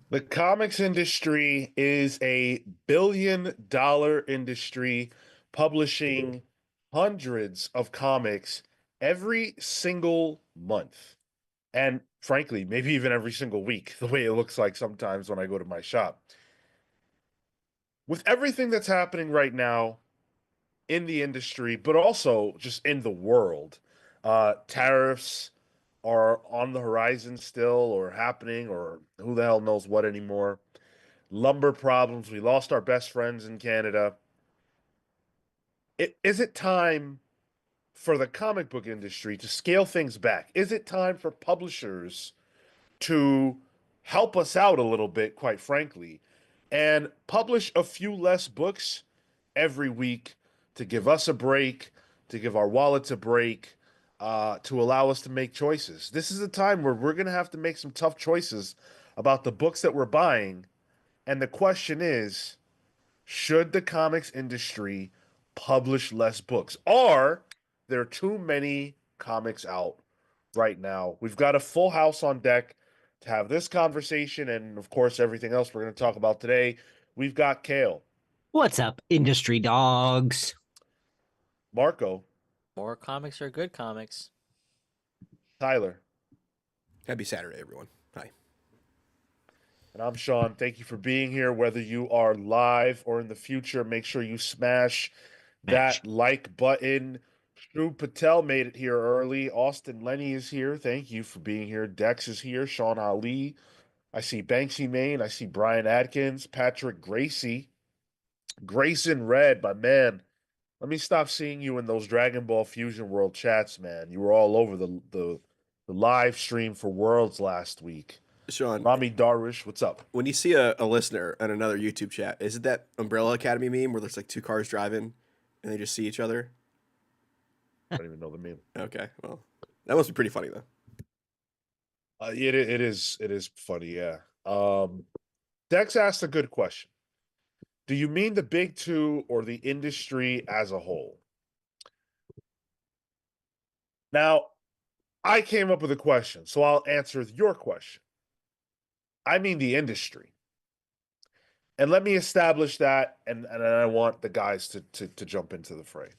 The comics industry is a billion-dollar industry publishing hundreds of comics every single month. And frankly, maybe even every single week, the way it looks like sometimes when I go to my shop. With everything that's happening right now in the industry, but also just in the world, tariffs are on the horizon still or happening, or who the hell knows what anymore. Lumber problems. We lost our best friends in Canada. Is it time for the comic book industry to scale things back? Is it time for publishers to help us out a little bit, quite frankly, and publish a few less books every week to give us a break, to give our wallets a break, to allow us to make choices? This is a time where we're going to have to make some tough choices about the books that we're buying. And the question is, should the comics industry publish less books? Are there too many comics out right now? We've got a full house on deck to have this conversation and, of course, everything else we're going to talk about today. We've got Cale, What's up, industry dogs? Marco, More comics are good comics. Tyler, Happy Saturday, everyone. Hi. and I'm Sean. Thank you for being here. Whether you are live or in the future, make sure you smash Mash. that like button. Shrew Patel made it here early. Austin Lenny is here. Thank you for being here. Dex is here. Sean Ali. I see Banksy Main. I see Brian Atkins. Patrick Gracie. Grayson Red, my man. Let me stop seeing you in those Dragon Ball Fusion World chats, man. You were all over the live stream for Worlds last week. Sean, Rami Darwish, what's up? when you see a listener on another YouTube chat, is it that Umbrella Academy meme where there's like two cars driving and they just see each other? I don't even know the meme. Okay, well, that must be pretty funny, though. It is funny, yeah. Dex asked a good question. Do you mean the big two or the industry as a whole? Now, I came up with a question, so I'll answer your question. I mean the industry. And let me establish that, and I want the guys to jump into the fray.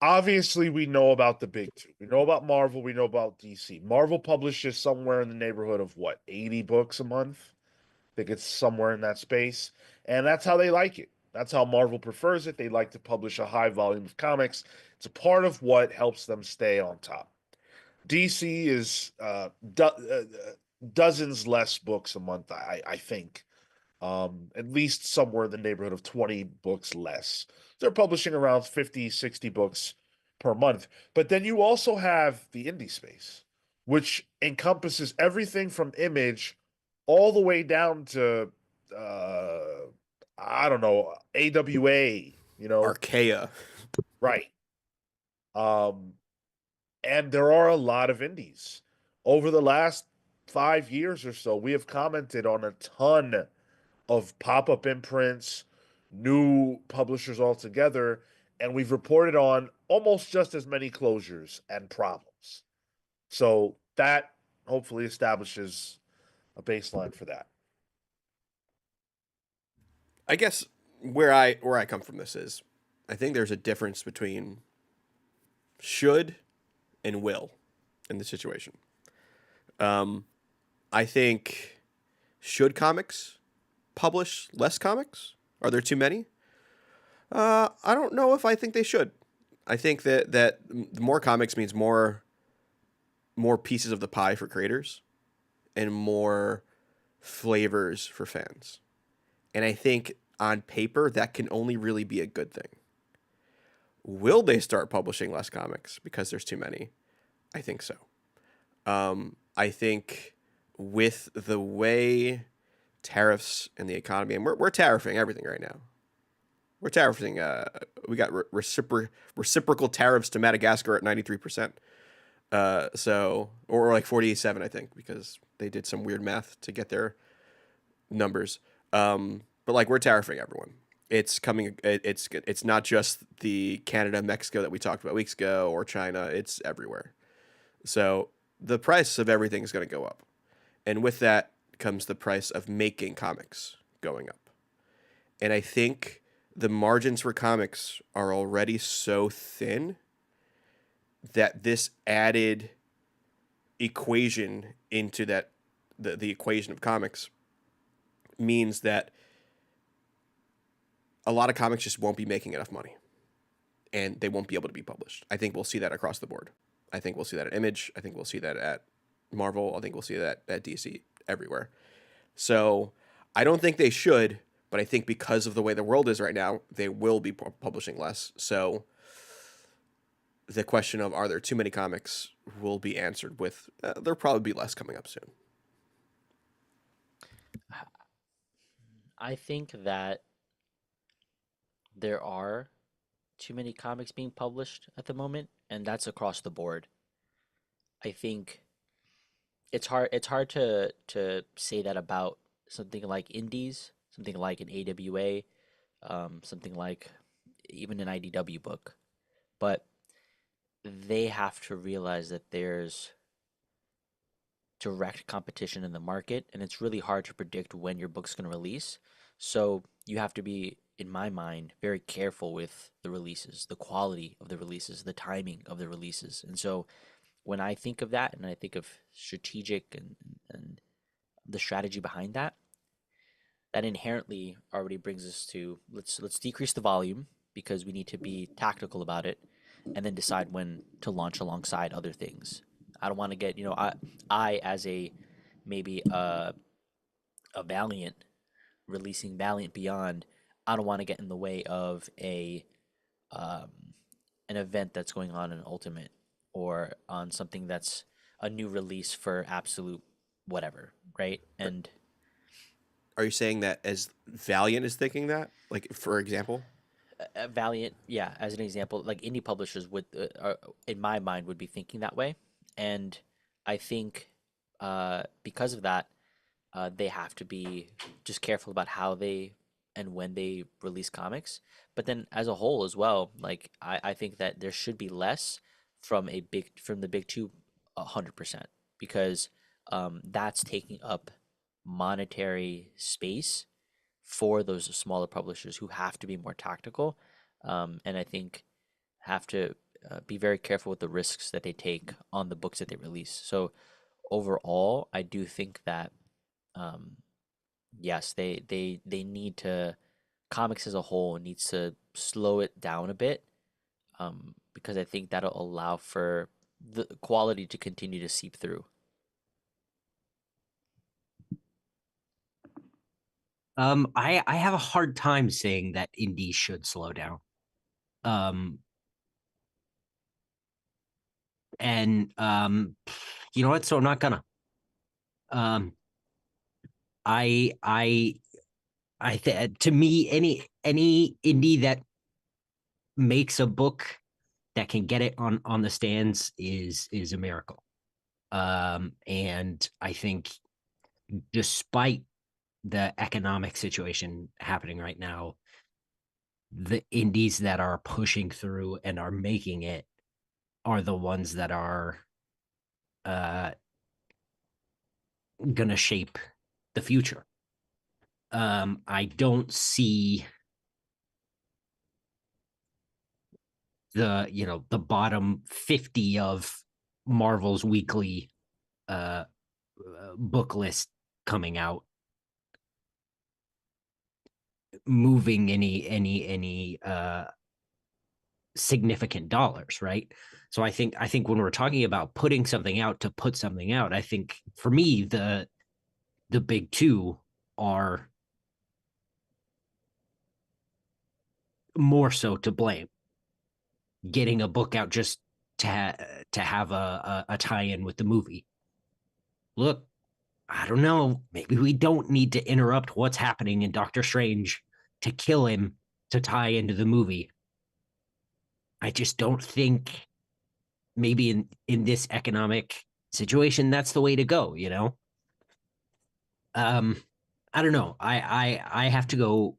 Obviously, we know about the big two. We know about Marvel, we know about DC. Marvel publishes somewhere in the neighborhood of what, 80 books a month? I think it's somewhere in that space. And that's how they like it. That's how Marvel prefers it. They like to publish a high volume of comics. It's a part of what helps them stay on top. DC is dozens less books a month, I think. At least somewhere in the neighborhood of 20 books less. They're publishing around 50, 60 books per month. But then you also have the indie space, which encompasses everything from Image all the way down to uh I don't know, AWA, Archaea. right. Um and there are a lot of indies. Over the last 5 years or so, we have commented on a ton of pop-up imprints, new publishers altogether, and we've reported on almost just as many closures and problems. So that hopefully establishes a baseline for that. I guess where I come from this is, I think there's a difference between should and will in the situation. Um, I think should comics publish less comics? Are there too many? I don't know if I think they should. I think that more comics means more pieces of the pie for creators and more flavors for fans. And I think on paper that can only really be a good thing. Will they start publishing less comics because there's too many? I think so. I think with the way tariffs and the economy, and we're tariffing everything right now. We're tariffing. We got reciprocal tariffs to Madagascar at 93%. Or like 47, I think, because they did some weird math to get their numbers. But like we're tariffing everyone. It's coming. It's not just the Canada, Mexico that we talked about weeks ago, or China. It's everywhere. So the price of everything is going to go up, and with that comes the price of making comics going up. And I think the margins for comics are already so thin that this added equation into that the equation of comics means that a lot of comics just won't be making enough money and they won't be able to be published. I think we'll see that across the board. I think we'll see that at Image. I think we'll see that at Marvel. I think we'll see that at DC, everywhere. So I don't think they should, but I think because of the way the world is right now, they will be publishing less. So the question of are there too many comics will be answered with there'll probably be less coming up soon. I think that there are too many comics being published at the moment, and that's across the board. I think it's hard to say that about something like indies, something like an AWA, something like even an IDW book. But they have to realize that there's direct competition in the market, and it's really hard to predict when your book's going to release. So you have to be, in my mind, very careful with the releases, the quality of the releases, the timing of the releases. And so when I think of that and I think of strategic and the strategy behind that, that inherently already brings us to let's decrease the volume because we need to be tactical about it and then decide when to launch alongside other things. I don't want to get, I as a maybe a Valiant releasing Valiant Beyond, I don't want to get in the way of a um, an event that's going on in Ultimate or on something that's a new release for Absolute whatever, right? And Are you saying that as Valiant is thinking that? Like, for example? Valiant, yeah, as an example, like indie publishers would, in my mind, would be thinking that way, and I think because of that, they have to be just careful about how they and when they release comics. But then, as a whole, as well, like I think that there should be less from the big two, 100%, because that's taking up monetary space for those smaller publishers who have to be more tactical, and I think have to be very careful with the risks that they take on the books that they release. So overall, I do think that um, yes, they need to comics as a whole needs to slow it down a bit, because I think that'll allow for the quality to continue to seep through. I have a hard time saying that indie should slow down. Um, and you know what? So I'm not gonna. Um, I to me, any indie that makes a book that can get it on the stands is a miracle. And I think despite the economic situation happening right now, the indies that are pushing through and are making it are the ones that are uh gonna shape the future. I don't see the bottom 50 of Marvel's weekly uh book list coming out moving any significant dollars, right? So I think when we're talking about putting something out to put something out, I think for me the big two are more so to blame. Getting a book out just to have a tie-in with the movie. Look, I don't know. Maybe we don't need to interrupt what's happening in Doctor Strange to kill him to tie into the movie. I just don't think maybe in this economic situation that's the way to go, you know? Um I don't know. I have to go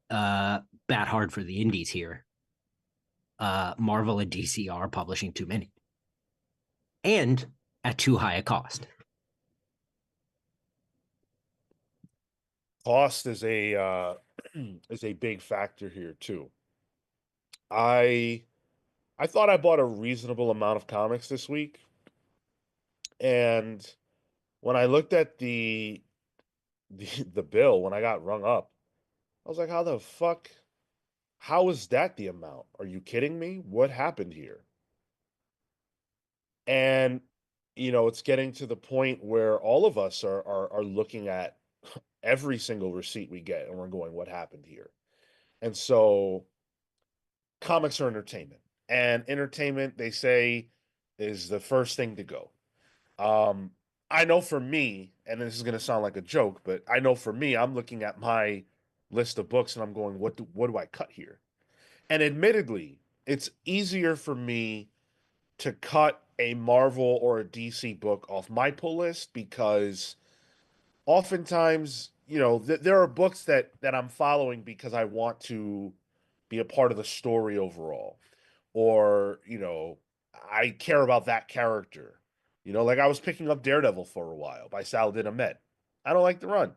bat hard for the indies here. Marvel and DC are publishing too many. And at too high a cost. Cost is a big factor here too. I I thought I bought a reasonable amount of comics this week, and when I looked at the bill when I got rung up, I was like, how the fuck? How is that the amount? Are you kidding me? What happened here? And it's getting to the point where all of us are looking at every single receipt we get and we're going, what happened here? And so comics are entertainment. And entertainment, they say, is the first thing to go. Um, I know for me, and this is going to sound like a joke, but I know for me, I'm looking at my list of books and I'm going, what do I cut here? And admittedly, it's easier for me to cut a Marvel or a DC book off my pull list because oftentimes, there are books that I'm following because I want to be a part of the story overall, or I care about that character. Like I was picking up Daredevil for a while by Saladin Ahmed. I don't like the run,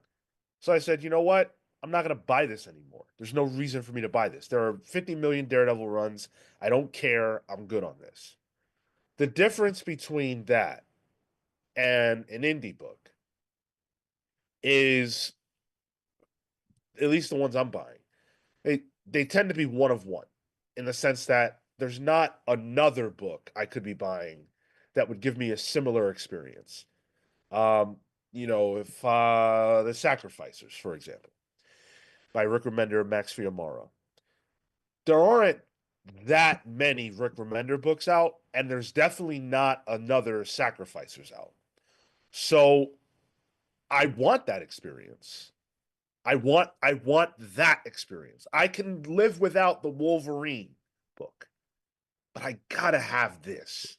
so I said, you know what? I'm not going to buy this anymore. There's no reason for me to buy this. There are 50 million Daredevil runs. I don't care. I'm good on this. The difference between that and an indie book is, at least the ones I'm buying, they tend to be one of one, in the sense that there's not another book I could be buying that would give me a similar experience. If The Sacrificers, for example, by Rick Remender and Max Fiumara. There aren't that many Rick Remender books out, and there's definitely not another Sacrificers out. So I want that experience. I want that experience. I can live without the Wolverine book, but I gotta have this.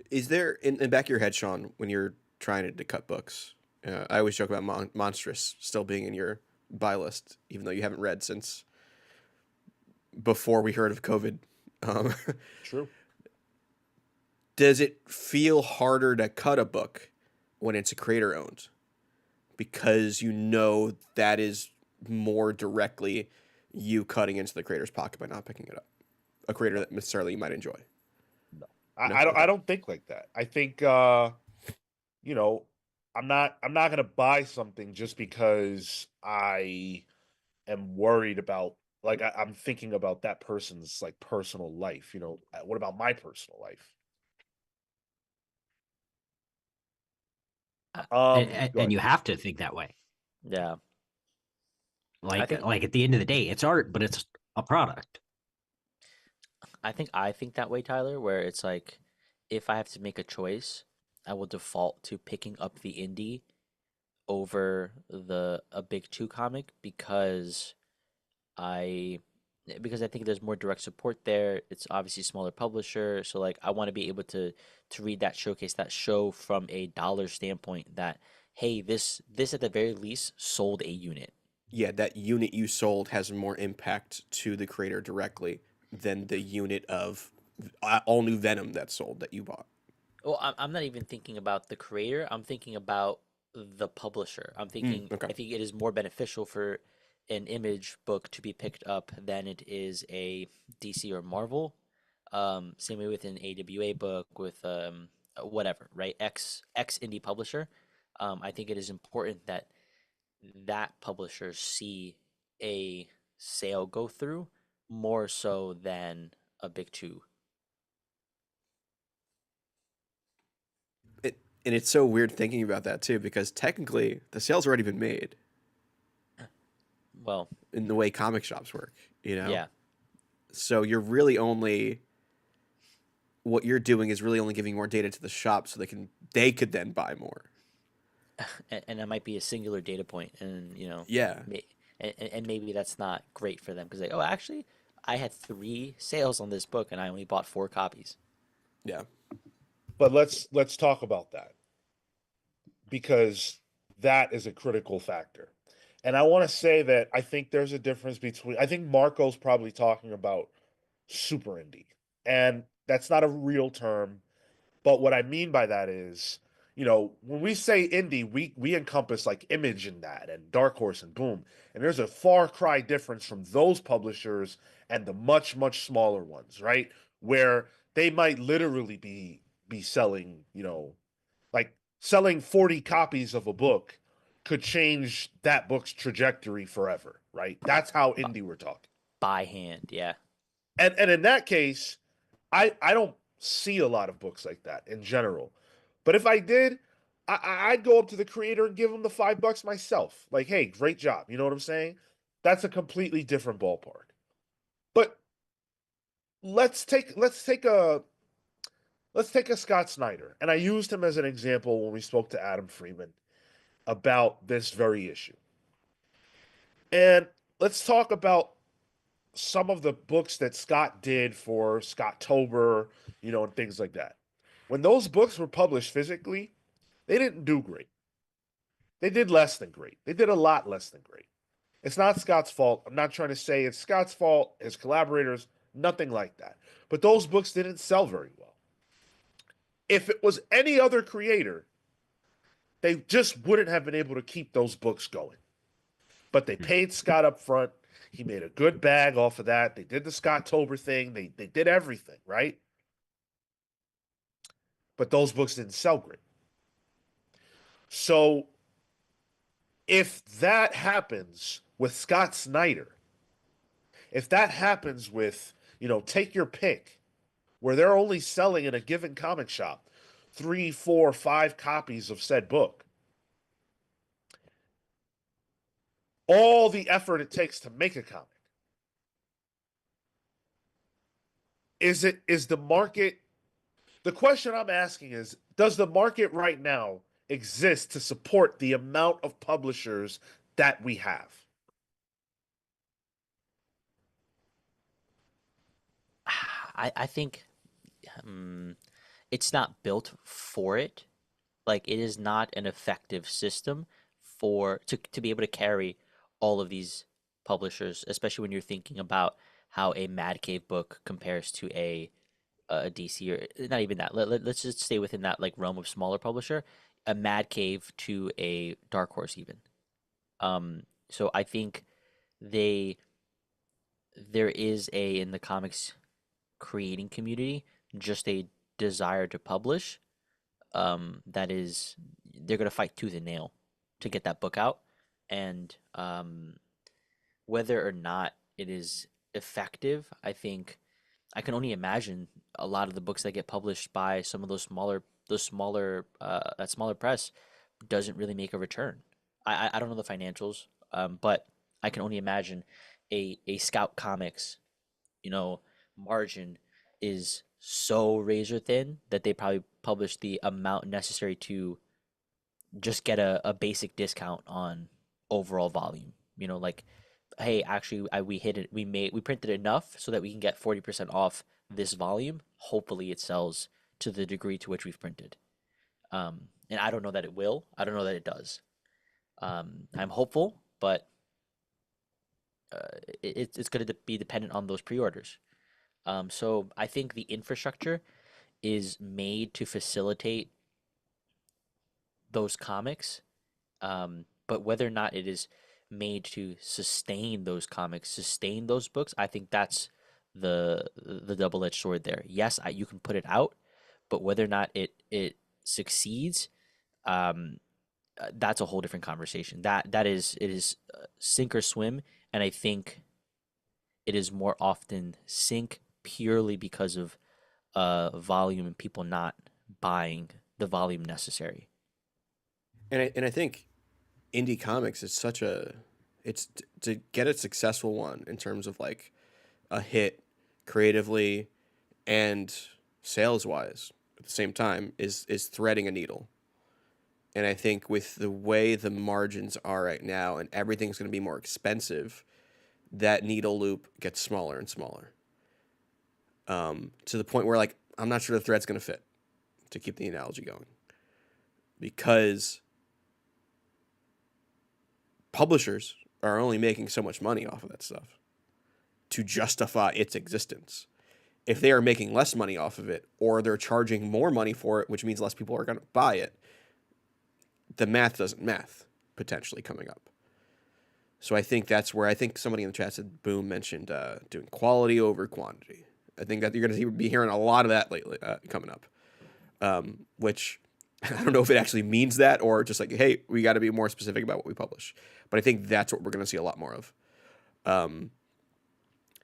Is there in the back of your head, Sean, when you're trying to cut books? I always joke about Monstrous still being in your buy list, even though you haven't read since before we heard of COVID. Um, True. does it feel harder to cut a book when it's a creator owned? Because that is more directly you cutting into the creator's pocket by not picking it up. A creator that necessarily you might enjoy. No. No? I don't Okay. I don't think like that. I think you know, I'm not gonna buy something just because I am worried about, like, I'm thinking about that person's like personal life. What about my personal life? Go And ahead. you have to think that way. Yeah. I Like think like at the end of the day, it's art, but it's a product. I think that way, Tyler, where it's like if I have to make a choice, I will default to picking up the indie over the a big two comic I because I think there's more direct support there. It's obviously a smaller publisher, so like I want to be able to read that showcase that show from a dollar standpoint that hey, this at the very least sold a unit. Yeah, that unit you sold has more impact to the creator directly than the unit of all new Venom that sold that you bought. Well, I'm not even thinking about the creator. I'm thinking about the publisher. Okay. I think it is more beneficial for an image book to be picked up than it is a DC or Marvel. Same way with an AWA book with whatever, right? X indie publisher. I think it is important that that publisher see a sale go through more so than a big two. And it's so weird thinking about that too, because technically the sale's already been made Well, in the way comic shops work, you know? yeah. So you're really only what you're doing is really only giving more data to the shop so they could then buy more. And that might be a singular data point, and Yeah. and maybe that's not great for them because like, oh, actually, I had 3 sales on this book and I only bought 4 copies. Yeah. But let's talk about that, because that is a critical factor. And I want to say that I think there's a difference between, I think Marco's probably talking about super indie. And that's not a real term, but what I mean by that is when we say indie, we encompass like Image in that and Dark Horse and Boom. And there's a far cry difference from those publishers and the much, much smaller ones, right? Where they might literally be selling, like selling 40 copies of a book could change that book's trajectory forever, right? That's how indie we're talking. By hand, yeah. And in that case, I don't see a lot of books like that in general. But if I did, I'd go up to the creator and give him the $5 myself. Like, hey, great job. You know what I'm saying? That's a completely different ballpark. But let's take a Scott Snyder, and I used him as an example when we spoke to Adam Freeman about this very issue. And let's talk about some of the books that Scott did for Scotttober, and things like that. When those books were published physically, they didn't do great. They did less than great. They did a lot less than great. It's not Scott's fault. I'm not trying to say it's Scott's fault, his collaborators, nothing like that. But those books didn't sell very well. If it was any other creator, they just wouldn't have been able to keep those books going. But they paid Scott up front. He made a good bag off of that. They did the Scotttober thing. They did everything, right? But those books didn't sell great. So if that happens with Scott Snyder, if that happens with, take your pick, where they're only selling in a given comic shop 3, 4, 5 copies of said book, all the effort it takes to make a comic, is the market, the question I'm asking is, does the market right now exist to support the amount of publishers that we have? I think it's not built for it. Like it is not an effective system to be able to carry all of these publishers, especially when you're thinking about how a Mad Cave book compares to a DC, or not even that. Let's just stay within that like realm of smaller publisher, a Mad Cave to a Dark Horse even. So I think they there is a in the comics creating community just a desire to publish, that is they're gonna fight tooth and nail to get that book out, and whether or not it is effective, I think I can only imagine a lot of the books that get published by some of that smaller press doesn't really make a return. I don't know the financials, but I can only imagine a Scout Comics, you know, margin is so razor thin that they probably publish the amount necessary to just get a basic discount on overall volume. Like, hey, actually, we hit it. We printed enough so that we can get 40% off this volume. Hopefully, it sells to the degree to which we've printed. And I don't know that it will. I don't know that it does. I'm hopeful, but it's going to be dependent on those pre-orders. So I think the infrastructure is made to facilitate those comics, but whether or not it is made to sustain those comics, sustain those books, I think that's the double-edged sword there. Yes, you can put it out, but whether or not it succeeds, that's a whole different conversation. It is sink or swim, and I think it is more often sink purely because of volume and people not buying the volume necessary. And I think indie comics is it's to get a successful one in terms of like a hit creatively and sales wise at the same time is threading a needle. And I think with the way the margins are right now and everything's going to be more expensive, that needle loop gets smaller and smaller. To the point where like I'm not sure the thread's going to fit, to keep the analogy going, because publishers are only making so much money off of that stuff to justify its existence. If they are making less money off of it, or they're charging more money for it, which means less people are going to buy it, the math doesn't math potentially coming up. So I think that's where I think somebody in the chat said Boom mentioned doing quality over quantity. I think that you're going to be hearing a lot of that lately coming up, which I don't know if it actually means that or just like, hey, we got to be more specific about what we publish. But I think that's what we're going to see a lot more of.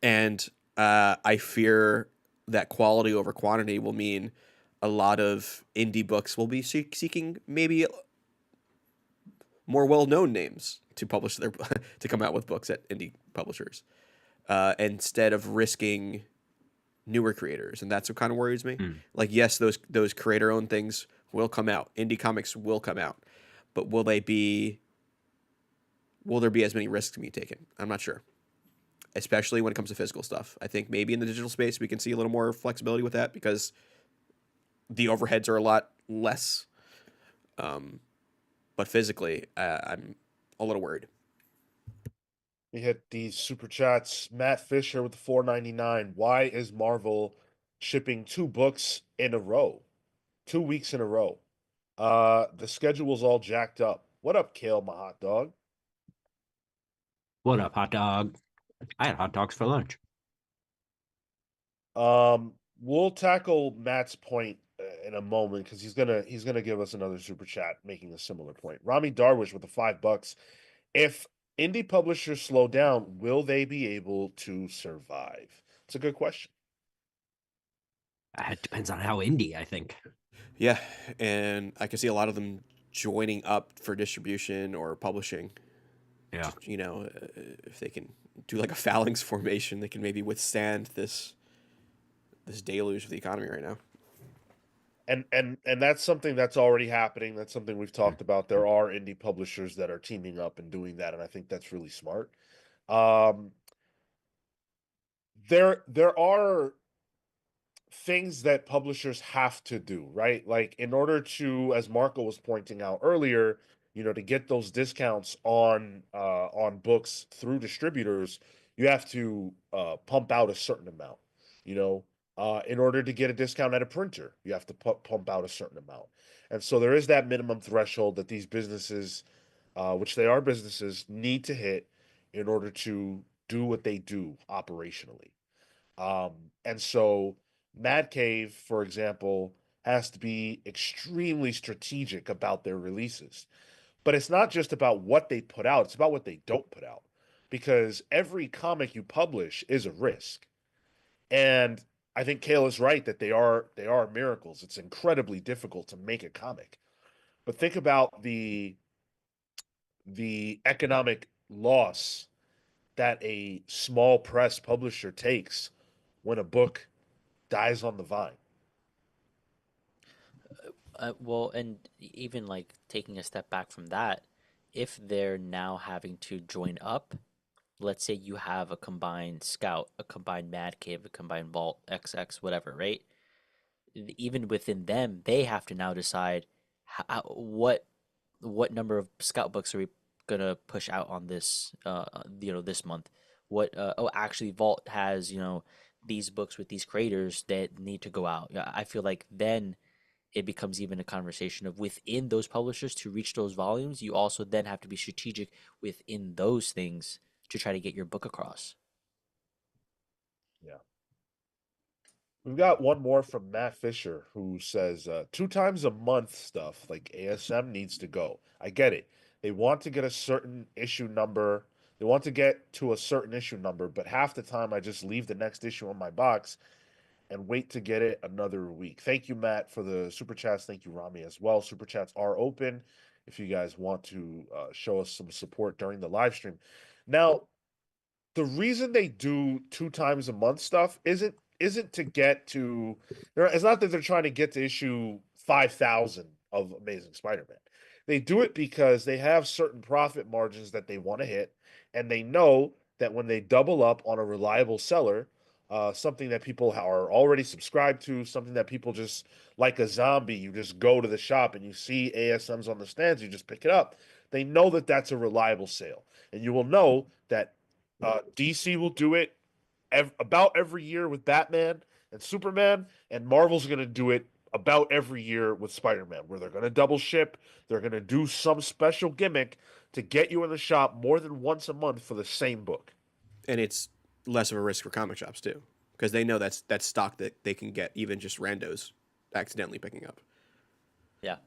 And I fear that quality over quantity will mean a lot of indie books will be seeking maybe more well-known names to publish their to come out with books at indie publishers instead of risking newer creators, and that's what kind of worries me. Like, yes, those creator-owned things will come out, indie comics will come out, but will there be as many risks being taken? I'm not sure, especially when it comes to physical stuff. I think maybe in the digital space we can see a little more flexibility with that because the overheads are a lot less. But physically, I'm a little worried. We hit these super chats. Matt Fisher with the $4.99. Why is Marvel shipping 2 books in a row? 2 weeks in a row. The schedule's all jacked up. What up, Cale, my hot dog? What up, hot dog? I had hot dogs for lunch. We'll tackle Matt's point in a moment because he's gonna give us another super chat making a similar point. Rami Darwish with the $5. If indie publishers slow down, will they be able to survive? It's a good question. It depends on how indie, I think. Yeah, and I can see a lot of them joining up for distribution or publishing. Yeah. You know, if they can do like a phalanx formation, they can maybe withstand this deluge of the economy right now. And that's something that's already happening. That's something we've talked about. There are indie publishers that are teaming up and doing that, and I think that's really smart. There are things that publishers have to do, right? Like in order to, as Marco was pointing out earlier, to get those discounts on books through distributors, you have to pump out a certain amount. In order to get a discount at a printer, you have to pump out a certain amount. And so there is that minimum threshold that these businesses, which they are businesses, need to hit in order to do what they do operationally. And so Mad Cave, for example, has to be extremely strategic about their releases. But it's not just about what they put out, it's about what they don't put out. Because every comic you publish is a risk. And I think Cale is right that they are miracles. It's incredibly difficult to make a comic. But think about the economic loss that a small press publisher takes when a book dies on the vine. Well, and even like taking a step back from that, if they're now having to join up, let's say you have a combined Scout, a combined Mad Cave, a combined Vault, XX, whatever, right? Even within them, they have to now decide what number of Scout books are we gonna push out on this this month. Actually, Vault has these books with these creators that need to go out. Yeah, I feel like then it becomes even a conversation of within those publishers to reach those volumes. You also then have to be strategic within those things to try to get your book across. Yeah. We've got one more from Matt Fisher who says 2 times a month stuff like ASM needs to go. I get it. They want to get a certain issue number. They want to get to a certain issue number, but half the time I just leave the next issue on my box and wait to get it another week. Thank you, Matt, for the super chats. Thank you, Rami, as well. Super chats are open if you guys want to show us some support during the live stream. Now, the reason they do 2 times a month stuff isn't to get to. It's not that they're trying to get to issue 5,000 of Amazing Spider-Man. They do it because they have certain profit margins that they want to hit, and they know that when they double up on a reliable seller, something that people are already subscribed to, something that people just like a zombie, you just go to the shop and you see ASMs on the stands, you just pick it up. They know that that's a reliable sale, and you will know that DC will do it about every year with Batman and Superman, and Marvel's going to do it about every year with Spider-Man, where they're going to double ship, they're going to do some special gimmick to get you in the shop more than once a month for the same book. And it's less of a risk for comic shops too, because they know that's stock that they can get even just randos accidentally picking up. Yeah.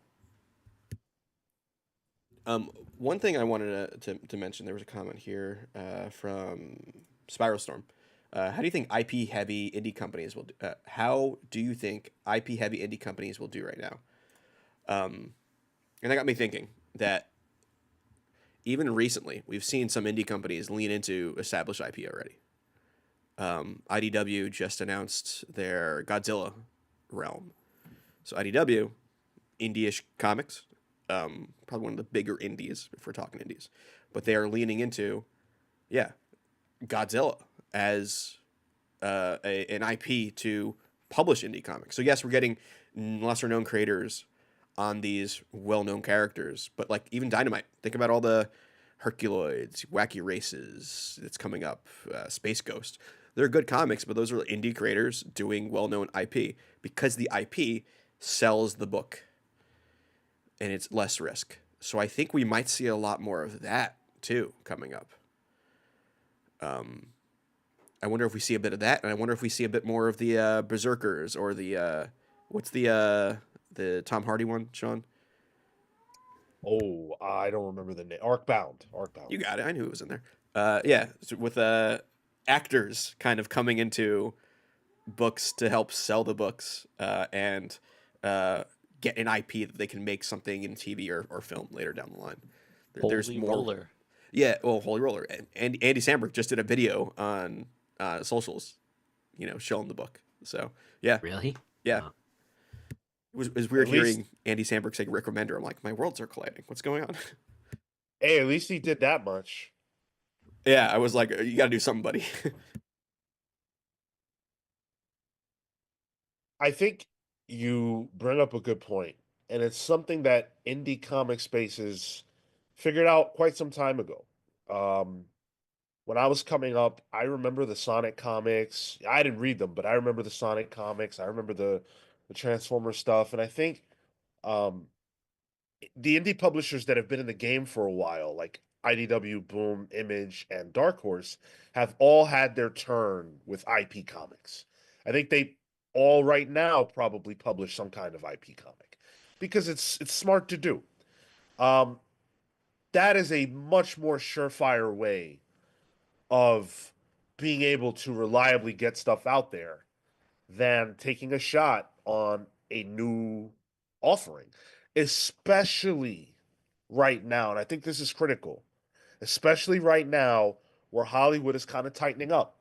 One thing I wanted to mention, there was a comment here from Spiral Storm. How do you think IP heavy indie companies will do? How do you think IP heavy indie companies will do right now? And that got me thinking that even recently we've seen some indie companies lean into established IP already. IDW just announced their Godzilla realm. So IDW, indie-ish comics, probably one of the bigger indies if we're talking indies, but they are leaning into, Godzilla as an IP to publish indie comics. So yes, we're getting lesser known creators on these well-known characters, but like even Dynamite, think about all the Herculoids, Wacky Races that's coming up, Space Ghost. They're good comics, but those are indie creators doing well-known IP because the IP sells the book and it's less risk. So I think we might see a lot more of that too coming up. I wonder if we see a bit of that, and I wonder if we see a bit more of the Berserkers or the what's the Tom Hardy one, Sean? Oh, I don't remember the name. Arcbound. You got it. I knew it was in there. So with actors kind of coming into books to help sell the books and get an IP that they can make something in TV or film later down the line. There's Holy more. roller. Yeah, well, Holy Roller. And Andy Samberg just did a video on socials, showing the book. So yeah, Really? yeah. Wow. It was weird At least- hearing Andy Samberg say Rick Remender. I'm like, my worlds are colliding. What's going on? Hey, at least he did that much. Yeah, I was like, you got to do something, buddy. I think you bring up a good point, and it's something that indie comic spaces figured out quite some time ago. When I was coming up, I remember the Sonic comics. I didn't read them, but I remember the Sonic comics. I remember the Transformer stuff, and I think um, the indie publishers that have been in the game for a while, like IDW, Boom, Image, and Dark Horse, have all had their turn with IP comics. I think they all right now probably publish some kind of IP comic because it's smart to do. Um, that is a much more surefire way of being able to reliably get stuff out there than taking a shot on a new offering, especially right now. And I think this is critical, especially right now where Hollywood is kind of tightening up.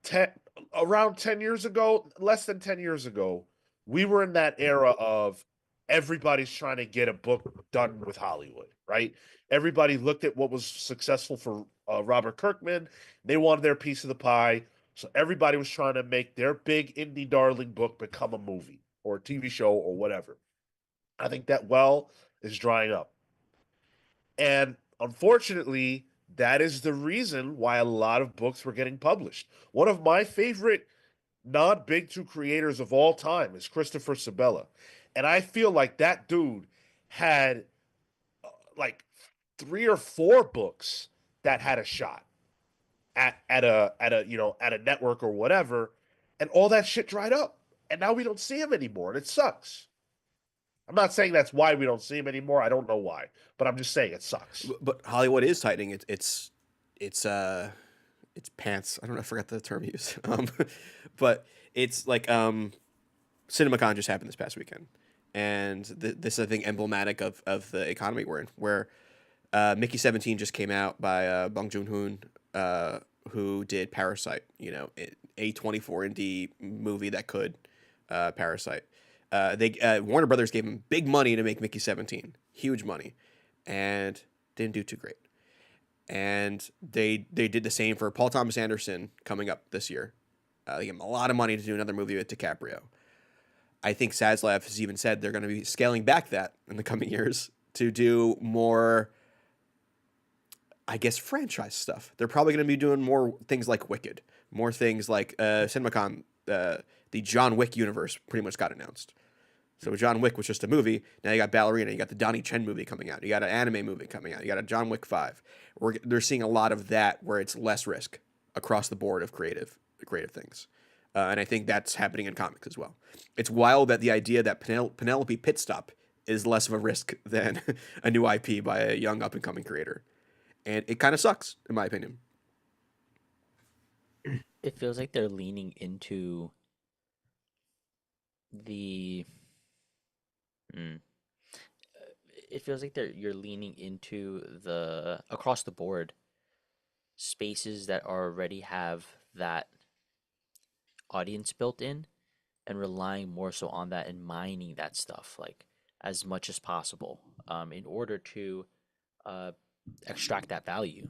10, around 10 years ago, less than 10 years ago, we were in that era of everybody's trying to get a book done with Hollywood, right? Everybody looked at what was successful for Robert Kirkman. They wanted their piece of the pie. So everybody was trying to make their big indie darling book become a movie or a TV show or whatever. I think that well is drying up. And unfortunately, that is the reason why a lot of books were getting published. One of my favorite non Big Two creators of all time is Christopher Sabella. And I feel like that dude had like 3 or 4 books that had a shot at a network or whatever, and all that shit dried up. And now we don't see him anymore, and it sucks. I'm not saying that's why we don't see him anymore. I don't know why, but I'm just saying it sucks. But Hollywood is tightening. It's pants. I don't know. I forgot the term used. But it's like CinemaCon just happened this past weekend, and this is, I think, emblematic of the economy we're in, where Mickey 17 just came out by Bong Joon-hoon, who did Parasite. A 24 indie movie that could Parasite. They Warner Brothers gave him big money to make Mickey 17, huge money, and didn't do too great. And they did the same for Paul Thomas Anderson coming up this year. They gave him a lot of money to do another movie with DiCaprio. I think Zaslav has even said they're going to be scaling back that in the coming years to do more, I guess, franchise stuff. They're probably going to be doing more things like Wicked, more things like CinemaCon. The the John Wick universe pretty much got announced. So John Wick was just a movie. Now you got Ballerina. You got the Donnie Chen movie coming out. You got an anime movie coming out. You got a John Wick 5. They're seeing a lot of that where it's less risk across the board of creative things. And I think that's happening in comics as well. It's wild that the idea that Penelope Pitstop is less of a risk than a new IP by a young up-and-coming creator. And it kind of sucks, in my opinion. It feels like they're leaning into the. It feels like you're leaning into the across the board spaces that already have that audience built in, and relying more so on that and mining that stuff like as much as possible, in order to uh, extract that value.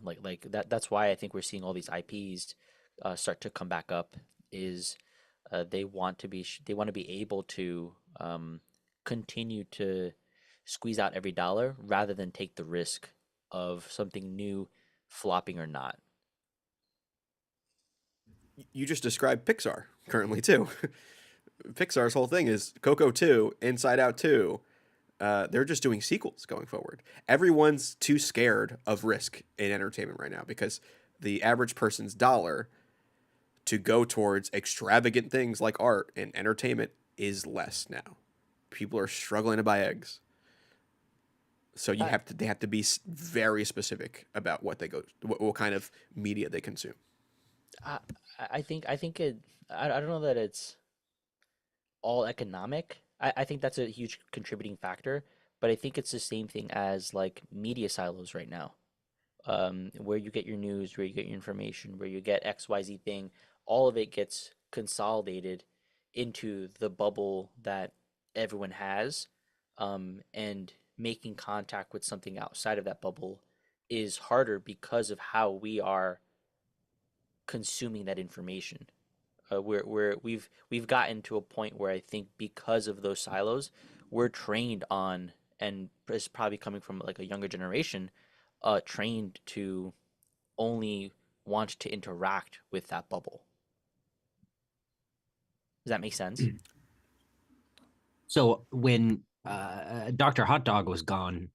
That's why I think we're seeing all these IPs start to come back up. Is they want to be able to continue to squeeze out every dollar rather than take the risk of something new flopping or not. You just described Pixar currently too. Pixar's whole thing is Coco 2, Inside Out 2. They're just doing sequels going forward. Everyone's too scared of risk in entertainment right now because the average person's dollar to go towards extravagant things like art and entertainment is less now. People are struggling to buy eggs. So they have to be very specific about what kind of media they consume. I think I don't know that it's all economic. I think that's a huge contributing factor, but I think it's the same thing as like media silos right now. Where you get your news, where you get your information, where you get XYZ thing, all of it gets consolidated into the bubble that everyone has, and making contact with something outside of that bubble is harder because of how we are consuming that information. We've gotten to a point where I think because of those silos, we're trained on, and it's probably coming from like a younger generation, trained to only want to interact with that bubble. Does that make sense? So when Dr. Hot Dog was gone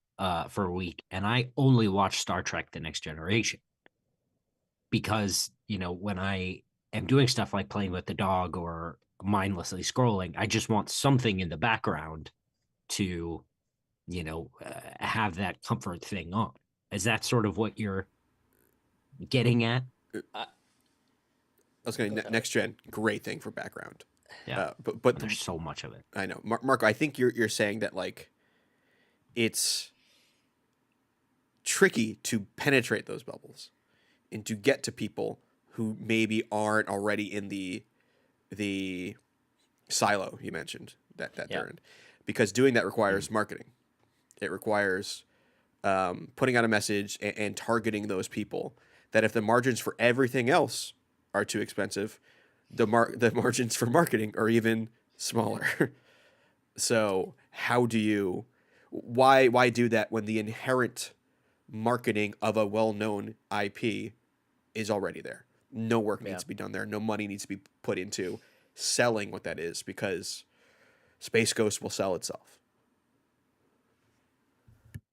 for a week, and I only watched Star Trek: The Next Generation because, when I am doing stuff like playing with the dog or mindlessly scrolling, I just want something in the background to, have that comfort thing on. Is that sort of what you're getting at? Uh, I was going to next gen, great thing for background. Yeah, but there's so much of it. I know, Marco. I think you're saying that like it's tricky to penetrate those bubbles and to get to people who maybe aren't already in the silo you mentioned that they're in, because doing that requires marketing. It requires putting out a message and targeting those people. That if the margins for everything else are too expensive, the margins for marketing are even smaller. So how do you why do that when the inherent marketing of a well-known IP is already there? No work needs to be done there. No money needs to be put into selling what that is, because Space Ghost will sell itself.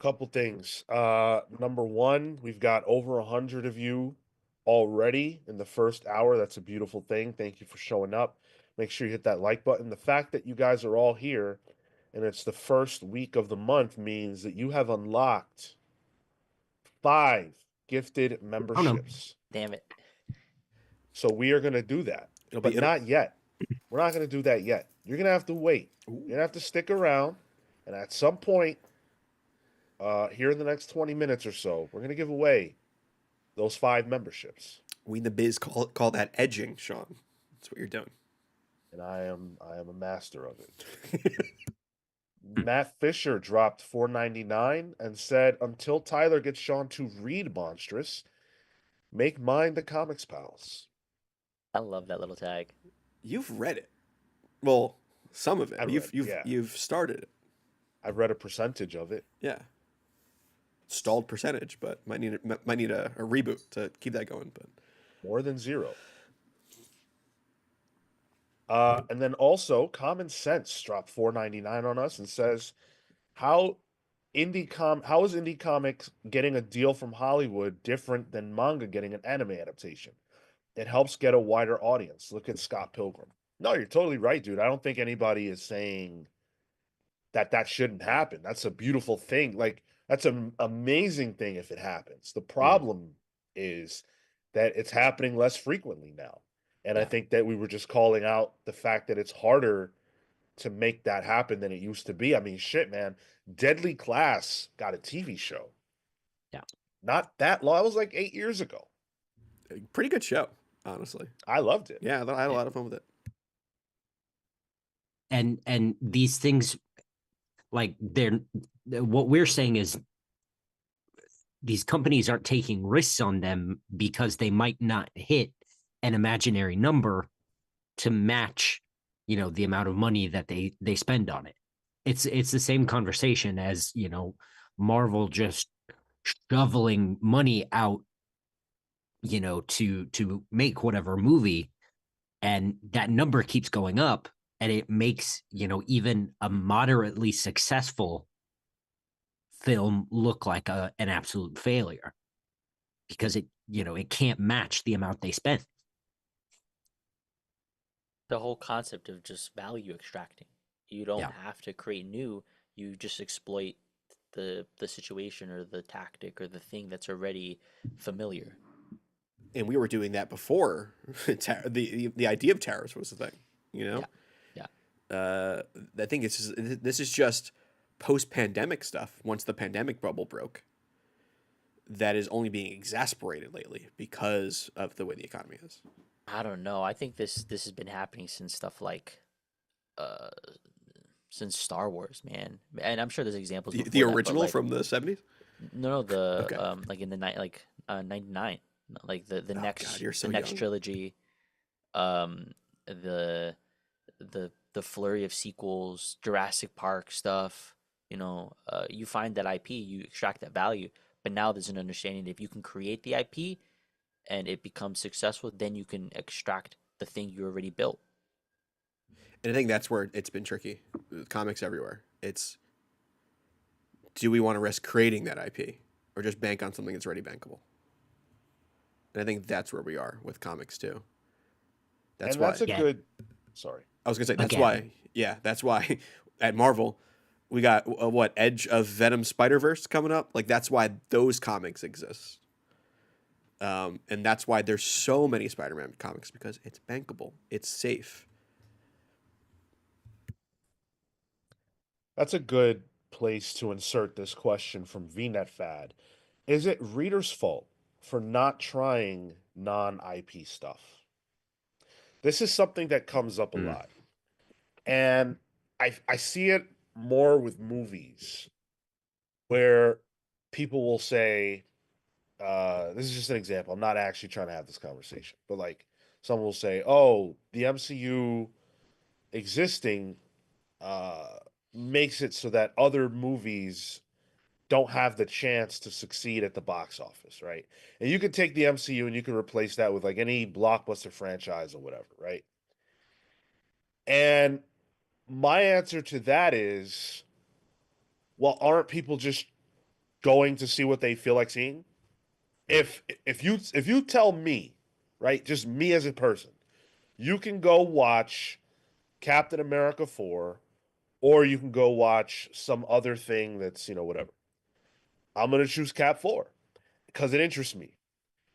Couple things. Number one, we've got over 100 of you already in the first hour. That's a beautiful thing. Thank you for showing up. Make sure you hit that like button. The fact that you guys are all here and it's the first week of the month means that you have unlocked 5 gifted memberships. Damn it. So we are going to do that, but not yet. We're not going to do that yet. You're going to have to wait. You're going to have to stick around, and at some point here in the next 20 minutes or so, we're going to give away those 5 memberships. We in the biz call that edging, Sean. That's what you're doing. And I am a master of it. Matt Fisher dropped $4.99 and said, until Tyler gets Sean to read Monstrous, make mine the Comics Pals. I love that little tag. You've read it. Well, some of it. Yeah. You've started it. I've read a percentage of it. Yeah. Stalled percentage, but might need a reboot to keep that going. But more than 0. And then also, Common Sense dropped $4.99 on us and says, how how is indie comics getting a deal from Hollywood different than manga getting an anime adaptation? It helps get a wider audience. Look at Scott Pilgrim. No, you're totally right, dude. I don't think anybody is saying that that shouldn't happen. That's a beautiful thing. Like, that's an amazing thing if it happens. The problem is that it's happening less frequently now. And I Yeah. think that we were just calling out the fact that it's harder to make that happen than it used to be. I mean, shit, man. Deadly Class got a TV show. Yeah. Not that long. It was like 8 years ago. Pretty good show, honestly. I loved it. Yeah, I had a lot of fun with it. And these things, like, they're, what we're saying is these companies aren't taking risks on them because they might not hit an imaginary number to match, you know, the amount of money that they spend on it. It's the same conversation as, you know, Marvel just shoveling money out, you know, to make whatever movie, and that number keeps going up, and it makes, you know, even a moderately successful film look like an absolute failure because it, you know, it can't match the amount they spent. The whole concept of just value extracting. You don't Yeah. have to create new. You just exploit the situation or the tactic or the thing that's already familiar. And we were doing that before the idea of tariffs was the thing, you know. I think this is just post-pandemic stuff. Once the pandemic bubble broke, that is only being exasperated lately because of the way the economy is. I don't know. I think this has been happening since stuff like uh since Star Wars, man. And I'm sure there's examples The before that, but, original like, from the 70s. no, the Okay. like in the night, like 99, like the Oh, next God, you're so the next young. trilogy, um the the flurry of sequels, Jurassic Park stuff. You find that IP, you extract that value, but now there's an understanding that if you can create the IP and it becomes successful, then you can extract the thing you already built. And I think that's where it's been tricky. Comics everywhere. It's, do we want to risk creating that IP or just bank on something that's already bankable? And I think that's where we are with comics too. That's And why. that's a Yeah. good. Sorry. I was gonna say that's Again. why. Yeah, that's why at Marvel we got what Edge of Venom Spider-Verse coming up. Like that's why those comics exist. And that's why there's so many Spider-Man comics because it's bankable, it's safe. That's a good place to insert this question from VNet Fad. Is it readers' fault for not trying non IP stuff? This is something that comes up a Mm. lot. And I see it more with movies where people will say, this is just an example. I'm not actually trying to have this conversation, but like someone will say, oh, the MCU existing uh, makes it so that other movies don't have the chance to succeed at the box office, right? And you could take the MCU and you could replace that with like any blockbuster franchise or whatever, right? And my answer to that is, well, aren't people just going to see what they feel like seeing? If you tell me, right, just me as a person, you can go watch Captain America 4 or you can go watch some other thing that's, whatever. I'm going to choose Cap 4 because it interests me.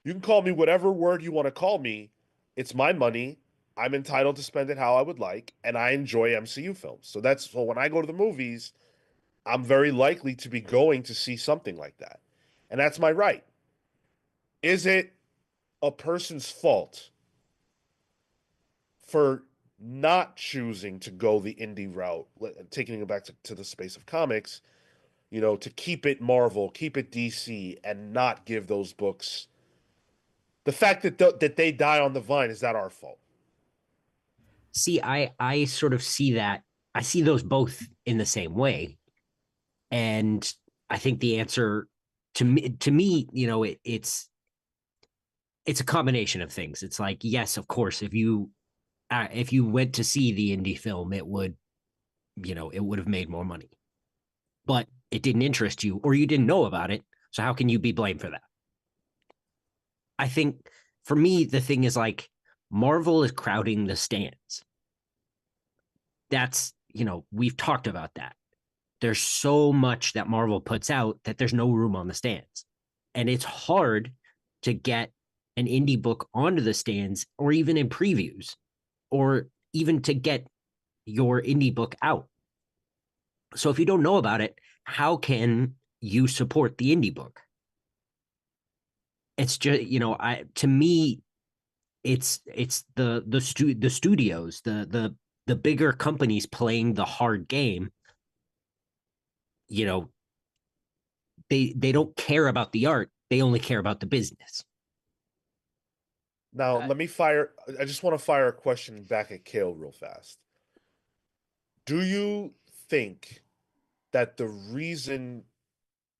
You can call me whatever word you want to call me. It's my money. I'm entitled to spend it how I would like, and I enjoy MCU films. So when I go to the movies, I'm very likely to be going to see something like that. And that's my right. Is it a person's fault for not choosing to go the indie route, taking it back to the space of comics, to keep it Marvel, keep it DC, and not give those books the fact that they die on the vine? Is that our fault? See, I sort of see that. I see those both in the same way, and I think the answer to me, you know, it's a combination of things. It's like, yes, of course, if you if you went to see the indie film, it would, it would have made more money. But it didn't interest you, or you didn't know about it. So how can you be blamed for that? I think for me, the thing is like Marvel is crowding the stands. That's, we've talked about that. There's so much that Marvel puts out that there's no room on the stands. And it's hard to get an indie book onto the stands or even in previews or even to get your indie book out. So if you don't know about it, how can you support the indie book? It's just, to me, it's the studios, the bigger companies playing the hard game. They don't care about the art, they only care about the business. Now, I just want to fire a question back at Cale real fast. Do you think that the reason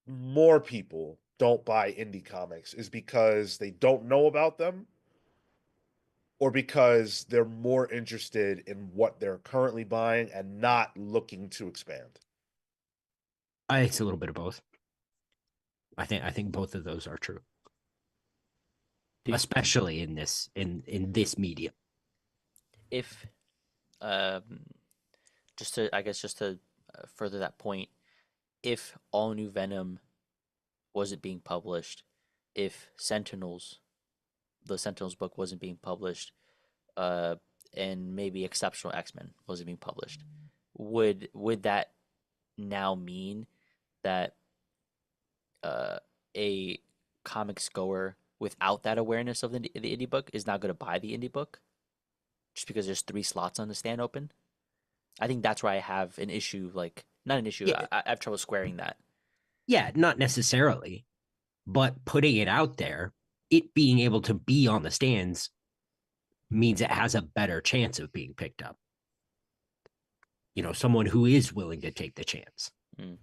more people don't buy indie comics is because they don't know about them, or because they're more interested in what they're currently buying and not looking to expand? It's a little bit of both. I think both of those are true, especially in this medium. If um, just to further that point, if All New Venom wasn't being published, if the Sentinels book wasn't being published, uh, and maybe Exceptional X-Men wasn't being published, would that now mean that a comics goer without that awareness of the indie book is not going to buy the indie book just because there's 3 slots on the stand open? I think that's where I have an issue. Like, not an issue. Yeah. I have trouble squaring that. Yeah, not necessarily, but putting it out there, it being able to be on the stands means it has a better chance of being picked up. Someone who is willing to take the chance.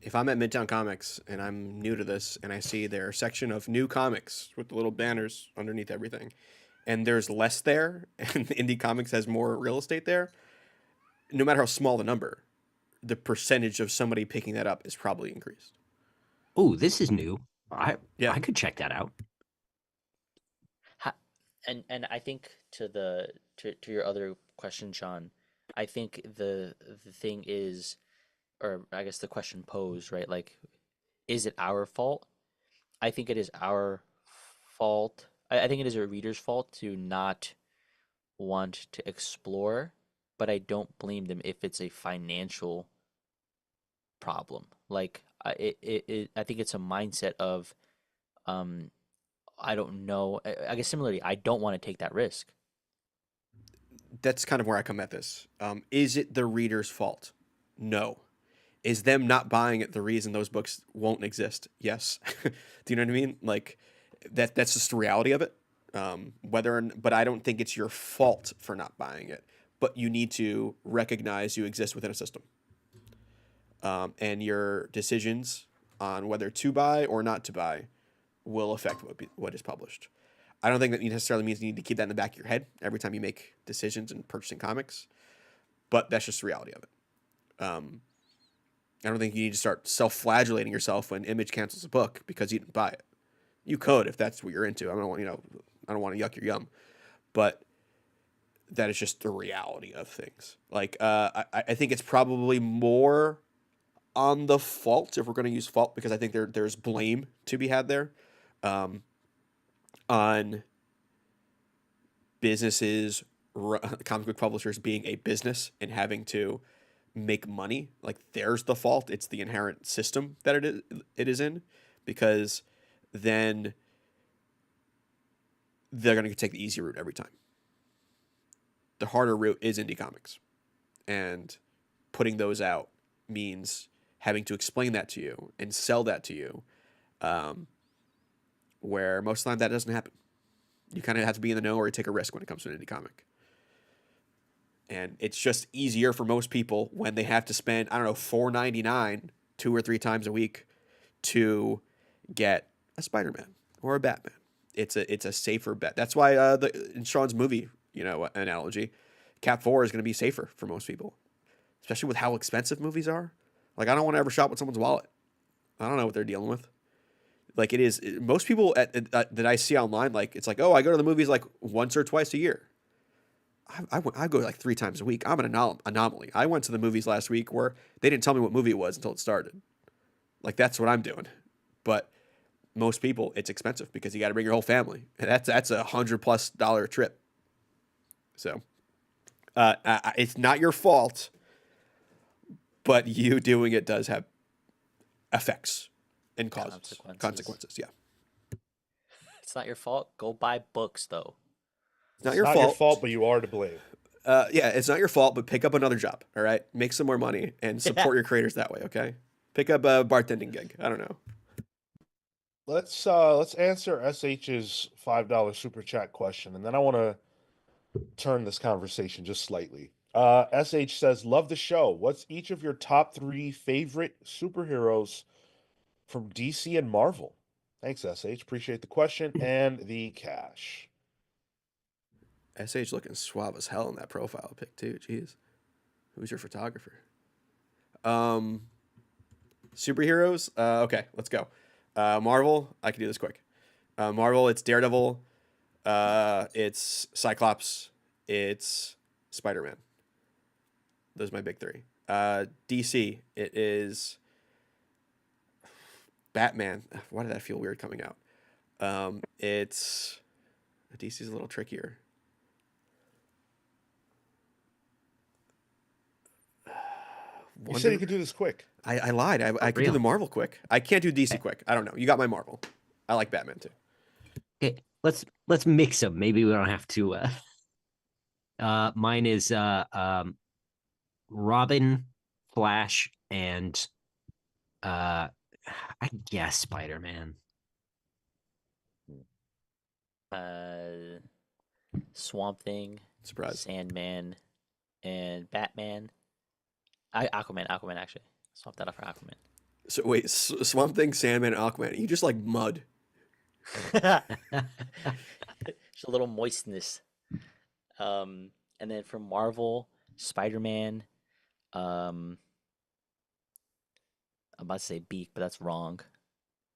If I'm at Midtown Comics and I'm new to this and I see their section of new comics with the little banners underneath everything, and there's less there, and Indie Comics has more real estate there, no matter how small the number, the percentage of somebody picking that up is probably increased. Oh, this is new. I Yeah. could check that out. And I think to your other question, Sean, I think the thing is, or I guess the question posed, right? Like, is it our fault? I think it is our fault. I think it is a reader's fault to not want to explore, but I don't blame them if it's a financial problem. Like, I think it's a mindset of, I don't know. I guess similarly, I don't want to take that risk. That's kind of where I come at this. Is it the reader's fault? No. Is them not buying it the reason those books won't exist? Yes. Do you know what I mean? Like, that's just the reality of it. But I don't think it's your fault for not buying it. But you need to recognize you exist within a system. And your decisions on whether to buy or not to buy will affect what is published. I don't think that necessarily means you need to keep that in the back of your head every time you make decisions in purchasing comics, but that's just the reality of it. I don't think you need to start self-flagellating yourself when Image cancels a book because you didn't buy it. You could if that's what you're into. I don't want to yuck your yum, but that is just the reality of things. Like I think it's probably more on the fault, if we're going to use fault, because I think there's blame to be had there, on businesses, comic book publishers being a business and having to make money. Like, there's the fault. It's the inherent system that it is in, because then they're going to take the easy route every time. The harder route is indie comics, and putting those out means having to explain that to you and sell that to you, where most of the time that doesn't happen. You kind of have to be in the know or you take a risk when it comes to an indie comic. And it's just easier for most people when they have to spend, I don't know, $4.99 2 or 3 times a week to get a Spider-Man or a Batman. It's a safer bet. That's why in Sean's movie, analogy, Cap 4 is going to be safer for most people, especially with how expensive movies are. Like, I don't want to ever shop with someone's wallet. I don't know what they're dealing with. Like, most people that I see online, like, it's like, oh, I go to the movies like once or twice a year. I go like 3 times a week. I'm an anomaly. I went to the movies last week where they didn't tell me what movie it was until it started. Like, that's what I'm doing. But most people, it's expensive because you got to bring your whole family. And that's $100+ trip. So it's not your fault, but you doing it does have effects and causes consequences. Yeah. It's not your fault. Go buy books, though. It's not It's your not fault. your fault, but you are to blame. Yeah, it's not your fault, but pick up another job. All right, make some more money and support your creators that way. Okay, pick up a bartending gig. I don't know. Let's answer SH's $5 super chat question, and then I want to turn this conversation just slightly. SH says, "Love the show. What's each of your top 3 favorite superheroes from DC and Marvel?" Thanks, SH. Appreciate the question and the cash. SH looking suave as hell in that profile pic too. Jeez, who's your photographer? Superheroes. Okay, let's go. Marvel. I can do this quick. Marvel. It's Daredevil. It's Cyclops. It's Spider-Man. Those are my big 3. DC. It is Batman. Why did that feel weird coming out? It's DC's a little trickier. You said you could do this quick. I lied. I could do the Marvel quick. I can't do DC quick. I don't know. You got my Marvel. I like Batman too. Okay, let's mix them. Maybe we don't have to. Mine is Robin, Flash, and I guess Spider-Man. Swamp Thing, Surprise. Sandman, and Batman. Aquaman actually. Swap that up for Aquaman. So wait, Swamp Thing, Sandman, and Aquaman. You just like mud. Just a little moistness. And then from Marvel, Spider-Man. I'm about to say Beak, but that's wrong.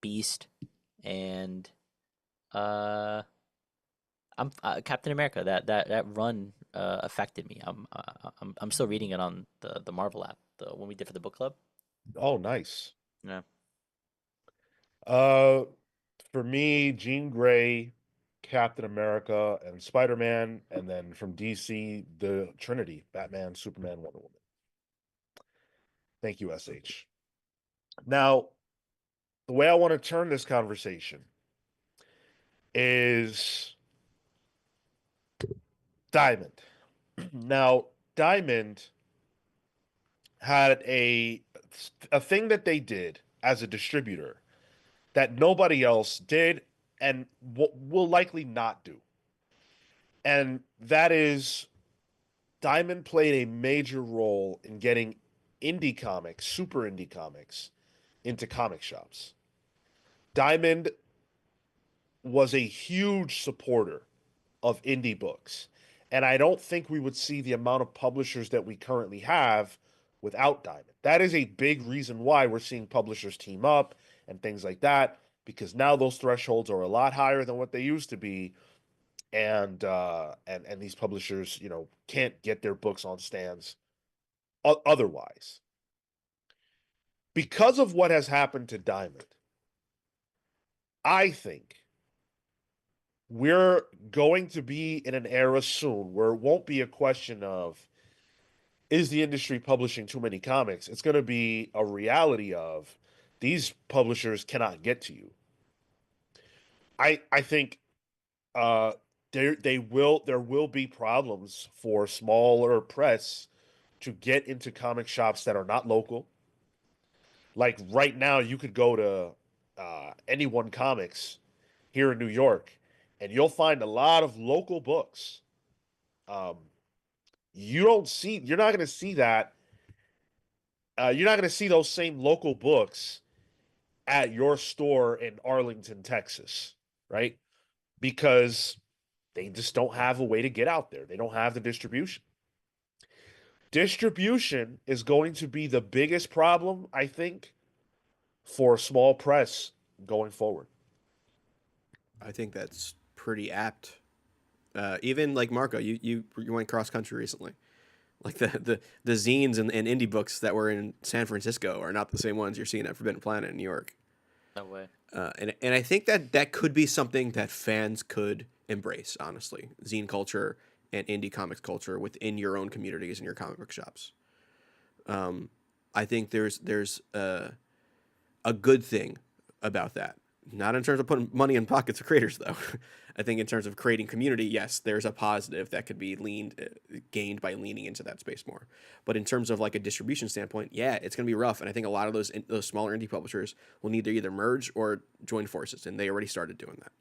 Beast, and I'm Captain America. That run affected me. I'm still reading it on the Marvel app. The one we did for the book club. Oh, nice. Yeah. For me, Jean Grey, Captain America, and Spider-Man, and then from DC, the Trinity: Batman, Superman, Wonder Woman. Thank you, SH. Now, the way I want to turn this conversation is Diamond. Now, Diamond had a thing that they did as a distributor that nobody else did and will likely not do. And that is Diamond played a major role in getting indie comics, super indie comics, into comic shops. Diamond was a huge supporter of indie books. And I don't think we would see the amount of publishers that we currently have without Diamond. That is a big reason why we're seeing publishers team up and things like that, because now those thresholds are a lot higher than what they used to be. And these publishers, can't get their books on stands otherwise. Because of what has happened to Diamond, I think we're going to be in an era soon where it won't be a question of, is the industry publishing too many comics? It's going to be a reality of, these publishers cannot get to you. I think there will be problems for smaller press to get into comic shops that are not local. Like right now, you could go to Anyone Comics here in New York, and you'll find a lot of local books. You're not going to see that. You're not going to see those same local books at your store in Arlington, Texas, right? Because they just don't have a way to get out there. They don't have the distribution. Distribution is going to be the biggest problem, I think, for small press going forward. I think that's pretty apt. Even like Marco, you went cross country recently. Like the zines and indie books that were in San Francisco are not the same ones you're seeing at Forbidden Planet in New York. No way. And I think that could be something that fans could embrace, honestly. Zine culture and indie comics culture within your own communities and your comic book shops. I think there's a good thing about that. Not in terms of putting money in pockets of creators, though. I think in terms of creating community, yes, there's a positive that could be gained by leaning into that space more. But in terms of like a distribution standpoint, yeah, it's going to be rough. And I think a lot of those smaller indie publishers will need to either merge or join forces, and they already started doing that.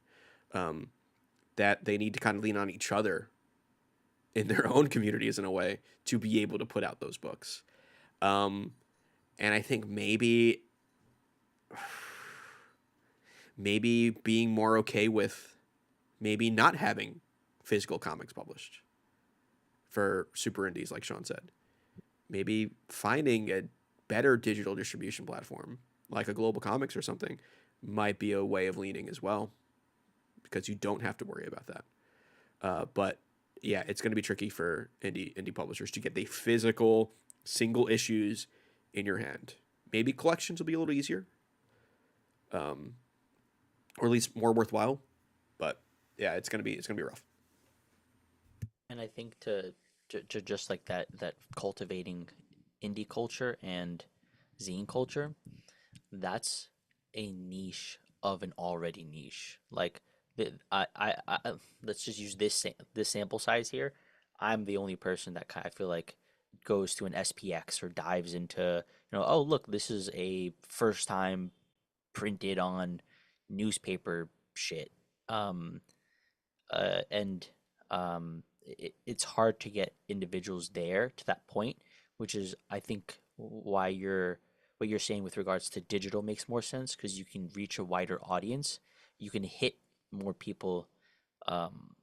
That they need to kind of lean on each other in their own communities in a way to be able to put out those books. And I think maybe being more okay with maybe not having physical comics published for super indies, like Sean said. Maybe finding a better digital distribution platform, like a Global Comics or something, might be a way of leaning as well, because you don't have to worry about that. But yeah, it's going to be tricky for indie publishers to get the physical single issues in your hand. Maybe collections will be a little easier. Or at least more worthwhile, but yeah, it's gonna be rough. And I think to just like that cultivating indie culture and zine culture, that's a niche of an already niche. Like let's just use this sample size here. I'm the only person that I feel like goes to an SPX or dives into, oh look, this is a first time printed on newspaper shit. Um, and it's hard to get individuals there to that point, which is, I think, why what you're saying with regards to digital makes more sense, because you can reach a wider audience, you can hit more people, um,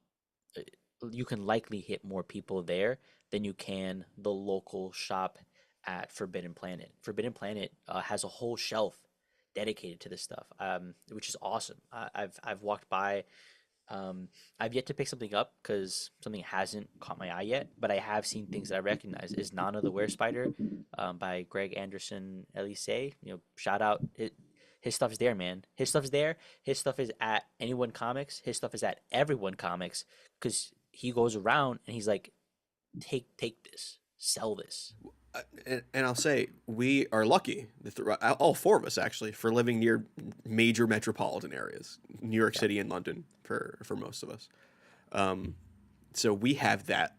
you can likely hit more people there than you can the local shop at Forbidden Planet. Forbidden Planet has a whole shelf dedicated to this stuff, which is awesome. I've walked by. I've yet to pick something up because something hasn't caught my eye yet, but I have seen things that I recognize. Is Nana the Were Spider, by Greg Anderson Elise. Shout out. His stuff's there, man. His stuff's there. His stuff is at Anyone Comics. His stuff is at Everyone Comics, because he goes around and he's like, take this, sell this. And I'll say we are lucky, all four of us actually, for living near major metropolitan areas, New York City and London for most of us. So we have that,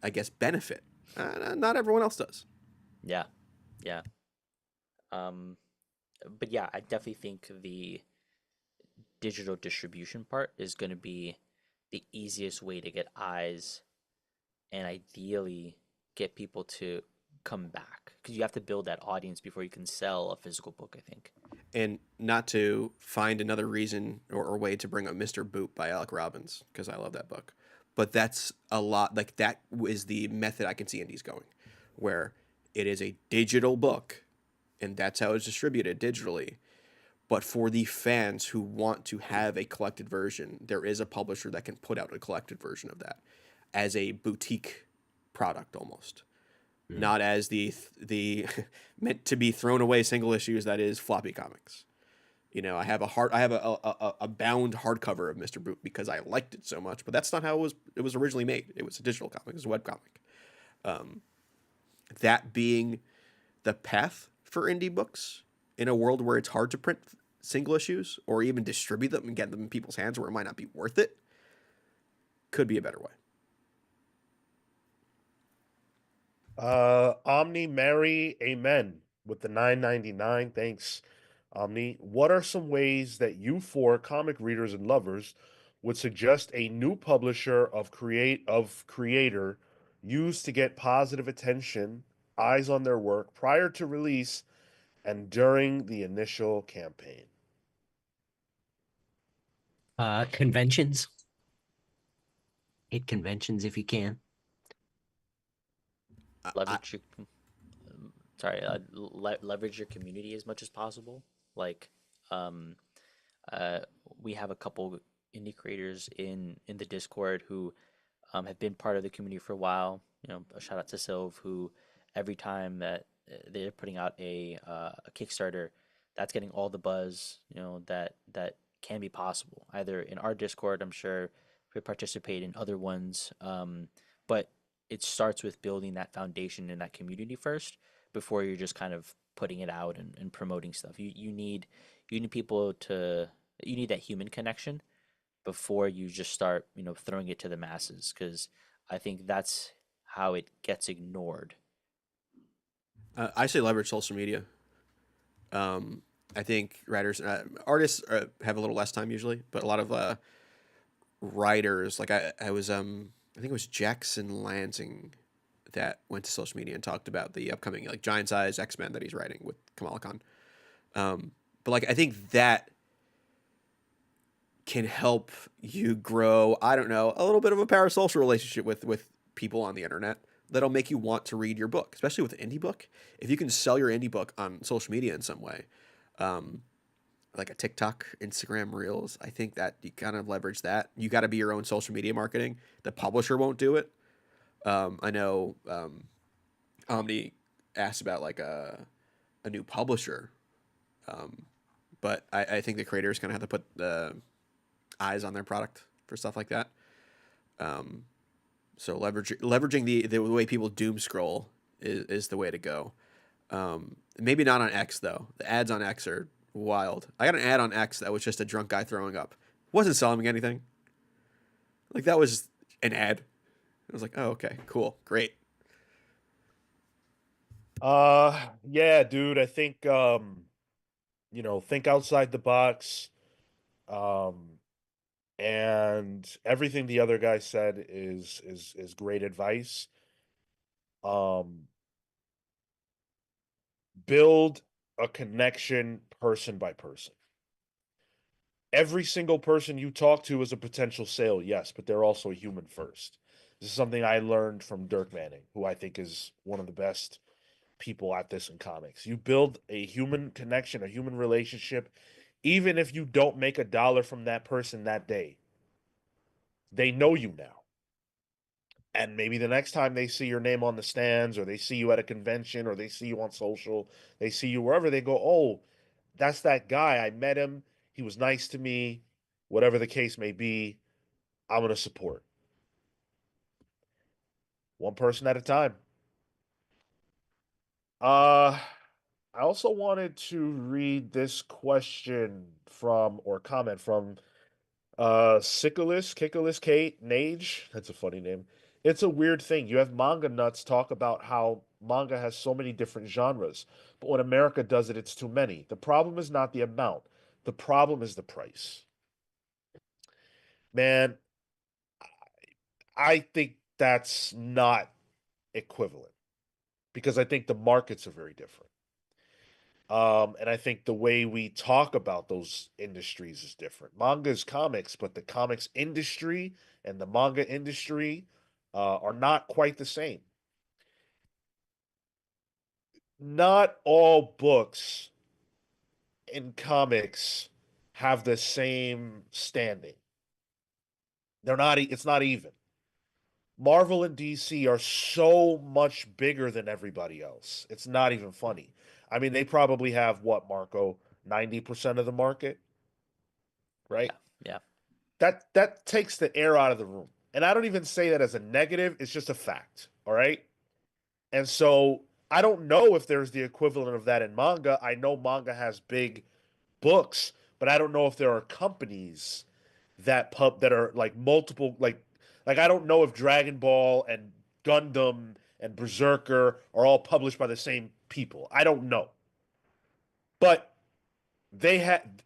I guess, benefit. Not everyone else does. Yeah, yeah. But yeah, I definitely think the digital distribution part is going to be the easiest way to get eyes and ideally get people to come back, because you have to build that audience before you can sell a physical book, I think. And not to find another reason or way to bring up Mr. Boop by Alec Robbins, because I love that book. But that's a lot, like that is the method I can see indies going, where it is a digital book and that's how it's distributed digitally. But for the fans who want to have a collected version, there is a publisher that can put out a collected version of that as a boutique product almost. Not as the meant to be thrown away single issues that is floppy comics. I have a bound hardcover of Mr. Boop because I liked it so much, but that's not how it was originally made. It was a digital comic, it was a web comic. That being the path for indie books in a world where it's hard to print single issues or even distribute them and get them in people's hands where it might not be worth it, could be a better way. Omni Mary Amen with the 9.99. Thanks, Omni. What are some ways that you four comic readers and lovers would suggest a new publisher of creator use to get positive attention, eyes on their work prior to release and during the initial campaign? Conventions. Hit conventions if you can. leverage your leverage your community as much as possible. Like, um, uh, we have a couple indie creators in the Discord who have been part of the community for a while. You know, a shout out to Sylv, who every time that they're putting out a Kickstarter, that's getting all the buzz, you know, that can be possible. Either in our Discord, I'm sure we participate in other ones, but it starts with building that foundation in that community first before you're just kind of putting it out and promoting stuff. You need people to you need that human connection before you just start, you know, throwing it to the masses, because I think that's how it gets ignored. I say leverage social media. I think artists have a little less time usually, but a lot of writers, like I was, I think it was Jackson Lansing that went to social media and talked about the upcoming like Giant Size X-Men that he's writing with Kamala Khan. But like I think that can help you grow, I don't know, a little bit of a parasocial relationship with people on the internet that'll make you want to read your book, especially with an indie book. If you can sell your indie book on social media in some way, like a TikTok, Instagram Reels, I think that you kind of leverage that. You got to be your own social media marketing. The publisher won't do it. I know Omni asked about like a new publisher, but I think the creators kind of have to put the eyes on their product for stuff like that. So leveraging the way people doom scroll is the way to go. Maybe not on X though. The ads on X are wild. I got an ad on X that was just a drunk guy throwing up. Wasn't selling me anything. Like that was an ad. I was like, oh, okay, cool, great. Yeah, dude, I think think outside the box. And everything the other guy said is great advice. Um, build a connection person by person. Every single person you talk to is a potential sale, yes, but they're also a human first. This is something I learned from Dirk Manning, who I think is one of the best people at this in comics. You build a human connection, a human relationship, even if you don't make $1 from that person that day. They know you now. And maybe the next time they see your name on the stands, or they see you at a convention, or they see you on social, they see you wherever, they go, oh, that's that guy. I met him. He was nice to me. Whatever the case may be, I'm going to support. One person at a time. I also wanted to read this question or comment from Kickolis Kate Nage. That's a funny name. It's a weird thing. You have manga nuts talk about how manga has so many different genres, but when America does it, it's too many. The problem is not the amount. The problem is the price. Man, I think that's not equivalent because I think the markets are very different. And I think the way we talk about those industries is different. Manga is comics, but the comics industry and the manga industry are not quite the same. Not all books in comics have the same standing. They're not, it's not even. Marvel and DC are so much bigger than everybody else. It's not even funny. I mean, they probably have what, Marco, 90% of the market, right? Yeah, yeah, That takes the air out of the room. And I don't even say that as a negative, it's just a fact, all right? And so I don't know if there's the equivalent of that in manga. I know manga has big books, but I don't know if there are companies that are like multiple like I don't know if Dragon Ball and Gundam and Berserker are all published by the same people. I don't know. But they had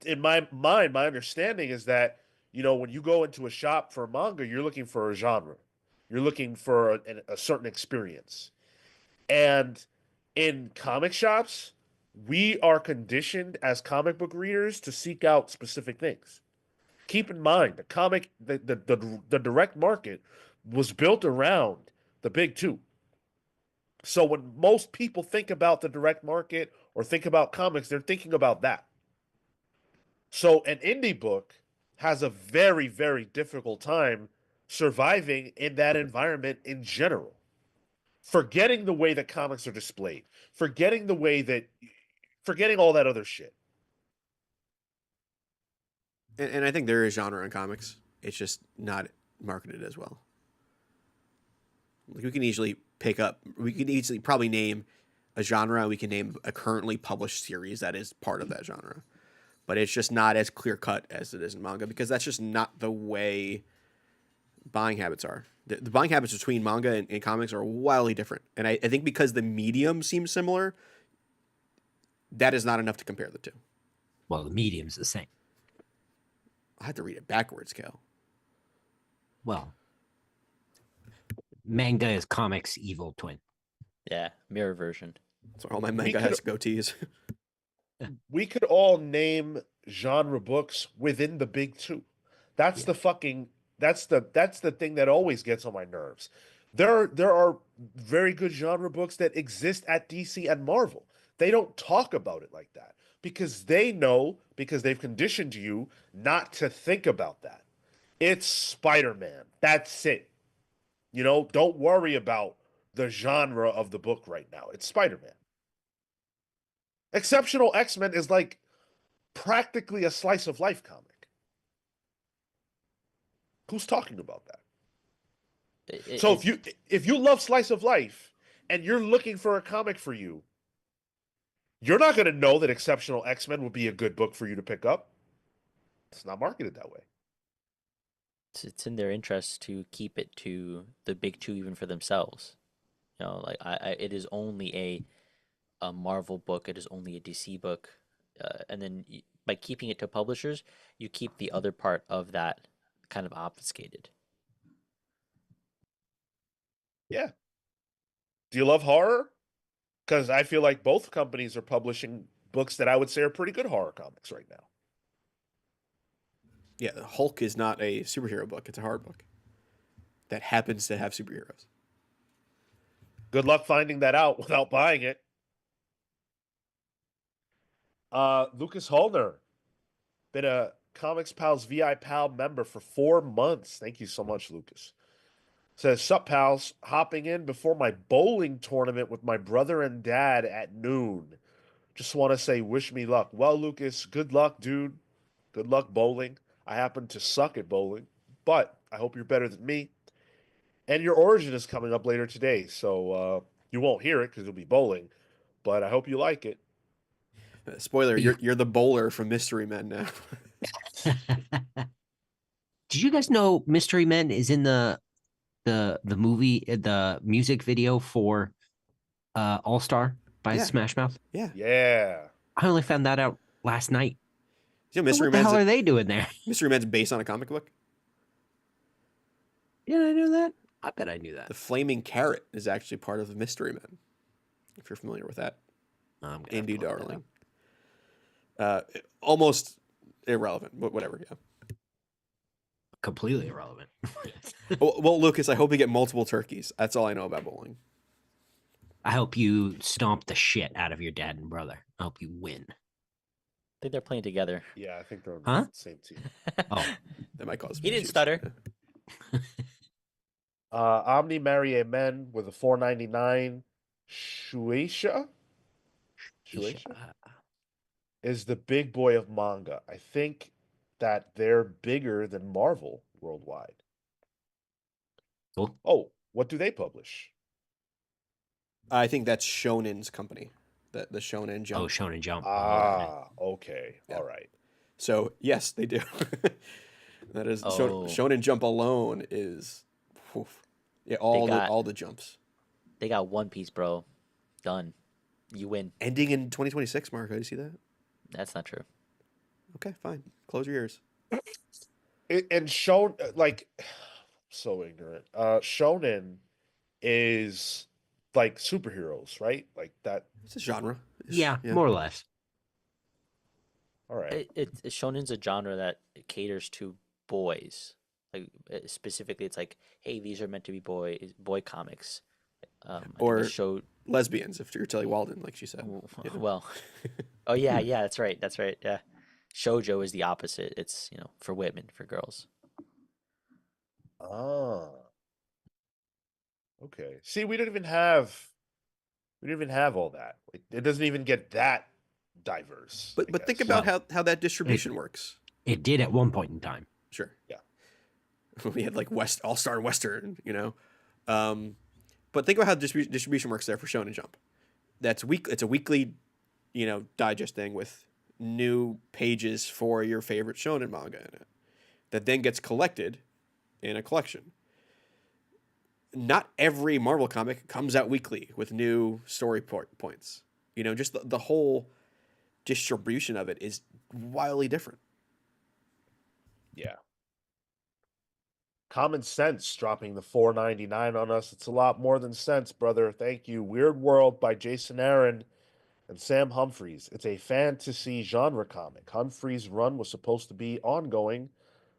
in my mind, my understanding is that, when you go into a shop for manga, you're looking for a genre. You're looking for a certain experience. And in comic shops, we are conditioned as comic book readers to seek out specific things. Keep in mind, the direct market was built around the big two. So when most people think about the direct market or think about comics, they're thinking about that. So an indie book has a very, very difficult time surviving in that environment in general. Forgetting the way that comics are displayed, forgetting all that other shit. And I think there is genre in comics. It's just not marketed as well. Like we can easily probably name a genre. We can name a currently published series that is part of that genre, but it's just not as clear cut as it is in manga because that's just not the way buying habits are. The buying habits between manga and comics are wildly different, and I think because the medium seems similar, that is not enough to compare the two. Well, the medium's the same. I have to read it backwards, Cale. Well, manga is comics' evil twin. Yeah, mirror version. So all my manga has goatees. We could all name genre books within the big two. That's the fucking that's the thing that always gets on my nerves. There are very good genre books that exist at DC and Marvel. They don't talk about it like that because they know, because they've conditioned you not to think about that. It's Spider-Man. That's it. You know, don't worry about the genre of the book right now. It's Spider-Man. Exceptional X-Men is like practically a slice of life comic. Who's talking about that? So if you love slice of life and you're looking for a comic for you, you're not going to know that Exceptional X-Men would be a good book for you to pick up. It's not marketed that way. it's in their interest to keep it to the big two even for themselves. You know, like it is only a Marvel book, it is only a DC book, and then by keeping it to publishers, you keep the other part of that kind of obfuscated. Yeah. Do you love horror? Because I feel like both companies are publishing books that I would say are pretty good horror comics right now. Yeah, the Hulk is not a superhero book; it's a horror book that happens to have superheroes. Good luck finding that out without buying it. Lucas Holner, been a Comics Pals VI Pal member for 4 months. Thank you so much, Lucas. Says, sup, pals, hopping in before my bowling tournament with my brother and dad at noon. Just want to say, wish me luck. Well, Lucas, good luck, dude. Good luck bowling. I happen to suck at bowling, but I hope you're better than me. And your origin is coming up later today, so you won't hear it because you'll be bowling, but I hope you like it. Spoiler: you're the bowler from Mystery Men now. Did you guys know Mystery Men is in the movie, the music video for All Star by Yeah. Smash Mouth? Yeah, Yeah. I only found that out last night. you know, So what the hell are they doing there? Mystery Men's based on a comic book. Did I know that? I bet I knew that. The Flaming Carrot is actually part of the Mystery Men. If you're familiar with that, I'm gonna have Andy to look that Darling. up. Almost irrelevant, but whatever. Yeah. Completely irrelevant. Well, Lucas, I hope you get multiple turkeys. That's all I know about bowling. I hope you stomp the shit out of your dad and brother. I hope you win. I think they're playing together. Yeah, I think they're on Huh? the same team. Oh, That might cause. He didn't issues. stutter. Omni Marry Amen with a 4.99. Shueisha? Shueisha is the big boy of manga. I think that they're bigger than Marvel worldwide. Cool. Oh, what do they publish? I think that's Shonen's company. The Shonen Jump. Oh, Shonen Jump. Okay. Yeah. All right. So yes, they do. That is Oh. Shonen Jump alone is, yeah, all the jumps. They got One Piece, bro. Done. You win. Ending in 2026, Mark. How do you see that? That's not true. Okay, fine. Close your ears. And Shon like so ignorant. Shonen is like superheroes, right? Like that. It's a genre. Yeah, more or less. All right. Shonen's a genre that caters to boys. Like specifically, it's like, hey, these are meant to be boy comics. I think Or- the show lesbians, if you're Tilly Walden, like she said. You know? Well, oh yeah, yeah, that's right. That's right. Yeah. Shoujo is the opposite. It's, for women, for girls. Ah, okay. See, we didn't even have all that. It doesn't even get that diverse, I But think guess. about Well, how that distribution works. It did at one point in time. Sure. Yeah. We had like All Star Western, But think about how distribution works there for Shonen Jump. It's a weekly, digest thing with new pages for your favorite shonen manga in it. That then gets collected in a collection. Not every Marvel comic comes out weekly with new story points. Just the whole distribution of it is wildly different. Yeah. Common Sense dropping the $4.99 on us. It's a lot more than sense, brother. Thank you. Weird World by Jason Aaron and Sam Humphries. It's a fantasy genre comic. Humphries' run was supposed to be ongoing.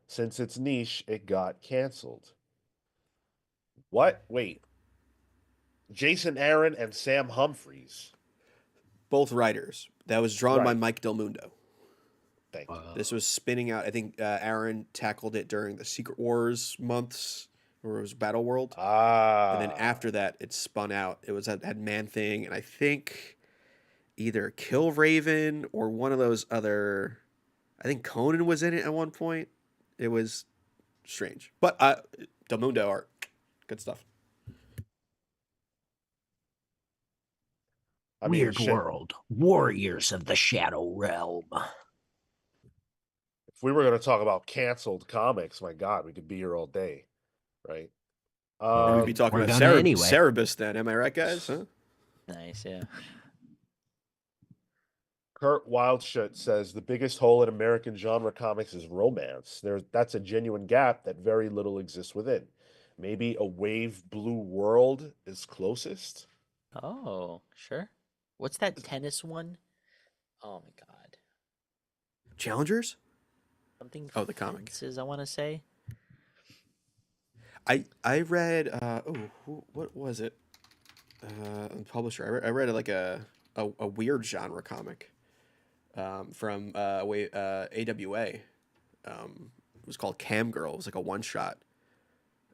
Since it's niche, it got canceled. What? Wait. Jason Aaron and Sam Humphries. Both writers. That was drawn by Right. Mike Del Mundo. Thank you. This was spinning out. I think Aaron tackled it during the Secret Wars months, where it was Battle World. Ah. And then after that, it spun out. It had Man Thing, and I think either Kill Raven or one of those other. I think Conan was in it at one point. It was strange, but Del Mundo art, good stuff. I mean, Weird shit. World, Warriors of the Shadow Realm. If we were going to talk about canceled comics, my God, we could be here all day, right? And we'd be talking we're about gonna anyway. Cerebus then. Am I right, guys? Huh? Nice, yeah. Kurt Wildshut says the biggest hole in American genre comics is romance. That's a genuine gap that very little exists within. Maybe a wave blue world is closest. Oh, sure. What's that tennis one? Oh my God. Challengers? Something Oh, the comic. Fences, I want to say. I read what was it? Publisher. I read like a weird genre comic from AWA. It was called Cam Girl. It was like a one shot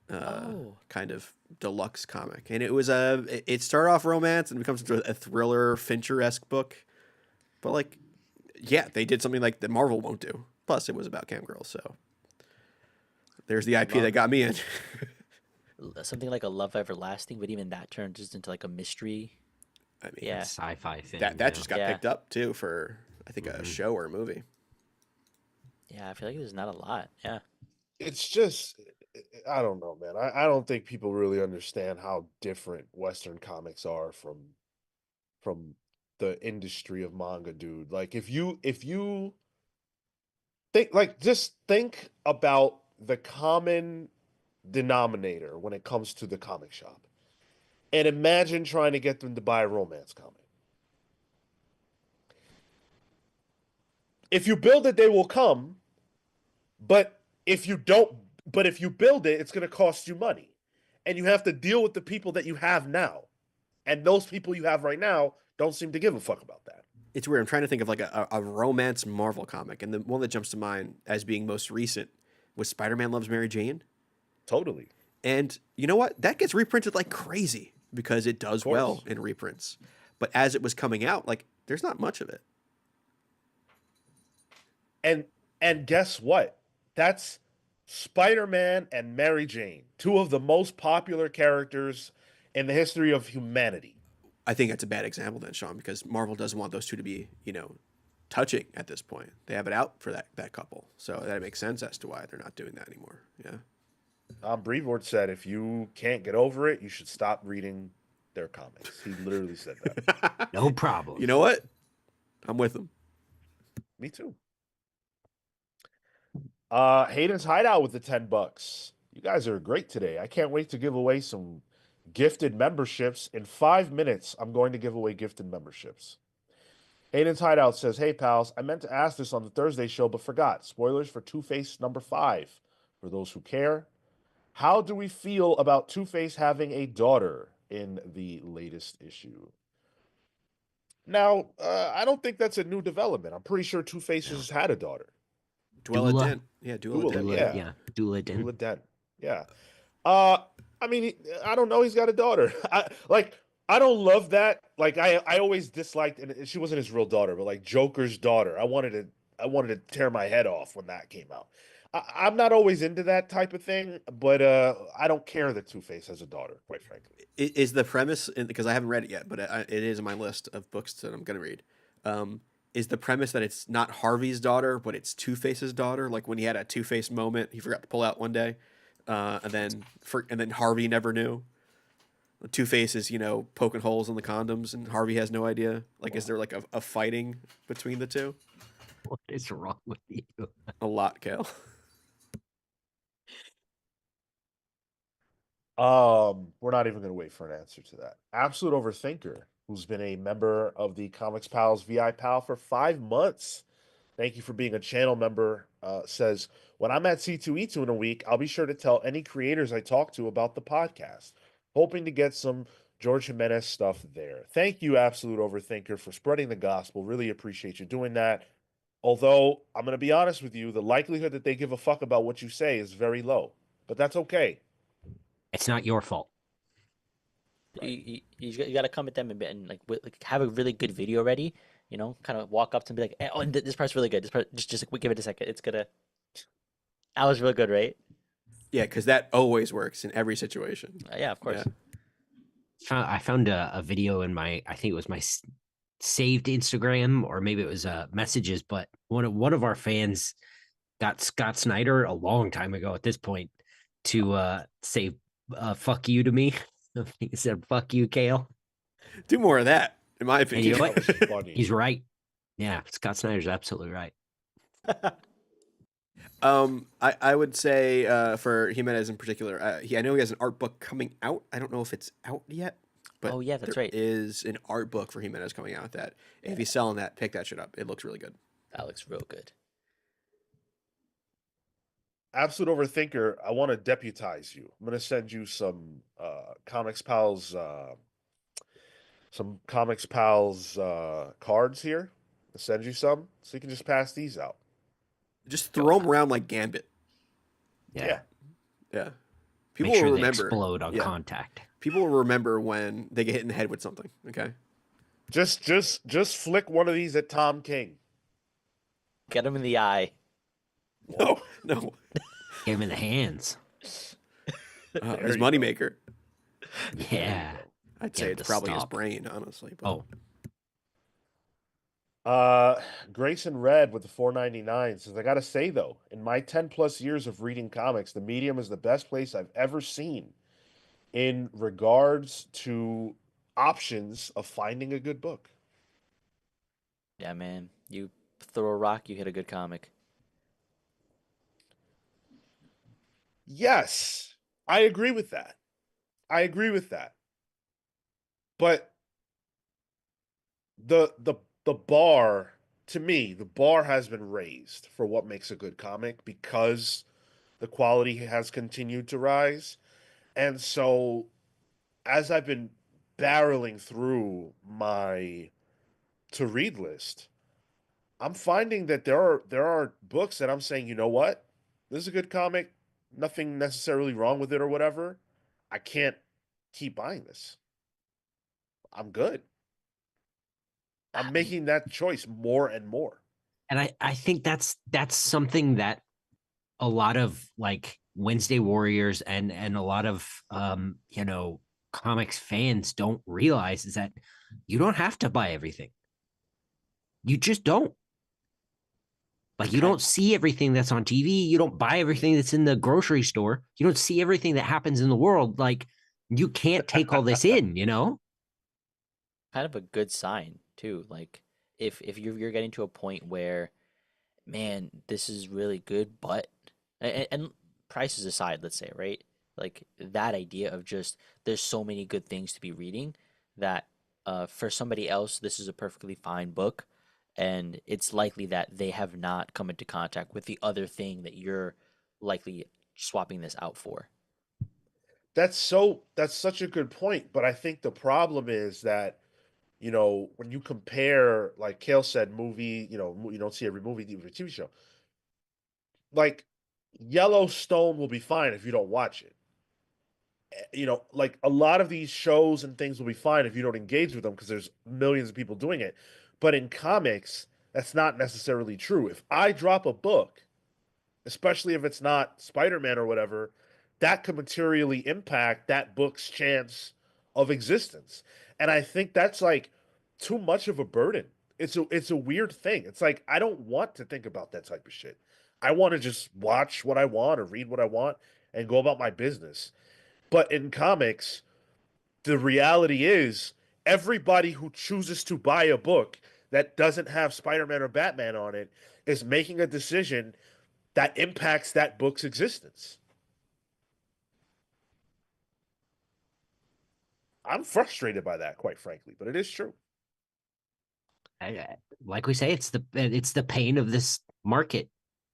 kind of deluxe comic, and it started off romance and becomes into a thriller Fincher-esque book. But like, yeah, they did something like that Marvel won't do. Plus, it was about Cam Girl, so there's the IP that got me in. Something like a Love Everlasting, but even that turned just into like a mystery. I mean, Yeah. Sci-fi thing. that just got Yeah. picked up too for I think a show or a movie. Yeah, I feel like there's not a lot. Yeah. It's just, I don't know, man. I don't think people really understand how different Western comics are from the industry of manga, dude. Like if you just think about the common denominator when it comes to the comic shop. And imagine trying to get them to buy a romance comic. If you build it, they will come. But if you build it, it's going to cost you money. And you have to deal with the people that you have now. And those people you have right now don't seem to give a fuck about that. It's weird. I'm trying to think of like a romance Marvel comic, and the one that jumps to mind as being most recent was Spider-Man Loves Mary Jane. Totally. And you know what? That gets reprinted like crazy because it does well in reprints. But as it was coming out, like there's not much of it. And guess what? That's Spider-Man and Mary Jane, two of the most popular characters in the history of humanity. I think that's a bad example then, Sean, because Marvel doesn't want those two to be, touching at this point. They have it out for that couple. So that makes sense as to why they're not doing that anymore. Yeah. Brevoort said, if you can't get over it, you should stop reading their comics. He literally said that. No problem. You know what? I'm with them. Me too. Hayden's Hideout with the $10. You guys are great today. I can't wait to give away some gifted memberships. In 5 minutes, I'm going to give away gifted memberships. Hayden's Hideout says, hey, pals, I meant to ask this on the Thursday show, but forgot. Spoilers for Two-Face number 5. For those who care, how do we feel about Two-Face having a daughter? in the latest issue. Now, I don't think that's a new development. I'm pretty sure Two-Face No. has had a daughter. Dwella Dula. Dent. Yeah, Dwella Dula, Dent. yeah. Yeah. Dula Din. Dula Dent. Yeah. Uh, I mean, I don't know. He's got a daughter. I don't love that. Like, I always disliked, and she wasn't his real daughter, but like Joker's daughter. I wanted to tear my head off when that came out. I'm not always into that type of thing, but I don't care that Two-Face has a daughter, quite frankly. Is the premise, because I haven't read it yet, but it is in my list of books that I'm going to read. Is the premise that it's not Harvey's daughter, but it's Two-Face's daughter? Like when he had a Two-Face moment, he forgot to pull out one day, and then Harvey never knew. Two-Face is, poking holes in the condoms, and Harvey has no idea. Like, is there like a fighting between the two? What is wrong with you? A lot, Cale. We're not even going to wait for an answer to that. Absolute Overthinker, who's been a member of the Comics Pals VI Pal for 5 months. Thank you for being a channel member. Says, when I'm at C2E2 in a week, I'll be sure to tell any creators I talk to about the podcast. Hoping to get some George Jimenez stuff there. Thank you, Absolute Overthinker, for spreading the gospel. Really appreciate you doing that. Although, I'm going to be honest with you, the likelihood that they give a fuck about what you say is very low. But that's okay. It's not your fault. You got to come at them and like have a really good video ready. Kind of walk up to them and be like, "Oh, and this part's really good. This part, just give it a second. It's gonna." That was real good, right? Yeah, because that always works in every situation. Yeah, of course. Yeah. I found a video in I think it was my saved Instagram, or maybe it was messages, but one of our fans got Scott Snyder a long time ago at this point to say fuck you to me. He said fuck you, Cale. Do more of that, in my And you opinion. know what? That was funny. He's right. Yeah, Scott Snyder's absolutely right. I would say for Jimenez in particular, I know he has an art book coming out. I don't know if it's out yet, but Oh, yeah, that's there right. is an art book for Jimenez coming out. That if he's selling that, pick that shit up. It looks really good. That looks real good. Absolute Overthinker, I want to deputize you. I'm going to send you some Comics Pals cards here. I'll send you some so you can just pass these out. Just throw them around like Gambit. Yeah. Yeah. People Make sure will they remember. explode on Yeah. contact. People will remember when they get hit in the head with something. Okay. Just flick one of these at Tom King. Get him in the eye. No. Get him in the hands. There His you moneymaker. Yeah. I'd Get say him it's to probably his stop. brain, honestly. But... Oh, Grayson Red with the 4.99 says, I gotta say though, in my 10+ years of reading comics, the medium is the best place I've ever seen in regards to options of finding a good book. Yeah, man. You throw a rock, you hit a good comic. Yes, I agree with that. But the bar, to me, the bar has been raised for what makes a good comic because the quality has continued to rise. And so as I've been barreling through my to read list, I'm finding that there are books that I'm saying, you know what? This is a good comic, nothing necessarily wrong with it or whatever. I can't keep buying this. I'm good. I'm making that choice more and more. and I think that's something that a lot of like Wednesday Warriors and a lot of comics fans don't realize is that you don't have to buy everything. You just don't. Like you don't see everything that's on TV. You don't buy everything that's in the grocery store. You don't see everything that happens in the world. Like you can't take all this in, Kind of a good sign too. Like if you're getting to a point where, man, this is really good, but and prices aside, let's say, right? Like that idea of just there's so many good things to be reading that for somebody else this is a perfectly fine book, and it's likely that they have not come into contact with the other thing that you're likely swapping this out for. That's such a good point, but I think the problem is that, when you compare, like Cale said, movie, you don't see every movie, every TV show. Like Yellowstone will be fine if you don't watch it. Like a lot of these shows and things will be fine if you don't engage with them because there's millions of people doing it. But in comics, that's not necessarily true. If I drop a book, especially if it's not Spider-Man or whatever, that could materially impact that book's chance of existence. And I think that's like too much of a burden. It's a weird thing. It's like I don't want to think about that type of shit. I want to just watch what I want or read what I want and go about my business. But in comics, the reality is everybody who chooses to buy a book that doesn't have Spider-Man or Batman on it is making a decision that impacts that book's existence. I'm frustrated by that, quite frankly, but it is true. Like we say, it's the pain of this market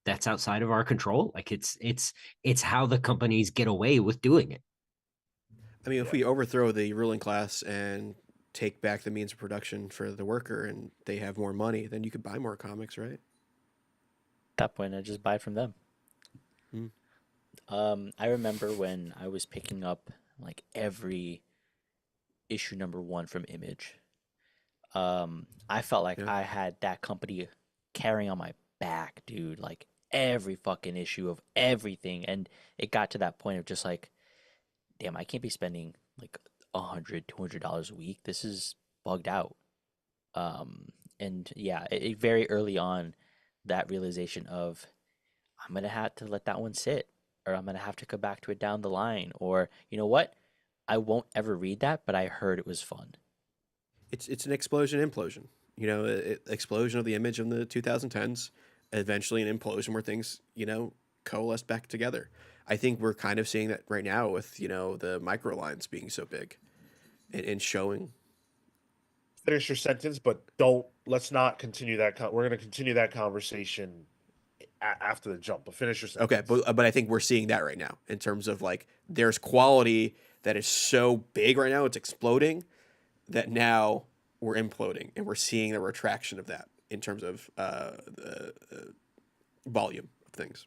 that's outside of our control. Like it's how the companies get away with doing it. I mean, if we overthrow the ruling class and take back the means of production for the worker and they have more money, then you could buy more comics, right? At that point, I just buy it from them. Hmm. I remember when I was picking up like every issue number one from Image. I felt like Yeah. I had that company carrying on my back, dude. Like every fucking issue of everything, and it got to that point of just like, damn, I can't be spending like $100, $200 a week. This is bugged out. And yeah, very early on, that realization of I'm gonna have to let that one sit, or I'm gonna have to come back to it down the line, or you know what? I won't ever read that, but I heard it was fun. It's an explosion implosion. Explosion of the Image in the 2010s, eventually an implosion where things coalesce back together. I think we're kind of seeing that right now with the micro lines being so big and showing. Finish your sentence, but don't. Let's not continue that. We're going to continue that conversation after the jump. But finish your Okay, sentence. but I think we're seeing that right now in terms of like there's quality that is so big right now, it's exploding, that now we're imploding and we're seeing the retraction of that in terms of the volume of things.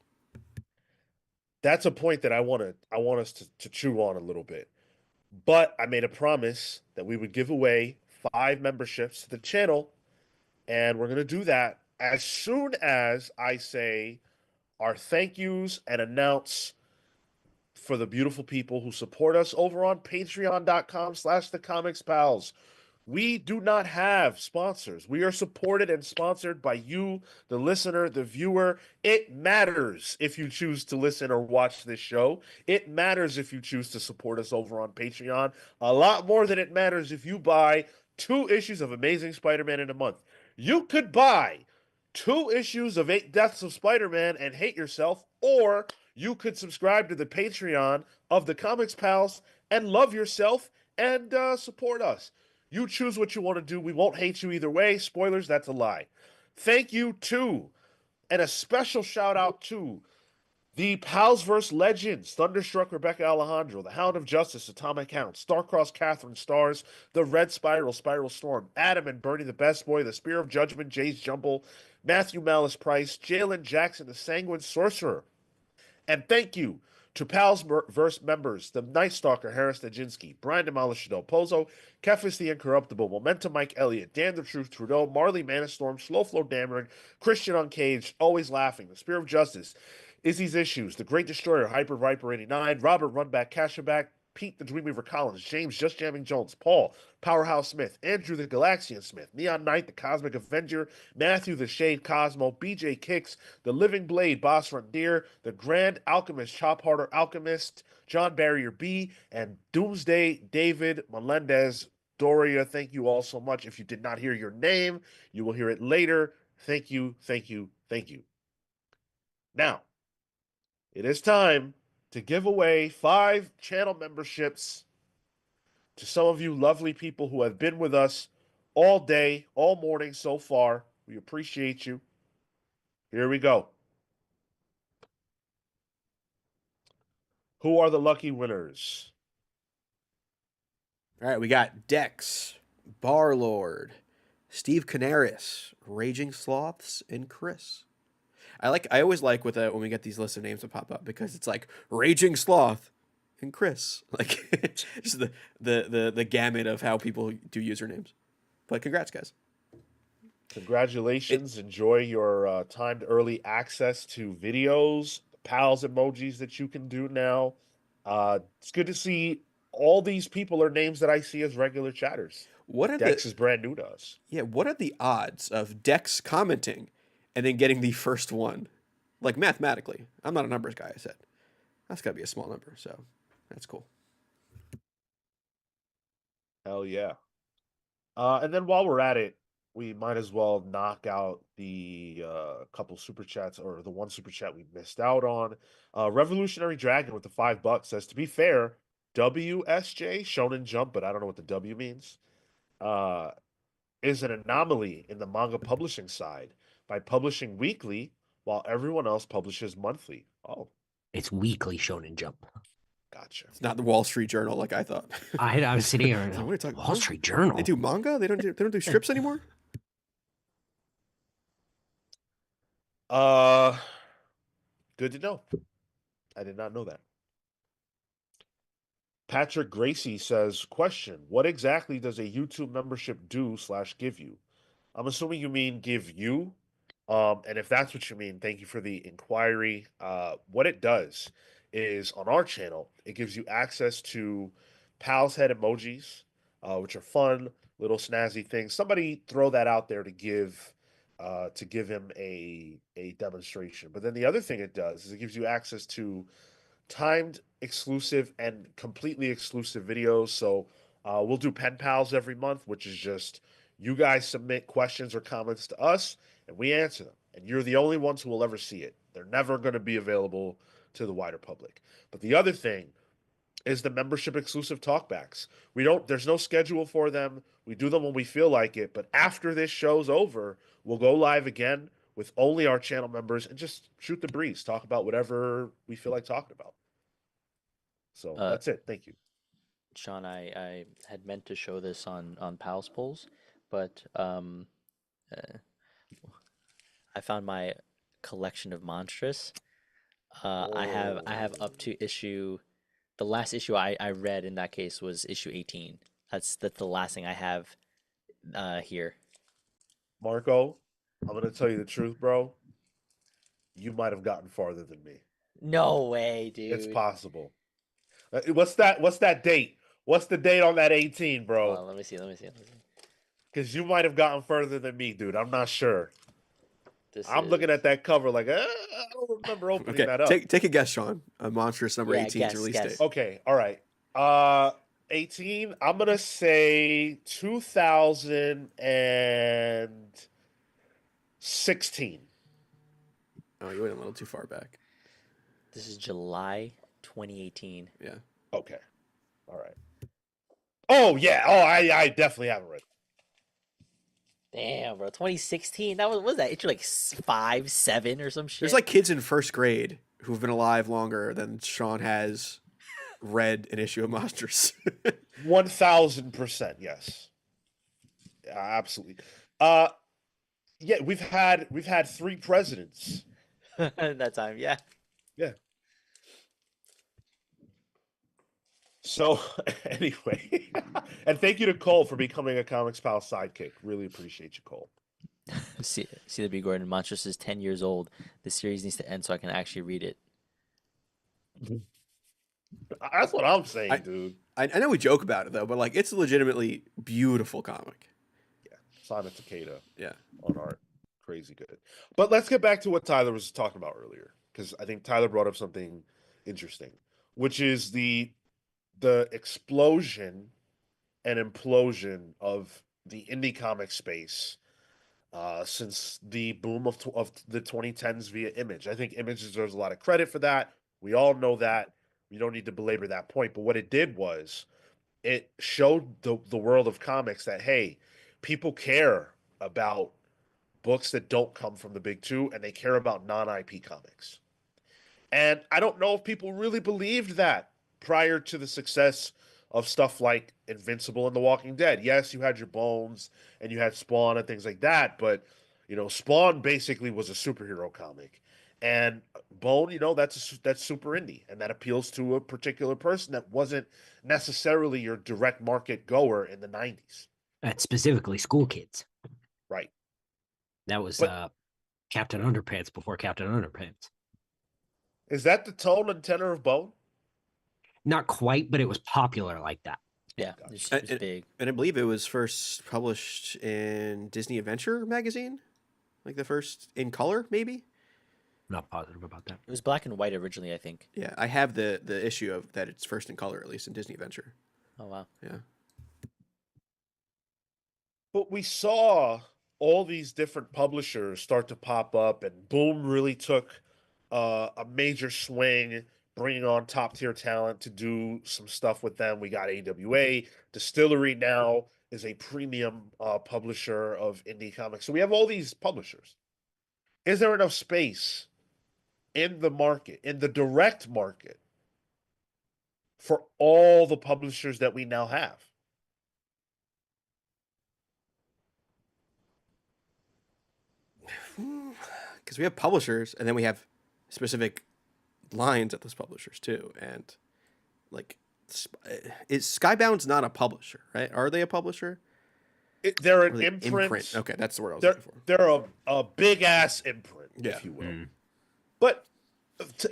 That's a point that I want us to chew on a little bit. But I made a promise that we would give away 5 memberships to the channel, and we're going to do that as soon as I say our thank yous and announce for the beautiful people who support us over on patreon.com/the comics pals. We do not have sponsors. We are supported and sponsored by you, the listener, the viewer. It matters if you choose to listen or watch this show. It matters if you choose to support us over on Patreon. A lot more than it matters if you buy 2 issues of Amazing Spider-Man in a month. You could buy 2 issues of 8 Deaths of Spider-Man and hate yourself, or you could subscribe to the Patreon of the Comics Pals and love yourself and support us. You choose what you want to do. We won't hate you either way. Spoilers, that's a lie. Thank you to, and a special shout out to the Palsverse Legends, Thunderstruck Rebecca Alejandro, the Hound of Justice, Atomic Hound, Starcross Catherine Stars, the Red Spiral, Spiral Storm, Adam and Bernie the Best Boy, the Spear of Judgment, Jay's Jumble, Matthew Malice Price, Jalen Jackson, the Sanguine Sorcerer. And thank you to Pals Verse members, the Night Stalker, Harris Najinsky, Brian Demolishador Pozo, Kefis the Incorruptible, Momentum Mike Elliott, Dan the Truth Trudeau, Marley Manastorm, Slow Flow Dameron, Christian Uncaged, Always Laughing, The Spear of Justice, Izzy's Issues, The Great Destroyer, Hyper Viper 89, Robert Runback, Cashaback, Pete the Dreamweaver Collins, James Just Jamming Jones, Paul, Powerhouse Smith, Andrew the Galaxian Smith, Neon Knight, the Cosmic Avenger, Matthew the Shade Cosmo, BJ Kicks, the Living Blade, Boss Frontier, the Grand Alchemist, Chop Harder Alchemist, John Barrier B, and Doomsday David Melendez Doria. Thank you all so much. If you did not hear your name, you will hear it later. Thank you, thank you, thank you. Now, it is time to give away 5 channel memberships to some of you lovely people who have been with us all day, all morning so far. We appreciate you. Here we go. Who are the lucky winners? All right, we got Dex, Barlord, Steve Canaris, Raging Sloths, and Chris. I always like when we get these lists of names that pop up because it's like Raging Sloth and Chris. Like just the gamut of how people do usernames. But congrats, guys. Congratulations. Enjoy your timed early access to videos, pals emojis that you can do now. It's good to see all these people are names that I see as regular chatters. What are Dex is brand new to us. what are the odds of Dex commenting and then getting the first one? Like mathematically. I'm not a numbers guy, I said. That's gotta be a small number, so that's cool. Hell yeah. And then while we're at it, we might as well knock out the couple super chats or the one super chat we missed out on. Revolutionary Dragon with the $5 says, to be fair, WSJ, Shonen Jump, but I don't know what the W means, is an anomaly in the manga publishing side by publishing weekly while everyone else publishes monthly. Oh, It's weekly Shonen Jump. gotcha. It's not the Wall Street Journal like I thought. I was sitting here and What are you talking- Wall Street Journal. They do manga? They don't do strips anymore? Good to know. I did not know that. Patrick Gracie says, question, what exactly does a YouTube membership do/give you? I'm assuming you mean give you. And if that's what you mean, thank you for the inquiry. What it does is on our channel, it gives you access to Pal's Head emojis, which are fun, little snazzy things. Somebody throw that out there to give him a demonstration. But then the other thing it does is it gives you access to timed, exclusive, and completely exclusive videos. So we'll do Pen Pals every month, which is just you guys submit questions or comments to us, and we answer them. And you're the only ones who will ever see it. They're never going to be available to the wider public. But the other thing is the membership exclusive talkbacks. There's no schedule for them. We do them when we feel like it. But after this show's over, we'll go live again with only our channel members and just shoot the breeze, talk about whatever we feel like talking about. So that's it. Thank you. Sean, I had meant to show this on Pals Polls, but I found my collection of Monstrous. I have up to the last issue I read in that case was issue 18. That's the last thing I have here. Marco, I'm gonna tell you the truth, bro. You might have gotten farther than me. No way, dude. It's possible. What's that date? What's the date on that 18, bro? Hold on, let me see. Because you might have gotten further than me, dude. I'm not sure. I'm looking is- at that cover like, I don't remember opening that up. Take a guess, Sean. Monstrous number Yeah, 18's guess, release guess. date. Okay, all right. 18, I'm going to say 2016. Oh, you went a little too far back. This is July 2018. Yeah. Okay. All right. Oh, yeah. Oh, I definitely haven't read it. Damn, bro. 2016. That was that? It's like 5, 7 or some shit. There's like kids in first grade who've been alive longer than Sean has read an issue of Monsters. 1000%, yes. Absolutely. Yeah, we've had 3 presidents. that time, yeah. Yeah. So anyway, and thank you to Cole for becoming a Comics Pal sidekick. Really appreciate you, Cole. CW Gordon, Monstrous is 10 years old. The series needs to end so I can actually read it. That's what I'm saying, dude. I know we joke about it though, but like it's a legitimately beautiful comic. Yeah, Sonic Takeda. Yeah. On art, crazy good. But let's get back to what Tyler was talking about earlier, because I think Tyler brought up something interesting, which is the explosion and implosion of the indie comic space since the boom of the 2010s via Image. I think Image deserves a lot of credit for that. We all know that. We don't need to belabor that point. But what it did was it showed the world of comics that, hey, people care about books that don't come from the big two, and they care about non-IP comics. And I don't know if people really believed that prior to the success of stuff like Invincible and The Walking Dead. Yes, you had your Bones and you had Spawn and things like that, but Spawn basically was a superhero comic. And Bone, that's super indie, and that appeals to a particular person that wasn't necessarily your direct market goer in the 90s. Specifically school kids. Right. That was But Captain Underpants before Captain Underpants. is that the tone and tenor of Bone? Not quite, but it was popular like that. Yeah, Gotcha. it's big. And I believe it was first published in Disney Adventure magazine, like the first in color, maybe. Not positive about that. It was black and white originally, I think. Yeah, I have the issue of that it's first in color, at least in Disney Adventure. Oh wow. Yeah. But we saw all these different publishers start to pop up, and Boom really took a major swing, bringing on top tier talent to do some stuff with them. We got AWA. Distillery now is a premium publisher of indie comics. So we have all these publishers. Is there enough space in the market, in the direct market, for all the publishers that we now have? Because we have publishers, and then we have specific lines at those publishers too, and like, is Skybound's not a publisher, right? Are they a publisher? They're Or an are they imprint. Okay, that's the word I was They're looking for. they're a big ass imprint, Yeah. if you will. But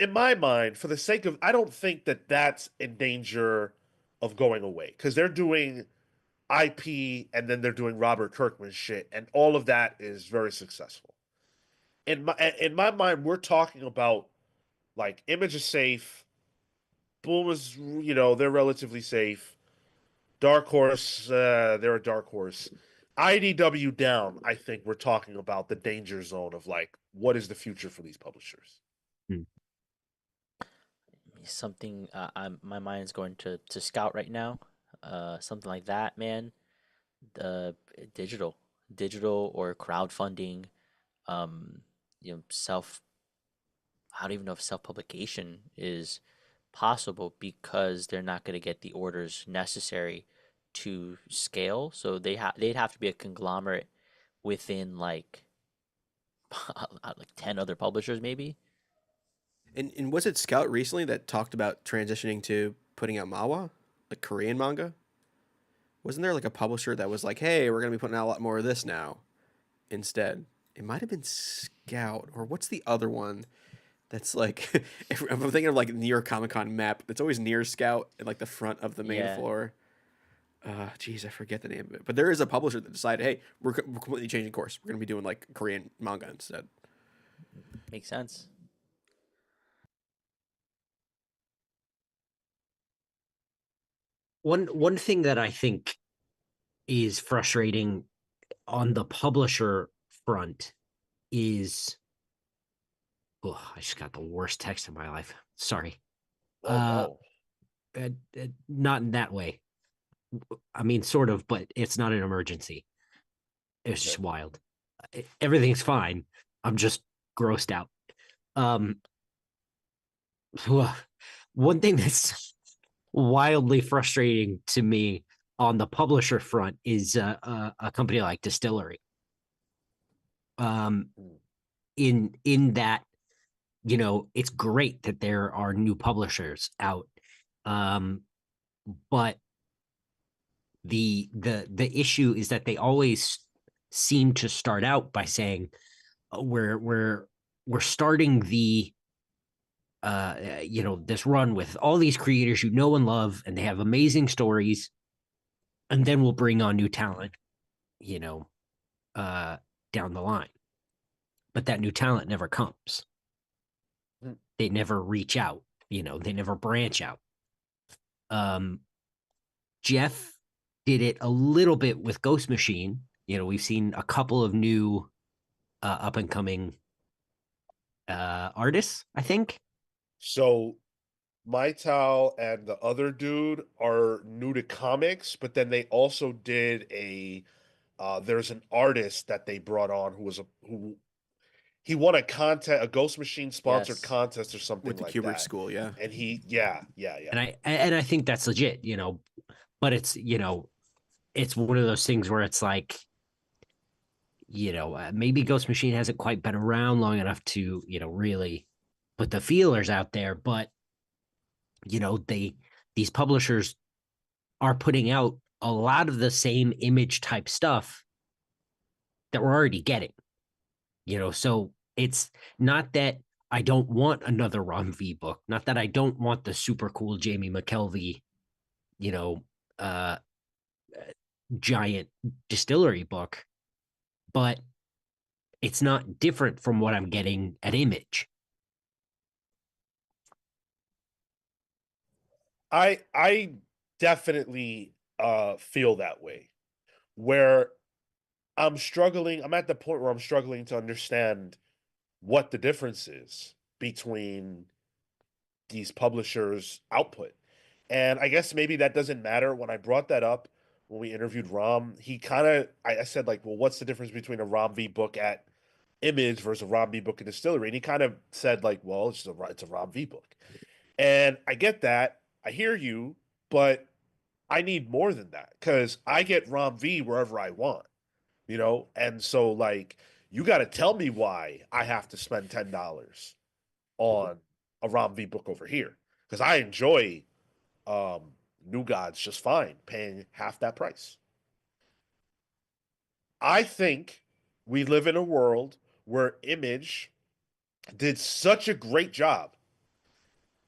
in my mind, for the sake of, I don't think that that's in danger of going away, because they're doing IP and then they're doing Robert Kirkman shit, and all of that is very successful. In my mind, we're talking about like Image is safe, Boom is they're relatively safe. Dark Horse, they're a dark horse. IDW down, I think we're talking about the danger zone of like, what is the future for these publishers? Something my mind's going to Scout right now. Something like that, man. The digital or crowdfunding. Self. I don't even know if self publication is possible because they're not going to get the orders necessary to scale. So they'd have to be a conglomerate within like 10 other publishers maybe. And was it Scout recently that talked about transitioning to putting out manhwa, like Korean manga? Wasn't there like a publisher that was like, "Hey, we're gonna be putting out a lot more of this now"? Instead, it might have been Scout, or what's the other one? That's like, if I'm thinking of like near Comic Con map, it's always near Scout at like the front of the main Yeah. floor. Geez, I forget the name of it. But there is a publisher that decided, hey, we're completely changing course. We're gonna be doing like Korean manga instead. Makes sense. One thing that I think is frustrating on the publisher front is, oh, I just got the worst text in my life. Sorry. Oh no. Not in that way. I mean, sort of, but it's not an emergency. It's just wild. Everything's fine. I'm just grossed out. One thing that's wildly frustrating to me on the publisher front is a company like Distillery. In that, it's great that there are new publishers out, but the issue is that they always seem to start out by saying, we're starting the this run with all these creators you know and love, and they have amazing stories, and then we'll bring on new talent, down the line. But that new talent never comes. They never reach out, they never branch out. Jeff did it a little bit with Ghost Machine. We've seen a couple of new up and coming artists, I think. So Maital and the other dude are new to comics, but then they also did there's an artist that they brought on who he won a Ghost Machine sponsored Yes. contest or something with the like Kubrick that. school, yeah. And And I think that's legit, but it's, it's one of those things where it's like, maybe Ghost Machine hasn't quite been around long enough to, really put the feelers out there, but these publishers are putting out a lot of the same image type stuff that we're already getting. So it's not that I don't want another Rom V book, not that I don't want the super cool Jamie McKelvey, you know, uh giant distillery book, but it's not different from what I'm getting at Image. I definitely feel that way, where I'm at the point where I'm struggling to understand what the difference is between these publishers' output. And I guess maybe that doesn't matter. When I brought that up when we interviewed Rom, he kind of I said like, well, what's the difference between a Rom V book at Image versus a Rom V book at Distillery? And he kind of said like, well, it's a Rom V book. And I get that. I hear you, but I need more than that because I get Rom V wherever I want, And so, like, you got to tell me why I have to spend $10 on a Rom V book over here because I enjoy um, New Gods just fine, paying half that price. I think we live in a world where Image did such a great job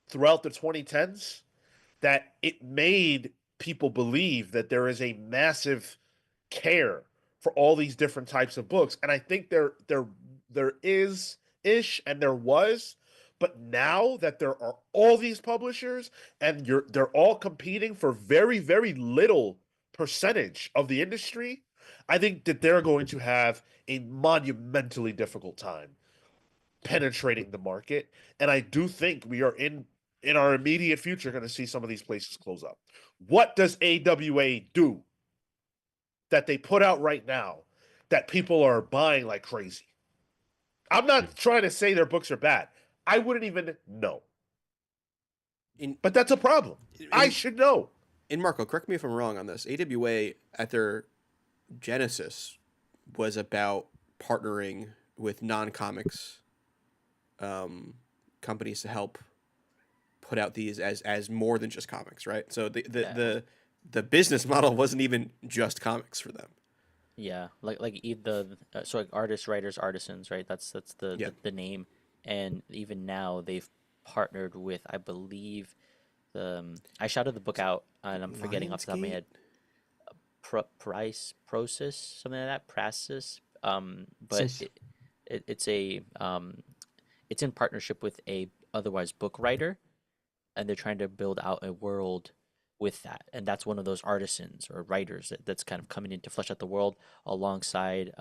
throughout the 2010s that it made people believe that there is a massive care for all these different types of books. And I think there is ish and there was, but now that there are all these publishers and they're all competing for very, very little percentage of the industry, I think that they're going to have a monumentally difficult time penetrating the market. And I do think we are in our immediate future going to see some of these places close up. What does AWA do that they put out right now that people are buying like crazy? I'm not trying to say their books are bad. I wouldn't even know. But that's a problem. I should know. And Marco, correct me if I'm wrong on this. AWA at their genesis was about partnering with non-comics companies to help put out these as more than just comics, right? So the business model wasn't even just comics for them. Yeah, so like artists, writers, artisans, right? That's the name, and even now they've partnered with, I believe, I shouted the book out and I'm forgetting off the top of my Lionsgate? head. Process, something like that, Praxis. But Sis. it's in partnership with a otherwise book writer, and they're trying to build out a world with that, and that's one of those artisans or writers that's kind of coming in to flesh out the world alongside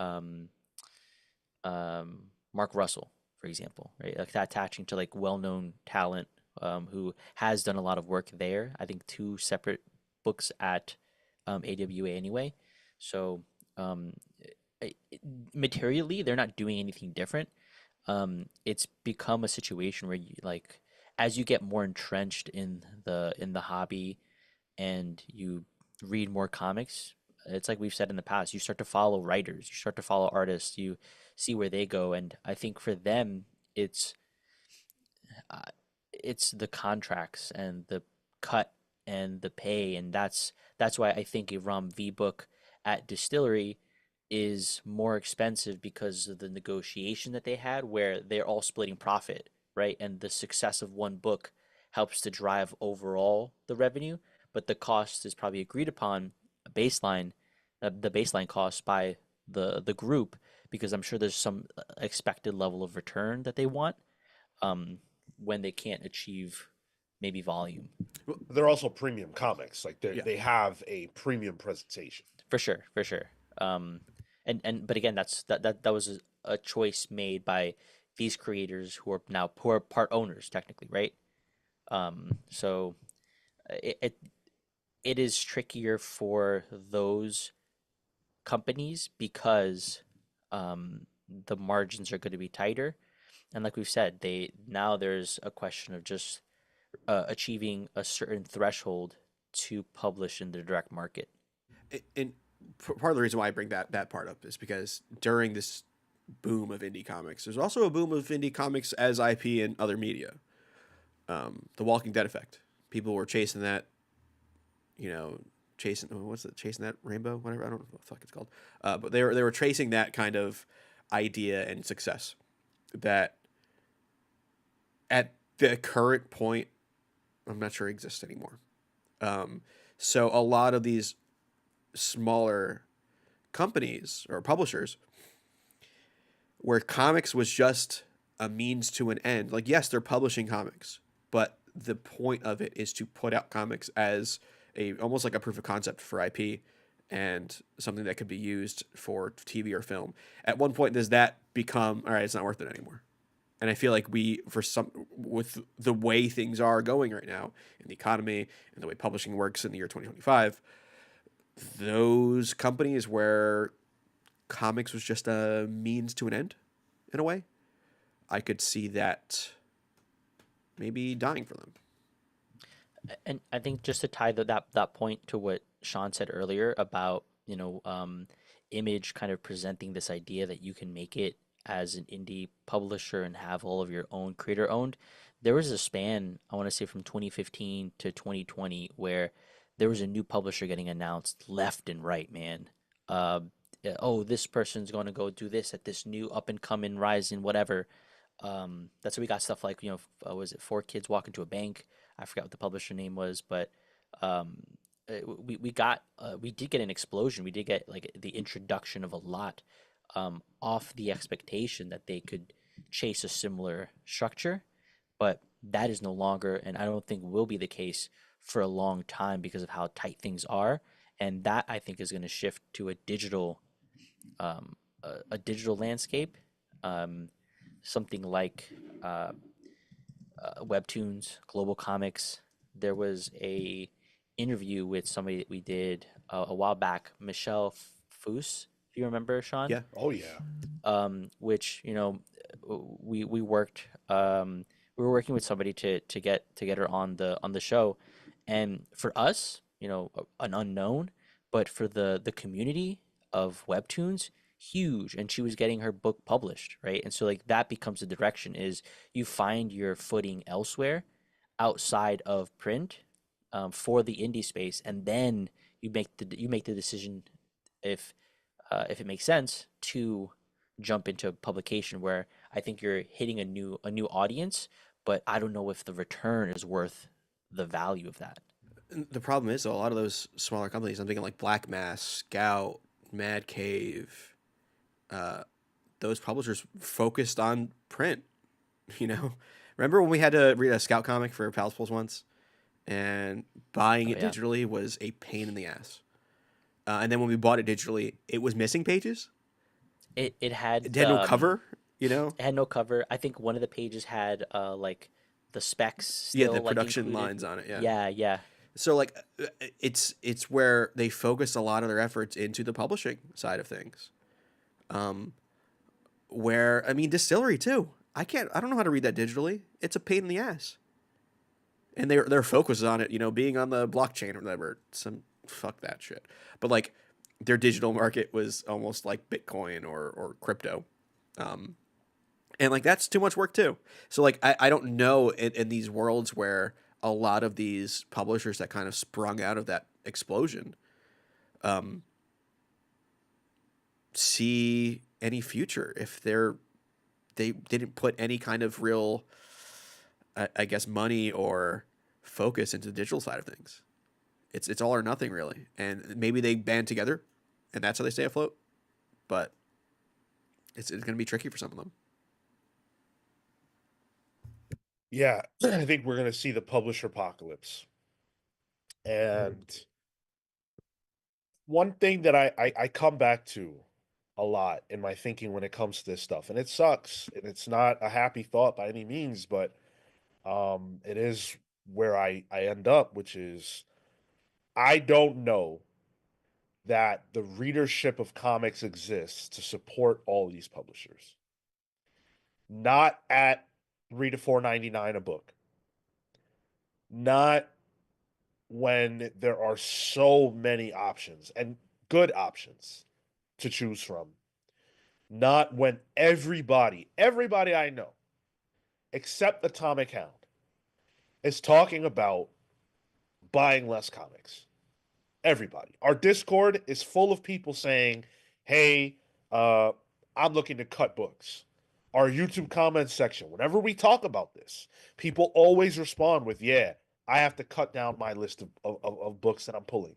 Mark Russell, for example, right? Like attaching to like well-known talent who has done a lot of work there. I think two separate books at AWA anyway. So um, materially, they're not doing anything different. It's become a situation where you like, as you get more entrenched in the hobby and you read more comics, it's like we've said in the past, you start to follow writers, you start to follow artists, you see where they go, and I think for them, uh, it's the contracts and the cut and the pay, and that's why I think a Rom V book at Distillery is more expensive because of the negotiation that they had, where they're all splitting profit, right? And the success of one book helps to drive overall the revenue, but the cost is probably agreed upon a baseline, the baseline cost by the group, because I'm sure there's some expected level of return that they want um, when they can't achieve maybe volume. They're also premium comics. Like Yeah. they have a premium presentation. For sure, for sure. And but again, that was a choice made by these creators who are part owners technically, right? So it, it it is trickier for those companies because the margins are going to be tighter. And like we've said, there's a question of just achieving a certain threshold to publish in the direct market. And part of the reason why I bring that part up is because during this boom of indie comics, there's also a boom of indie comics as IP and other media. The Walking Dead effect. People were chasing that, chasing that rainbow, whatever. I don't know what the fuck it's called. But they were chasing that kind of idea and success that at the current point, I'm not sure exists anymore. So a lot of these smaller companies or publishers where comics was just a means to an end. Like, yes, they're publishing comics, but the point of it is to put out comics as almost like a proof of concept for IP and something that could be used for TV or film. At one point, does that become, all right, it's not worth it anymore? And I feel like with the way things are going right now in the economy and the way publishing works in the year 2025, those companies where comics was just a means to an end, in a way, I could see that maybe dying for them. And I think just to tie that point to what Sean said earlier about, Image kind of presenting this idea that you can make it as an indie publisher and have all of your own creator owned. There was a span, I want to say from 2015 to 2020, where there was a new publisher getting announced left and right, man. Uh, oh, this person's going to go do this at this new up and coming rising whatever. That's why we got stuff like, was it Four Kids Walk Into a Bank? I forgot what the publisher name was, but um, we did get an explosion. We did get like the introduction of a lot off the expectation that they could chase a similar structure, but that is no longer, and I don't think will be the case for a long time because of how tight things are, and that I think is going to shift to a digital landscape, um, something like webtoons, global comics. There was a interview with somebody that we did a while back, Michelle Foose, if you remember, Sean. Yeah. Oh yeah. Which we worked we were working with somebody to get her on the show, and for us, an unknown, but for the community of webtoons, huge, and she was getting her book published, right? And so like that becomes the direction is you find your footing elsewhere outside of print, for the indie space, and then you make the decision if it makes sense to jump into publication where I think you're hitting a new audience, but I don't know if the return is worth the value of that. And the problem is, though, a lot of those smaller companies, I'm thinking like Black Mass, Scout, Mad Cave, uh, those publishers focused on print. You know, remember when we had to read a Scout comic for Pals Pulse once, and buying Oh it yeah. digitally was a pain in the ass. And then when we bought it digitally, it was missing pages. It It had had no cover. You know, it had no cover. I think one of the pages had like the specs yeah, still the like production included. lines on it. Yeah. Yeah, yeah. So like, it's where they focus a lot of their efforts into the publishing side of things. Um, where I mean, distillery too. I don't know how to read that digitally. It's a pain in the ass. And their focus is on it, being on the blockchain or whatever. Some fuck that shit. But like, their digital market was almost like Bitcoin or crypto. Um, and like that's too much work too. So like I don't know in these worlds where a lot of these publishers that kind of sprung out of that explosion um, see any future if they didn't put any kind of real I guess money or focus into the digital side of things. It's all or nothing really, and maybe they band together, and that's how they stay afloat. But it's going to be tricky for some of them. Yeah, I think we're going to see the publisher apocalypse. And one thing that I come back to a lot in my thinking when it comes to this stuff, and it sucks, and it's not a happy thought by any means, but it is where I end up, which is I don't know that the readership of comics exists to support all these publishers. Not at $3 to $4.99 a book. Not when there are so many options and good options to choose from. Not when everybody I know, except Atomic Hound, is talking about buying less comics. Everybody. Our Discord is full of people saying, hey, I'm looking to cut books. Our YouTube comments section, whenever we talk about this, people always respond with, yeah, I have to cut down my list of books that I'm pulling.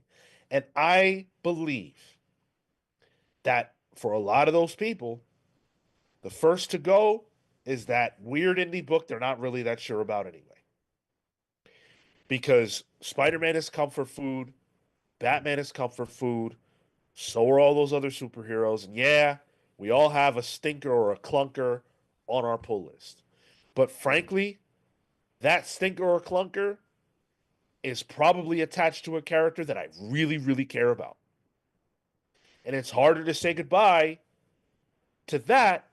And I believe that for a lot of those people, the first to go is that weird indie book they're not really that sure about anyway. Because Spider-Man is comfort food, Batman is comfort food, so are all those other superheroes. And yeah, we all have a stinker or a clunker on our pull list. But frankly, that stinker or clunker is probably attached to a character that I really, really care about. And it's harder to say goodbye to that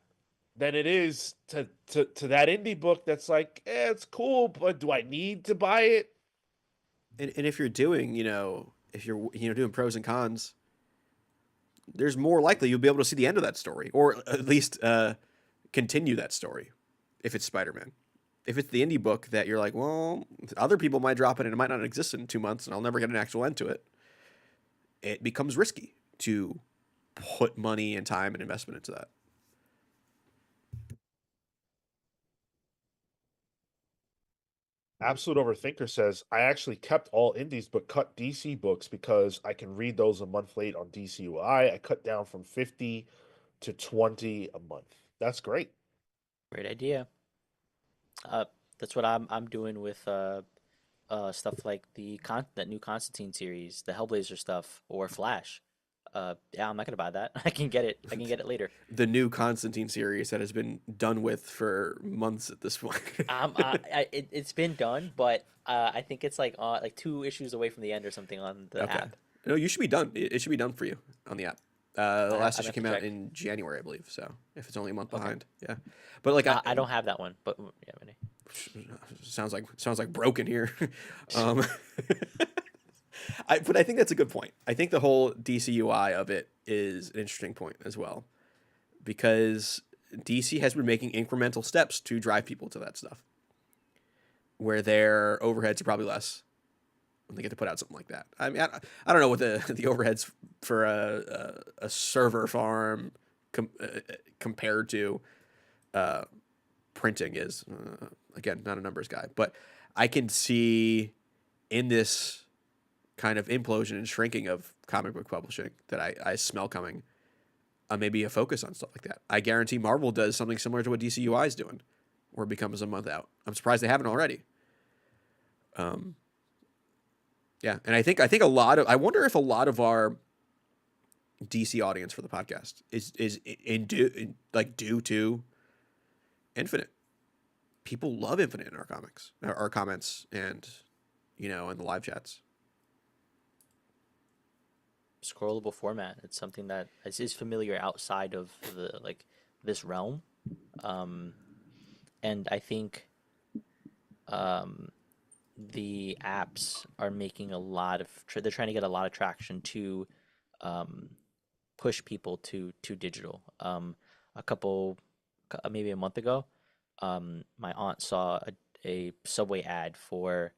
than it is to that indie book that's like, it's cool, but do I need to buy it? And if you're doing, if you're, doing pros and cons, there's more likely you'll be able to see the end of that story, or at least continue that story if it's Spider-Man. If it's the indie book that you're like, well, other people might drop it and it might not exist in 2 months and I'll never get an actual end to it, it becomes risky to put money and time and investment into that. Absolute Overthinker says, I actually kept all indies but cut DC books because I can read those a month late on DCUI. I cut down from 50 to 20 a month. That's great. Great idea. That's what I'm doing with stuff like that new Constantine series, the Hellblazer stuff, or Flash. Yeah, I'm not gonna buy that. I can get it. I can get it later. The new Constantine series that has been done with for months at this point. It's been done, but I think it's like 2 issues away from the end or something on the app. No, you should be done. It should be done for you on the app. The last issue have came to out check. in January, I believe. So if it's only a month Okay. behind, yeah. But like I don't have that one, but yeah, Vinny. sounds like broken here. um, but I think that's a good point. I think the whole DCUI of it is an interesting point as well, because DC has been making incremental steps to drive people to that stuff, where their overheads are probably less when they get to put out something like that. I mean, I don't know what the overheads for a server farm compared to printing is. Again, not a numbers guy, but I can see in this kind of implosion and shrinking of comic book publishing that I smell coming, maybe a focus on stuff like that. I guarantee Marvel does something similar to what DCUI is doing, where it becomes a month out. I'm surprised they haven't already. Yeah, and I think I wonder if a lot of our DC audience for the podcast is due to Infinite. People love Infinite in our comics, our comments, and in the live chats. Scrollable format. It's something that is familiar outside of this realm, and I think the apps are making a lot of they're trying to get a lot of traction to push people to digital. Maybe a month ago, my aunt saw a Subway ad for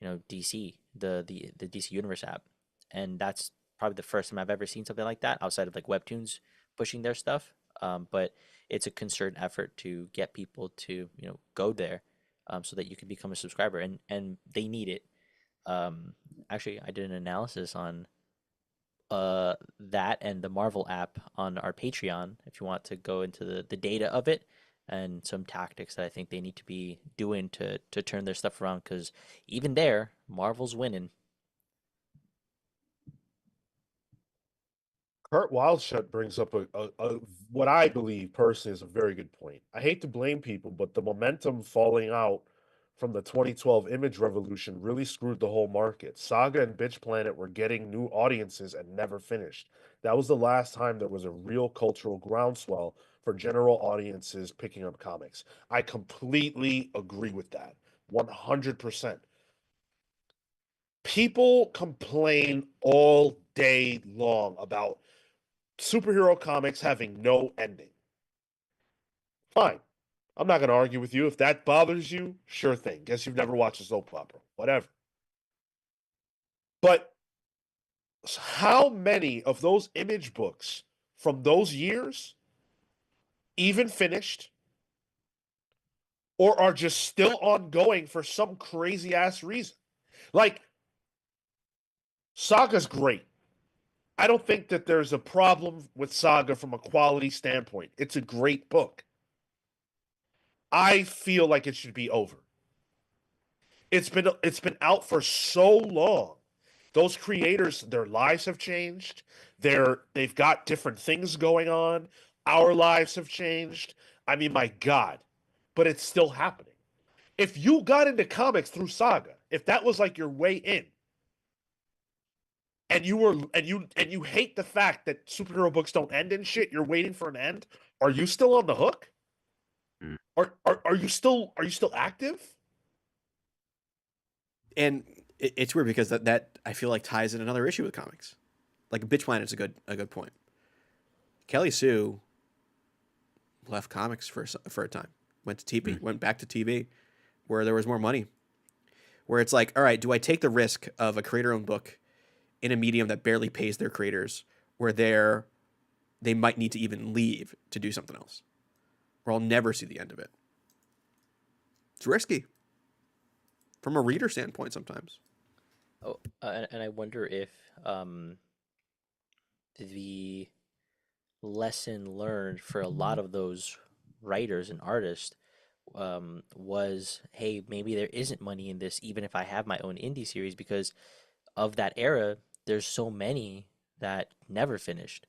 DC, the DC Universe app, and that's probably the first time I've ever seen something like that outside of like Webtoons pushing their stuff. But it's a concerted effort to get people to go there, so that you can become a subscriber, and they need it. Actually, I did an analysis on that and the Marvel app on our Patreon if you want to go into the data of it and some tactics that I think they need to be doing to turn their stuff around, because even there, Marvel's winning. Kurt Wildshut brings up a what I believe personally is a very good point. I hate to blame people, but the momentum falling out from the 2012 image revolution really screwed the whole market. Saga and Bitch Planet were getting new audiences and never finished. That was the last time there was a real cultural groundswell for general audiences picking up comics. I completely agree with that. 100%. People complain all day long about superhero comics having no ending. Fine. I'm not going to argue with you. If that bothers you, sure thing. Guess you've never watched a soap opera. Whatever. But how many of those image books from those years even finished or are just still ongoing for some crazy ass reason? Like, Saga's great. I don't think that there's a problem with Saga from a quality standpoint. It's a great book. I feel like it should be over. It's been out for so long. Those creators, their lives have changed. They've got different things going on. Our lives have changed. I mean, my God. But it's still happening. If you got into comics through Saga, if that was like your way in, and you hate the fact that superhero books don't end and shit, you're waiting for an end, are you still on the hook? Mm. Are you still active? And it's weird because that I feel like ties in another issue with comics. Like Bitch Planet's a good point. Kelly Sue left comics for a time, went to TV, went back to TV, where there was more money. Where it's like, all right, do I take the risk of a creator-owned book in a medium that barely pays their creators, where they might need to even leave to do something else, or I'll never see the end of it? It's risky from a reader standpoint sometimes. Oh, and I wonder if the lesson learned for a lot of those writers and artists was, hey, maybe there isn't money in this, even if I have my own indie series, because of that era. There's so many that never finished.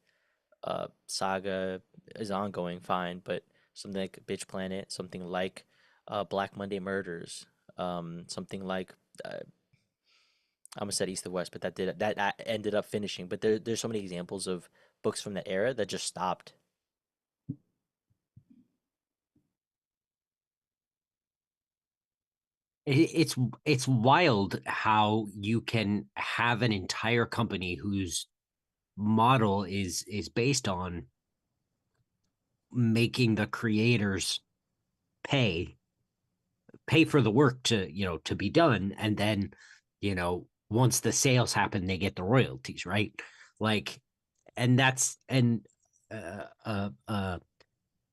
Saga is ongoing, fine, but something like Bitch Planet, something like Black Monday Murders, something like I almost said East of West, but that ended up finishing. But there's so many examples of books from the era that just stopped. It's wild how you can have an entire company whose model is based on making the creators pay for the work to be done, and then once the sales happen they get the royalties, right? Like, and that's uh, uh, uh,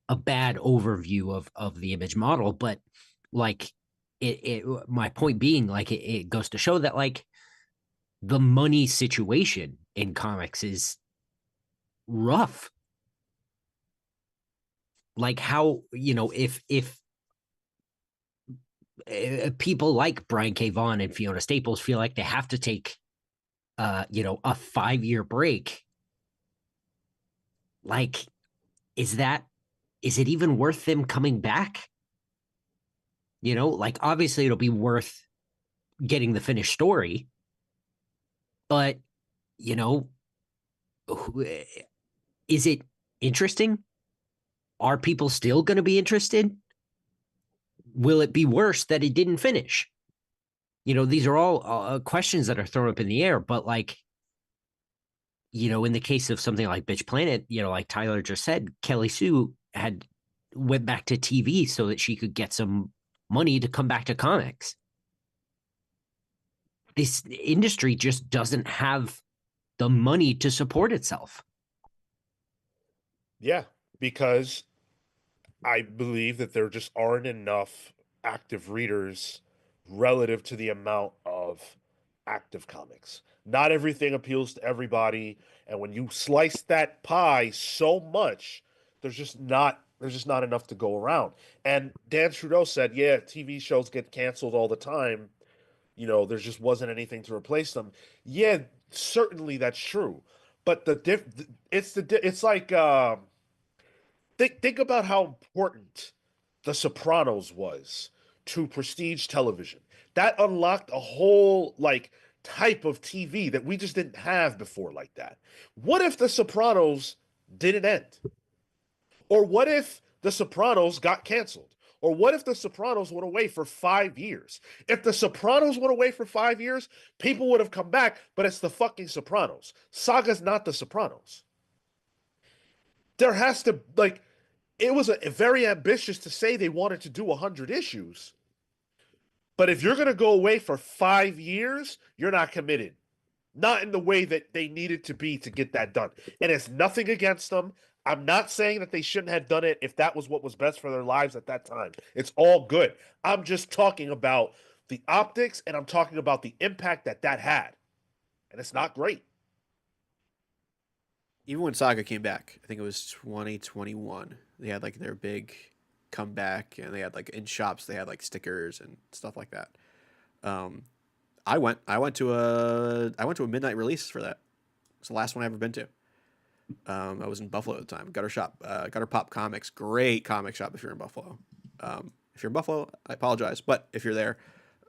a bad overview of the image model, but like it my point being, like, it goes to show that, like, the money situation in comics is rough. Like, how, if people like Brian K. Vaughan and Fiona Staples feel like they have to take a 5-year break, like, is it even worth them coming back? Like, obviously it'll be worth getting the finished story, but you know is it interesting? Are people still going to be interested? Will it be worse that it didn't finish? These are all questions that are thrown up in the air. But, like, in the case of something like Bitch Planet, like Tyler just said, Kelly Sue had went back to TV so that she could get some money to come back to comics. This industry just doesn't have the money to support itself. Yeah, because I believe that there just aren't enough active readers relative to the amount of active comics. Not everything appeals to everybody, and when you slice that pie so much, there's just not enough to go around. And Dan Trudeau said, "Yeah, TV shows get canceled all the time. There just wasn't anything to replace them." Yeah, certainly that's true. But it's like think about how important The Sopranos was to prestige television. That unlocked a whole like type of TV that we just didn't have before like that. What if The Sopranos didn't end? Or what if The Sopranos got canceled? Or what if The Sopranos went away for 5 years? If The Sopranos went away for 5 years, people would have come back, but it's the fucking Sopranos. Saga's not The Sopranos. There has to, like, it was very ambitious to say they wanted to do 100 issues. But if you're going to go away for 5 years, you're not committed. Not in the way that they needed to be to get that done. And it's nothing against them. I'm not saying that they shouldn't have done it if that was what was best for their lives at that time. It's all good. I'm just talking about the optics and I'm talking about the impact that that had. And it's not great. Even when Saga came back, I think it was 2021. They had like their big comeback, and they had like in shops they had like stickers and stuff like that. Um, I went to a midnight release for that. It's the last one I ever been to. I was in Buffalo at the time. Gutter Shop, Gutter Pop Comics, great comic shop if you're in Buffalo. If you're in Buffalo, I apologize, but if you're there,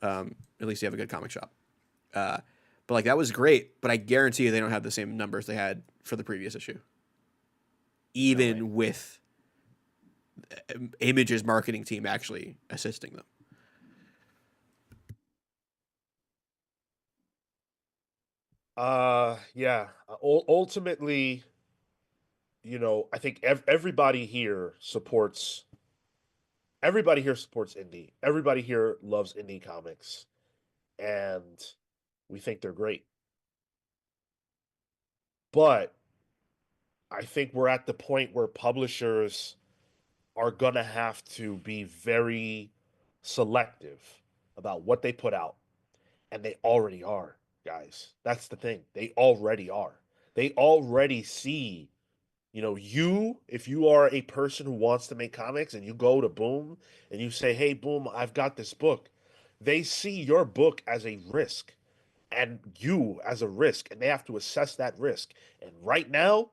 at least you have a good comic shop. But like that was great, but I guarantee you they don't have the same numbers they had for the previous issue. Even No way. with Image's marketing team actually assisting them. Yeah. Ultimately, I think everybody here supports indie. Everybody here loves indie comics, and we think they're great. But I think we're at the point where publishers are going to have to be very selective about what they put out. And they already are, guys. That's the thing. They already are. They already see, if you are a person who wants to make comics and you go to Boom and you say, hey, Boom, I've got this book, they see your book as a risk and you as a risk, and they have to assess that risk. And right now,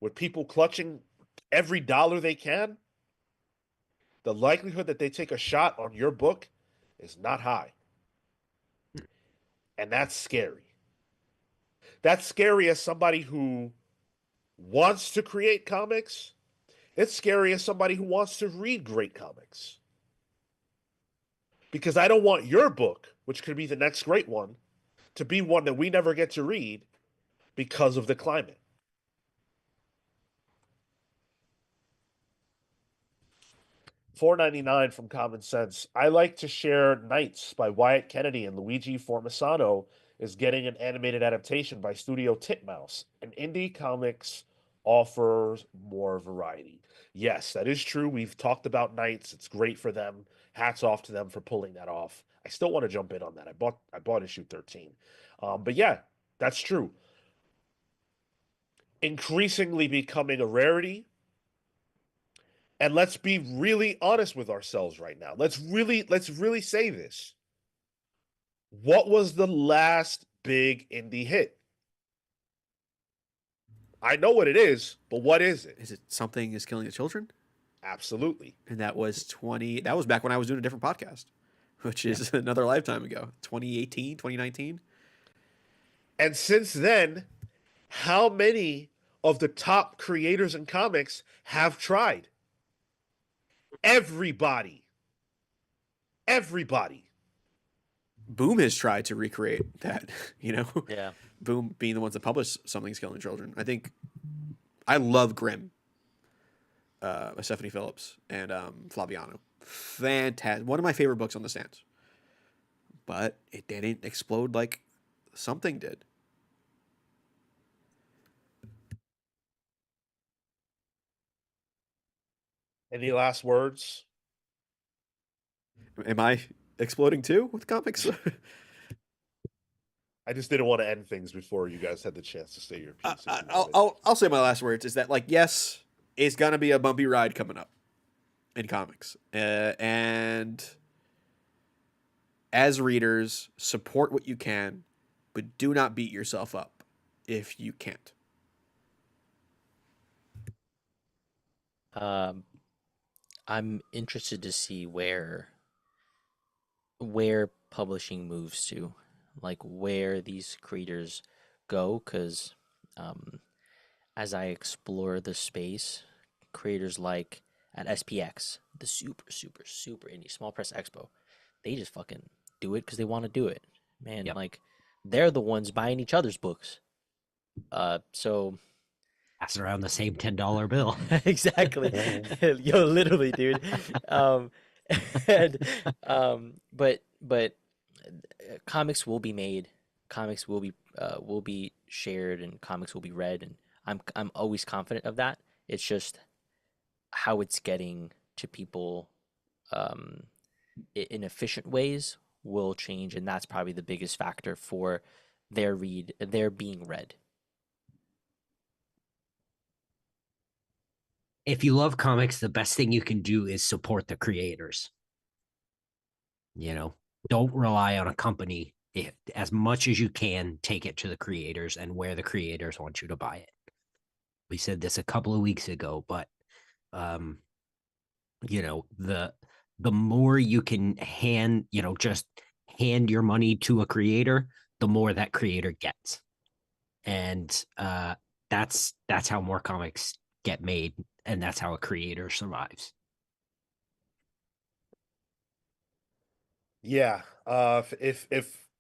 with people clutching every dollar they can, the likelihood that they take a shot on your book is not high. And that's scary. That's scary as somebody who wants to create comics. It's scary as somebody who wants to read great comics. Because I don't want your book, which could be the next great one, to be one that we never get to read because of the climate. $4.99 from Common Sense. I like to share Nights by Wyatt Kennedy and Luigi Formisano is getting an animated adaptation by Studio Titmouse. And indie comics offers more variety. Yes, that is true. We've talked about Nights. It's great for them. Hats off to them for pulling that off. I still want to jump in on that. I bought issue 13. But yeah, that's true. Increasingly becoming a rarity. And let's be really honest with ourselves right now. Let's really say this. What was the last big indie hit? I know what it is, but what is it? Is it Something Is Killing the Children? Absolutely. And that was that was back when I was doing a different podcast, which is another lifetime ago. 2018, 2019. And since then, how many of the top creators in comics have tried? Everybody. Everybody. Boom has tried to recreate that, Yeah. Boom being the ones that publish Something's Killing Children. I love Grimm, Stephanie Phillips and Flaviano. Fantastic. One of my favorite books on the stands. But it didn't explode like Something did. Any last words? Am I exploding too with comics? I just didn't want to end things before you guys had the chance to say your piece. I'll say my last words is that, like, yes, it's gonna be a bumpy ride coming up in comics, and as readers, support what you can, but do not beat yourself up if you can't. Um, I'm interested to see where where publishing moves to, like where these creators go, because um, as I explore the space, creators like at SPX, the super indie small press expo, they just fucking do it because they want to do it, man. Yep. Like they're the ones buying each other's books. So Pass around the same $10 bill. exactly, yo, literally, dude. Um, and but comics will be made, comics will be shared, and comics will be read, and I'm always confident of that. It's just how it's getting to people um, in efficient ways will change, and that's probably the biggest factor for their being read. If you love comics, the best thing you can do is support the creators. You know, don't rely on a company. If, as much as you can, take it to the creators and where the creators want you to buy it. We said this a couple of weeks ago, but um, you know, the more you can just hand your money to a creator, the more that creator gets. And that's how more comics get made, and that's how a creator survives. Yeah.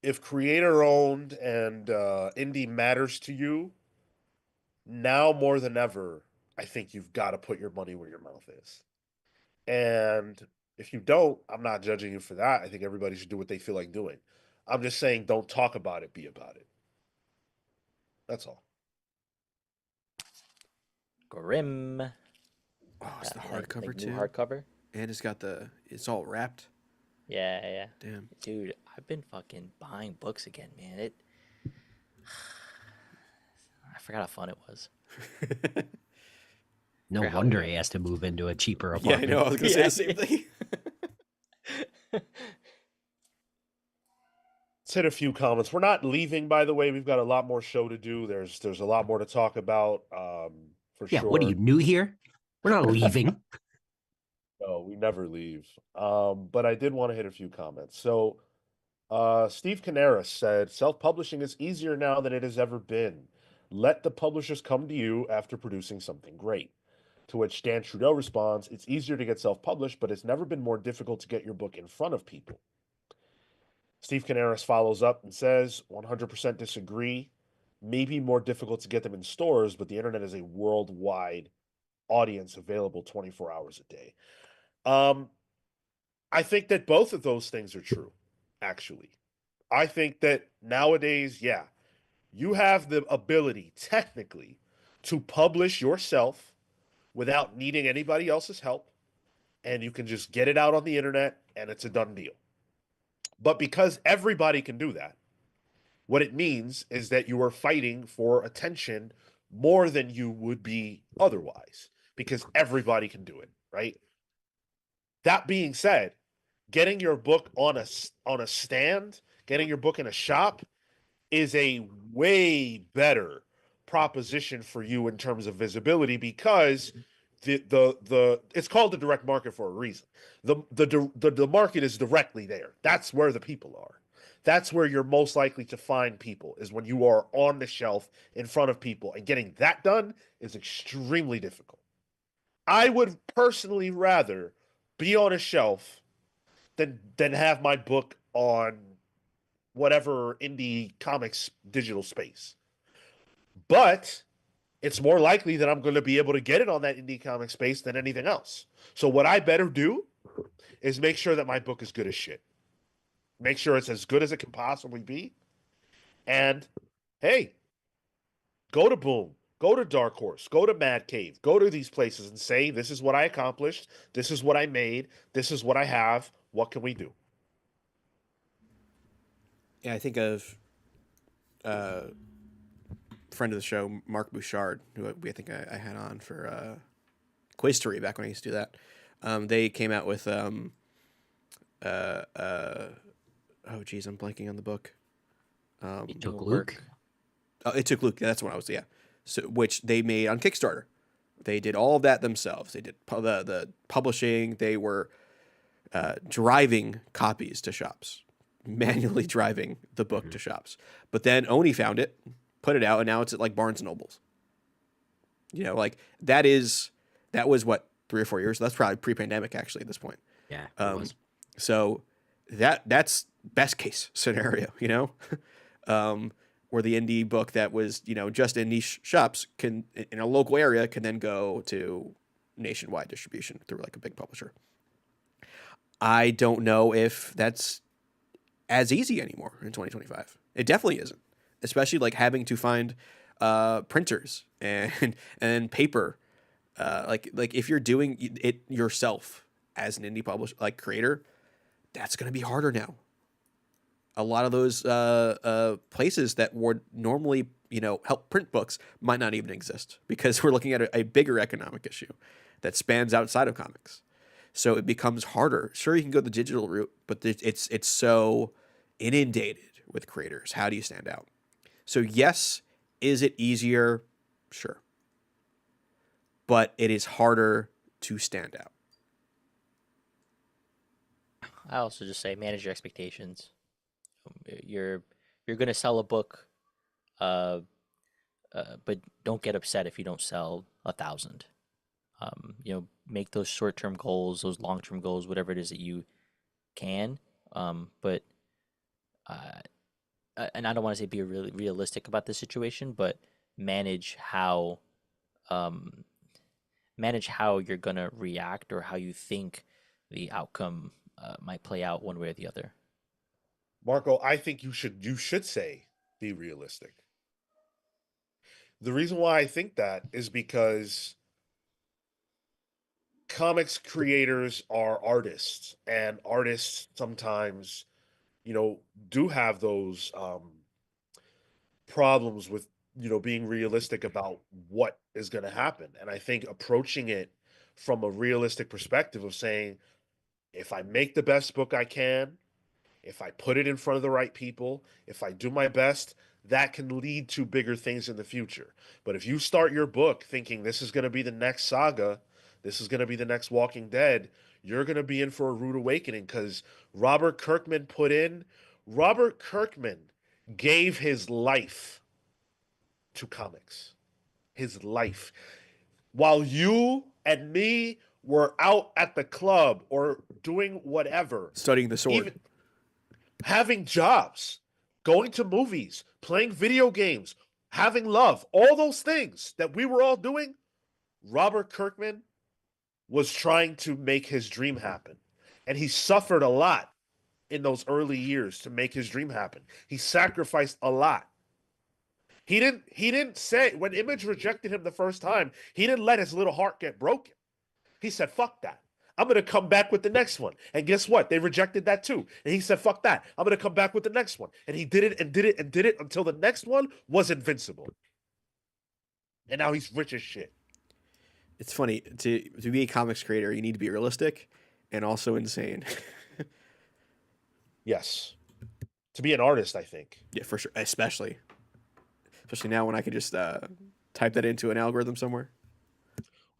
If creator owned and indie matters to you, now more than ever, I think you've got to put your money where your mouth is. And if you don't, I'm not judging you for that. I think everybody should do what they feel like doing. I'm just saying, don't talk about it, be about it. That's all. Grim. Oh, it's the Like hardcover new too, hardcover. and it's all wrapped. Yeah, yeah. Damn. Dude, I've been fucking buying books again, man. I forgot how fun it was. No Forgot how- wonder he has to move into a cheaper Yeah, I apartment. know. I was gonna say Yeah. the same thing. Let's hit a few comments. We're not leaving, by the way. We've got a lot more show to do. There's a lot more to talk about, for Yeah, sure. what are you, new here? We're not leaving. No, we never leave. But I did want to hit a few comments. So, Steve Canaris said, self-publishing is easier now than it has ever been. Let the publishers come to you after producing something great. To which Dan Trudeau responds, it's easier to get self-published, but it's never been more difficult to get your book in front of people. Steve Canaris follows up and says, 100% disagree. Maybe more difficult to get them in stores, but the internet is a worldwide audience available 24 hours a day. I think that both of those things are true, actually. I think that nowadays, yeah, you have the ability, technically, to publish yourself without needing anybody else's help, and you can just get it out on the internet, and it's a done deal. But because everybody can do that, what it means is that you are fighting for attention more than you would be otherwise, because everybody can do it, right? That being said, getting your book on a stand, getting your book in a shop is a way better proposition for you in terms of visibility, because the it's called the direct market for a reason. The market is directly there. That's where the people are. That's where you're most likely to find people, is when you are on the shelf in front of people, and getting that done is extremely difficult. I would personally rather be on a shelf than have my book on whatever indie comics digital space. But it's more likely that I'm going to be able to get it on that indie comic space than anything else. So what I better do is make sure that my book is good as shit. Make sure it's as good as it can possibly be. And hey, go to Boom, go to Dark Horse, go to Mad Cave, go to these places and say, this is what I accomplished, this is what I made, this is what I have, what can we do? Yeah, I think of friend of the show, Mark Bouchard, who I think I had on for Quistery back when I used to do that. They came out with oh geez, I'm blanking on the book. It took New Luke. work. Oh, it took Luke. Yeah, that's what I was. Yeah, so which they made on Kickstarter. They did all of that themselves. They did the publishing. They were driving copies to shops, manually driving the book to shops. But then Oni found it, put it out, and now it's at like Barnes and Nobles. You know, like that was what, 3 or 4 years. That's probably pre-pandemic actually at this point. Yeah, it was. So that's best case scenario, you know, where the indie book that was, you know, just in niche shops can in a local area can then go to nationwide distribution through like a big publisher. I don't know if that's as easy anymore in 2025. It definitely isn't, especially like having to find printers and paper. Like if you're doing it yourself as an indie publisher, like creator, that's going to be harder now. A lot of those places that would normally, you know, help print books might not even exist because we're looking at a bigger economic issue that spans outside of comics. So it becomes harder. Sure, you can go the digital route, but it's so inundated with creators. How do you stand out? So yes, is it easier? Sure. But it is harder to stand out. I also just say manage your expectations. You're going to sell a book, but don't get upset if you don't sell 1,000. You know, make those short-term goals, those long-term goals, whatever it is that you can. But and I don't want to say be really realistic about the situation, but manage how you're gonna react or how you think the outcome might play out one way or the other. Marco, I think you should say be realistic. The reason why I think that is because comics creators are artists, and artists sometimes, you know, do have those problems with, you know, being realistic about what is going to happen. And I think approaching it from a realistic perspective of saying, if I make the best book I can, if I put it in front of the right people, if I do my best, that can lead to bigger things in the future. But if you start your book thinking this is going to be the next saga, this is going to be the next Walking Dead, you're going to be in for a rude awakening because Robert Kirkman gave his life to comics. His life. While you and me were out at the club or doing whatever, Studying the sword. even having jobs, going to movies, playing video games, having love, all those things that we were all doing, Robert Kirkman was trying to make his dream happen. And he suffered a lot in those early years to make his dream happen. He sacrificed a lot. He didn't say, when Image rejected him the first time, he didn't let his little heart get broken. He said, fuck that. I'm going to come back with the next one. And guess what? They rejected that too. And he said, fuck that. I'm going to come back with the next one. And he did it and did it and did it until the next one was invincible. And now he's rich as shit. It's funny, to be a comics creator, you need to be realistic and also insane. Yes. To be an artist, I think. Yeah, for sure. Especially now when I can just type that into an algorithm somewhere.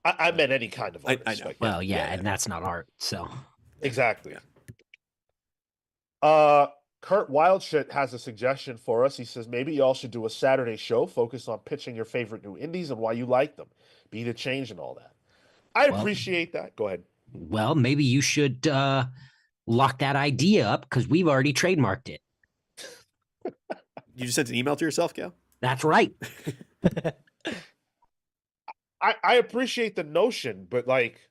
I meant any kind of artist. I know. Like, Well, yeah, yeah. and that's not art. So exactly. Yeah. Kurt Wildshit has a suggestion for us. He says maybe y'all should do a Saturday show focused on pitching your favorite new indies and why you like them, be the change and all that. I appreciate that. Go ahead. Well, maybe you should lock that idea up because we've already trademarked it. You just sent an email to yourself, Cale? That's right. I appreciate the notion, but like,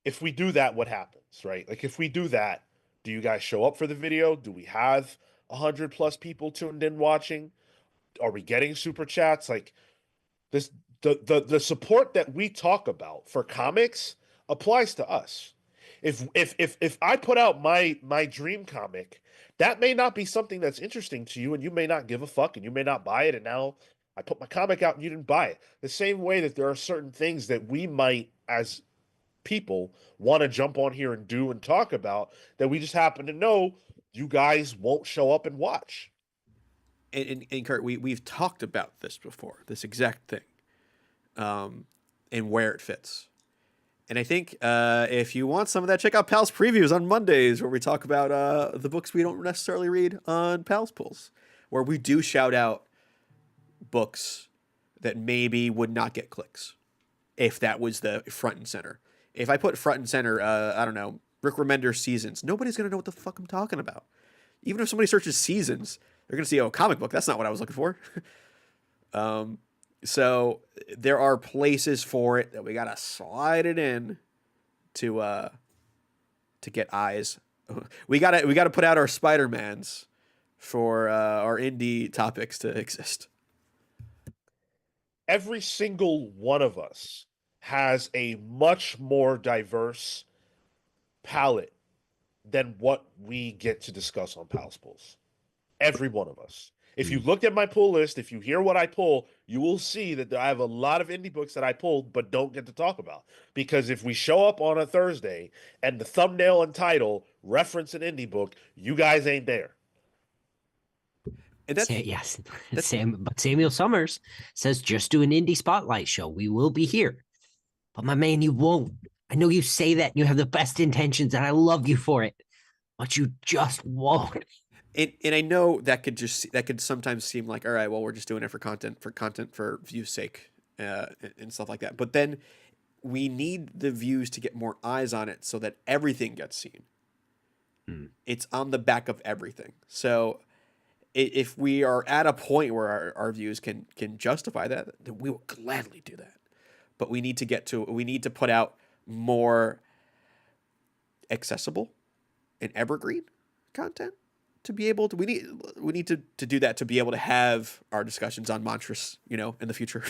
if we do that, what happens, right? Like, if we do that, do you guys show up for the video? Do we have 100+ people tuned in watching? Are we getting super chats? Like, this, the support that we talk about for comics applies to us. If I put out my dream comic, that may not be something that's interesting to you, and you may not give a fuck, and you may not buy it. And now I put my comic out, and you didn't buy it. The same way that there are certain things that we might, as people, want to jump on here and do and talk about that we just happen to know you guys won't show up and watch. And Kurt, we've talked about this before, this exact thing, and where it fits. And I think if you want some of that, check out Pal's Previews on Mondays, where we talk about the books we don't necessarily read on Pal's Pulls, where we do shout out books that maybe would not get clicks if that was the front and center. If I put front and center, I don't know, Rick Remender's Seasons, nobody's going to know what the fuck I'm talking about. Even if somebody searches Seasons, they're going to see, oh, a comic book. That's not what I was looking for. So there are places for it that we got to slide it in to get eyes. We got to put out our Spider-Mans for our indie topics to exist. Every single one of us has a much more diverse palette than what we get to discuss on Pals Pulls. Every one of us. If you look at my pull list, if you hear what I pull, you will see that I have a lot of indie books that I pulled but don't get to talk about. Because if we show up on a Thursday and the thumbnail and title reference an indie book, you guys ain't there. And that's, Yes, but Samuel Summers says just do an indie spotlight show. We will be here. But my man, you won't. I know you say that and you have the best intentions, and I love you for it, but you just won't. And I know that could sometimes seem like, all right, well, we're just doing it for content for views' sake, and stuff like that. But then we need the views to get more eyes on it so that everything gets seen. It's on the back of everything. So if we are at a point where our views can justify that, then we will gladly do that. But we need to put out more accessible and evergreen content to be able to. We need to do that to be able to have our discussions on Monstrous, in the future,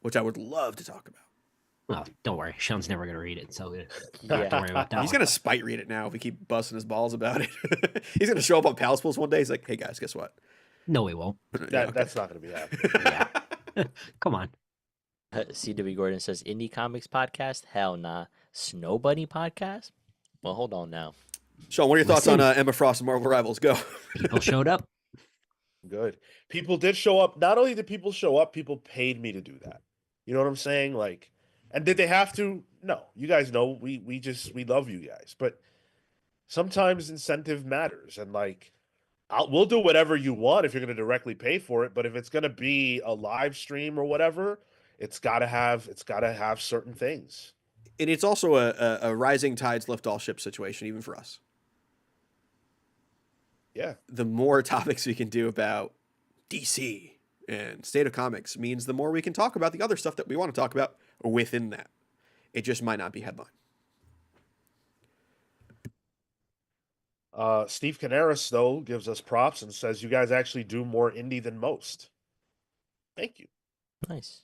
which I would love to talk about. Well, don't worry. Sean's never going to read it, so Yeah. don't worry about that. He's going to spite read it now if we keep busting his balls about it. He's going to show up on Pals Pulls one day. He's like, hey, guys, guess what? No, he won't. That's not going to be happening. Yeah. Come on. C.W. Gordon says, indie comics podcast? Hell nah. Snow Bunny podcast? Well, hold on now. Sean, what are your thoughts on Emma Frost and Marvel Rivals? Go. People showed up. Good. People did show up. Not only did people show up, people paid me to do that. You know what I'm saying? Like, and did they have to? No. You guys know we love you guys. But sometimes incentive matters. And like, we'll do whatever you want if you're going to directly pay for it. But if it's going to be a live stream or whatever, it's got to have certain things. And it's also a rising tides lift all ships situation, even for us. Yeah. The more topics we can do about DC and State of Comics means the more we can talk about the other stuff that we want to talk about within that. It just might not be headline. Steve Canaris, though, gives us props and says you guys actually do more indie than most. Thank you. Nice.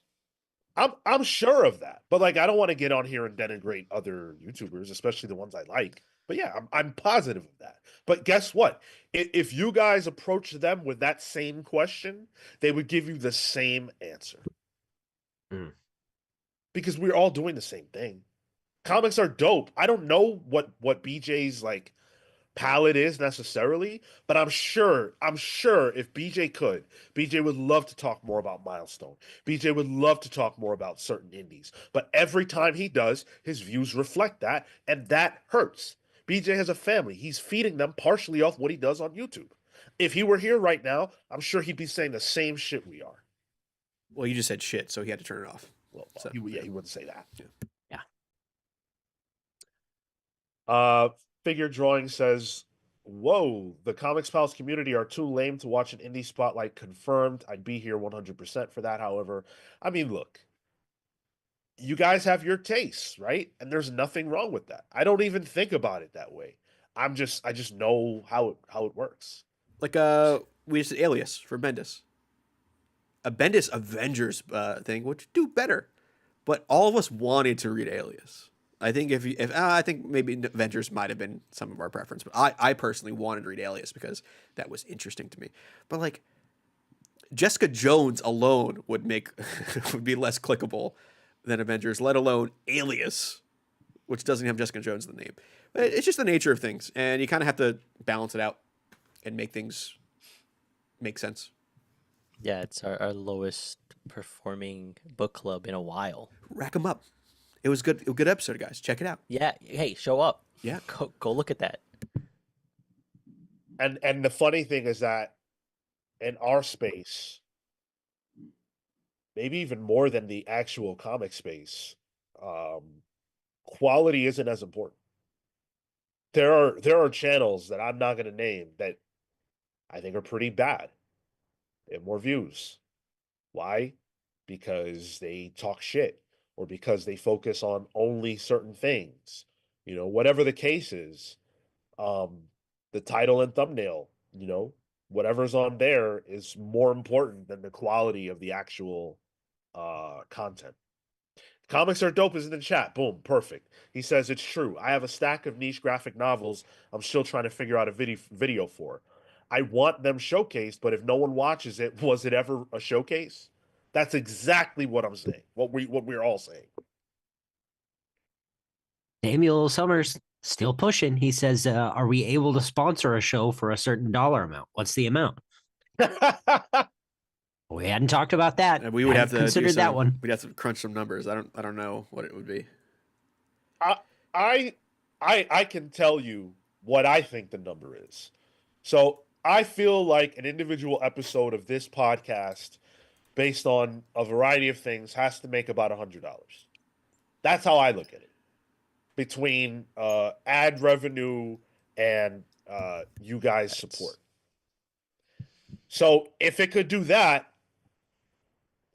I'm sure of that, but like I don't want to get on here and denigrate other YouTubers, especially the ones I like. But yeah, I'm positive of that. But guess what? If you guys approach them with that same question, they would give you the same answer. Because we're all doing the same thing. Comics are dope. I don't know what BJ's like palette is necessarily, but I'm sure if BJ would love to talk more about Milestone. BJ would love to talk more about certain indies. But every time he does, his views reflect that, and that hurts. BJ has a family. He's feeding them partially off what he does on YouTube. If he were here right now, I'm sure he'd be saying the same shit we are. Well, you just said shit, so he had to turn it off. Well, So, he wouldn't say that. Yeah. Figure Drawing says, whoa, the Comics Pals community are too lame to watch an indie spotlight. Confirmed. I'd be here 100% for that, however. I mean, look, you guys have your tastes, right? And there's nothing wrong with that. I don't even think about it that way. I just know how it works. Like we just did Alias for Bendis. A Bendis Avengers thing would do better, but all of us wanted to read Alias. I think I think maybe Avengers might have been some of our preference, but I personally wanted to read Alias because that was interesting to me. But like Jessica Jones alone would be less clickable than Avengers, let alone Alias, which doesn't have Jessica Jones in the name. But it's just the nature of things, and you kind of have to balance it out and make things make sense. Yeah, it's our lowest performing book club in a while. Rack them up. It was good. A good episode, guys. Check it out. Yeah. Hey, show up. Yeah. Go look at that. And the funny thing is that in our space, maybe even more than the actual comic space, quality isn't as important. There are channels that I'm not going to name that I think are pretty bad and more views. Why? Because they talk shit or because they focus on only certain things. Whatever the case is, the title and thumbnail, whatever's on there is more important than the quality of the actual content. Comics are dope is in the chat. Boom, perfect. He says it's true. I have a stack of niche graphic novels I'm still trying to figure out a video for. I want them showcased, but if no one watches it, was it ever a showcase? That's exactly what I'm saying. What we're all saying. Samuel Summers still pushing. He says, "Are we able to sponsor a show for a certain dollar amount? What's the amount?" We hadn't talked about that. And we would have to consider that one. We'd have to crunch some numbers. I don't know what it would be. I can tell you what I think the number is. So I feel like an individual episode of this podcast, based on a variety of things, has to make about $100. That's how I look at it. Between ad revenue and you guys' support. So if it could do that,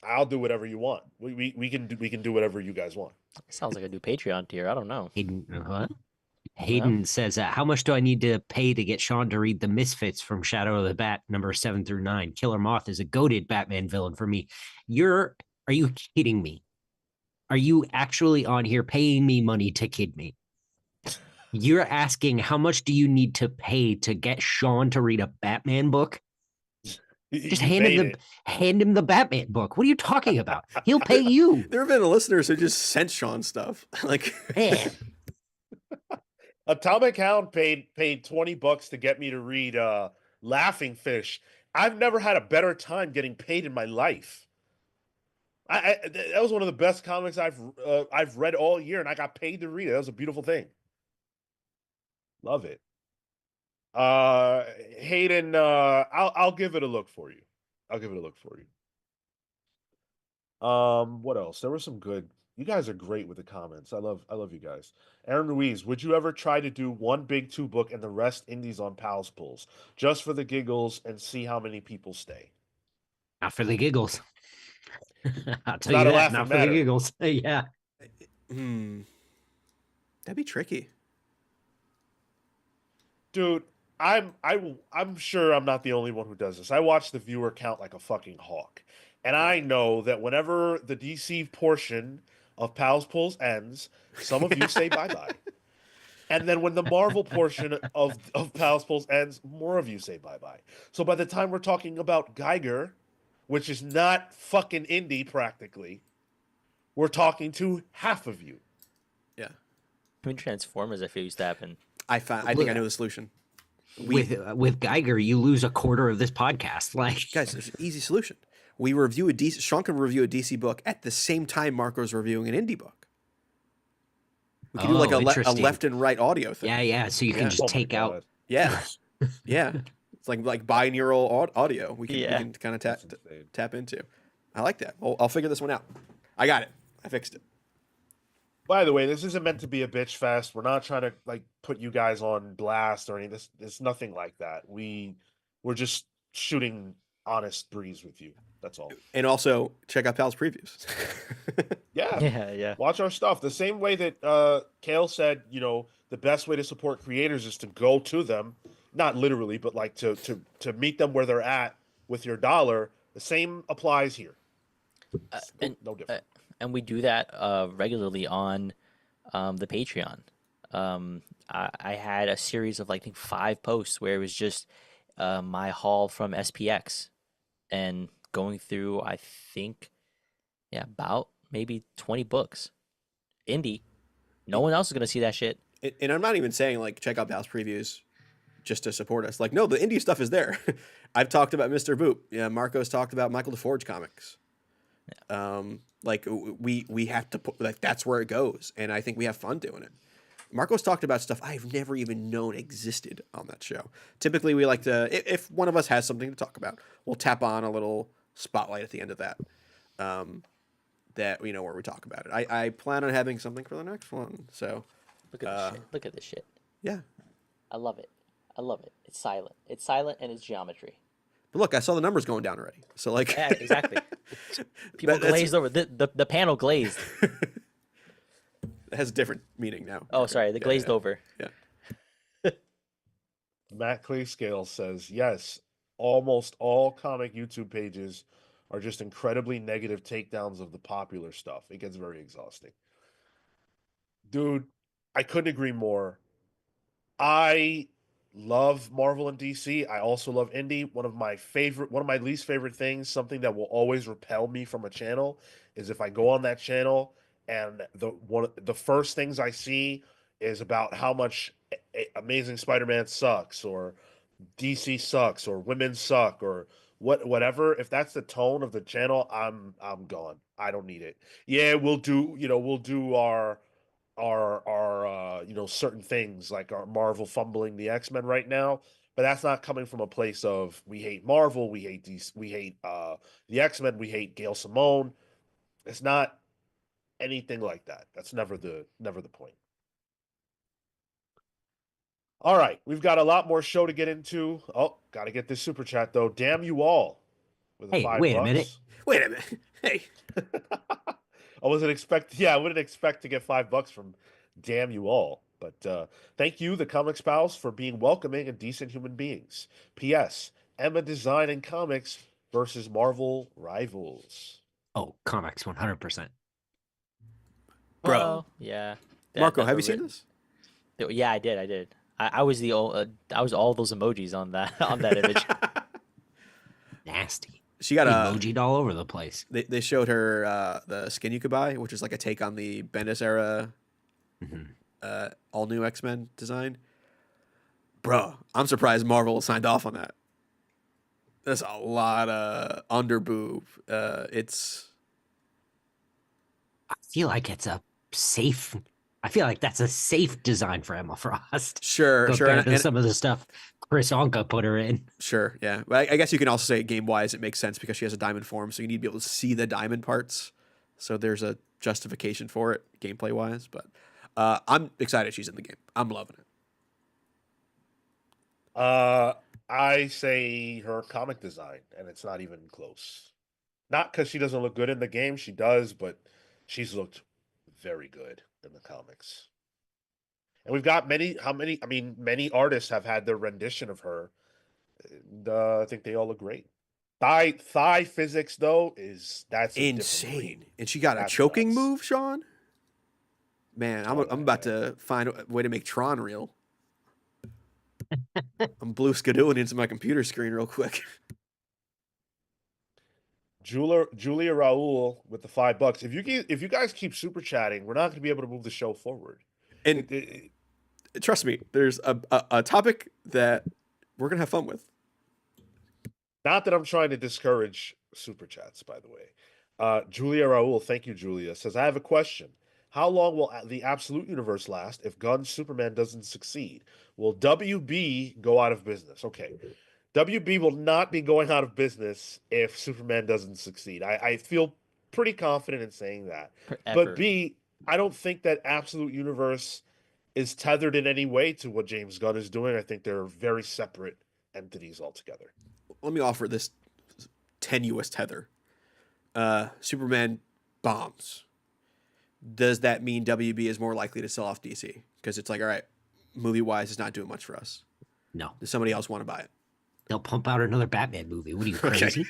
I'll do whatever you want. We can do whatever you guys want. Sounds like a new Patreon tier. I don't know. Hayden says, "How much do I need to pay to get Sean to read The Misfits from Shadow of the Bat number 7 through 9? Killer Moth is a goated Batman villain for me." Are you kidding me? Are you actually on here paying me money to kid me? You're asking how much do you need to pay to get Sean to read a Batman book? Just hand him the Batman book. What are you talking about? He'll pay you. There have been listeners who just sent Sean stuff. Like, Man. Atomic Hound paid $20 to get me to read Laughing Fish. I've never had a better time getting paid in my life. That was one of the best comics I've read all year, and I got paid to read it. That was a beautiful thing. Love it. Hayden, I'll give it a look for you. What else? There was some good. You guys are great with the comments. I love you guys. Aaron Ruiz, would you ever try to do one big 2 book and the rest indies on Pals Pulls, just for the giggles and see how many people stay? Not for the giggles. I'll tell Not you a that. laughing Not for matter. the giggles. Yeah. That'd be tricky. Dude, I'm sure I'm not the only one who does this. I watch the viewer count like a fucking hawk. And I know that whenever the DC portion of Pals Pulls ends, some of you say bye-bye. And then when the Marvel portion of Pals Pulls ends, more of you say bye-bye. So by the time we're talking about Geiger, which is not fucking indie practically, we're talking to half of you. Yeah. I mean, Transformers, I feel used to happen. I think I know the solution. With Geiger, you lose a quarter of this podcast. Like, Guys, there's an easy solution. We review Sean can review a DC book at the same time Marco's reviewing an indie book. We can do like a left and right audio thing. Yeah. So you can just take out. Yeah. Yeah. It's like binaural audio. We can kind of tap into. I like that. I'll figure this one out. I got it. I fixed it. By the way, this isn't meant to be a bitch fest. We're not trying to put you guys on blast or anything. It's nothing like that. We're just shooting honest breeze with you. That's all. And also check out Pal's previews. Yeah. Watch our stuff. The same way that Cale said, the best way to support creators is to go to them, not literally, but to meet them where they're at with your dollar. The same applies here. No different. And we do that regularly on the Patreon. I had a series of I think 5 posts where it was just my haul from SPX and going through I think about maybe 20 books. Indie. No one else is gonna see that shit. And I'm not even saying check out Pal's previews just to support us. No, the indie stuff is there. I've talked about Mr. Boop. Yeah, Marco's talked about Michael DeForge comics. Like we have to put, like, that's where it goes, and I think we have fun doing it. Marco's talked about stuff I've never even known existed on that show. Typically, we like to, if one of us has something to talk about, we'll tap on a little spotlight at the end of that. That we know where we talk about it. I plan on having something for the next one. So Look at this shit. Look at this shit. yeah. I love it. I love it. It's silent. It's silent and it's geometry. But look, I saw the numbers going down already. So like, Yeah, exactly. People that's- glazed over. The panel glazed. it has a different meaning now. Oh, sorry. The glazed over. Yeah. Matt Clayscale says, yes, almost all comic YouTube pages are just incredibly negative takedowns of the popular stuff. It gets very exhausting. Dude, I couldn't agree more. I love Marvel and DC. I also love indie. One of my least favorite things, something that will always repel me from a channel, is if I go on that channel and the first things I see is about how much Amazing Spider-Man sucks, or DC sucks, or women suck, or whatever. If that's the tone of the channel, I'm gone. I don't need it. Yeah, we'll do our certain things like our Marvel fumbling the X-Men right now, but that's not coming from a place of we hate Marvel, we hate DC, we hate the X-Men, we hate Gail Simone. It's not anything like that. That's never the point. All right, we've got a lot more show to get into. Oh, got to get this super chat though. Damn you all with Hey, $5. wait a minute. Wait a minute. Hey, I wouldn't expect to get $5 from damn you all. But thank you, the Comics Pals, for being welcoming and decent human beings. P.S. Emma Design and Comics versus Marvel Rivals. Oh, comics 100%. Bro. Well, yeah. Marco, have you seen this? Yeah, I did. I was I was all those emojis on that image. Nasty. She got Emoji'd all over the place. They showed her the skin you could buy, which is like a take on the Bendis era, all new X-Men design. Bro, I'm surprised Marvel signed off on that. That's a lot of underboob. It's I feel like it's a safe. I feel like that's a safe design for Emma Frost. sure, Compared to and some of the stuff Chris Anka put her in. sure, yeah. But I guess you can also say game-wise it makes sense because she has a diamond form, so you need to be able to see the diamond parts. So there's a justification for it, gameplay-wise. But I'm excited she's in the game. I'm loving it. I say her comic design, and it's not even close. Not because she doesn't look good in the game, she does, but she's looked very good in the comics. And we've got many artists have had their rendition of her. And, I think they all look great. Thigh physics though that's a different breed. Insane. And she got a That's choking nuts. move, Sean. Man, I'm about to find a way to make Tron real. I'm blue skidooing into my computer screen real quick. Julia Raul with the $5. If you guys keep super chatting, we're not going to be able to move the show forward. And trust me, there's a topic that we're gonna have fun with. Not that I'm trying to discourage super chats, by the way. Julia Raul, thank you, Julia, says, I have a question. How long will the Absolute Universe last if Gunn's Superman doesn't succeed? Will WB go out of business? Okay. WB will not be going out of business if Superman doesn't succeed. I feel pretty confident in saying that. Forever. But B, I don't think that Absolute Universe is tethered in any way to what James Gunn is doing. I think they're very separate entities altogether. Let me offer this tenuous tether. Superman bombs. Does that mean WB is more likely to sell off DC? Because it's like, all right, movie-wise, it's not doing much for us. No, Does somebody else want to buy it? they'll pump out another Batman movie. What are you, crazy?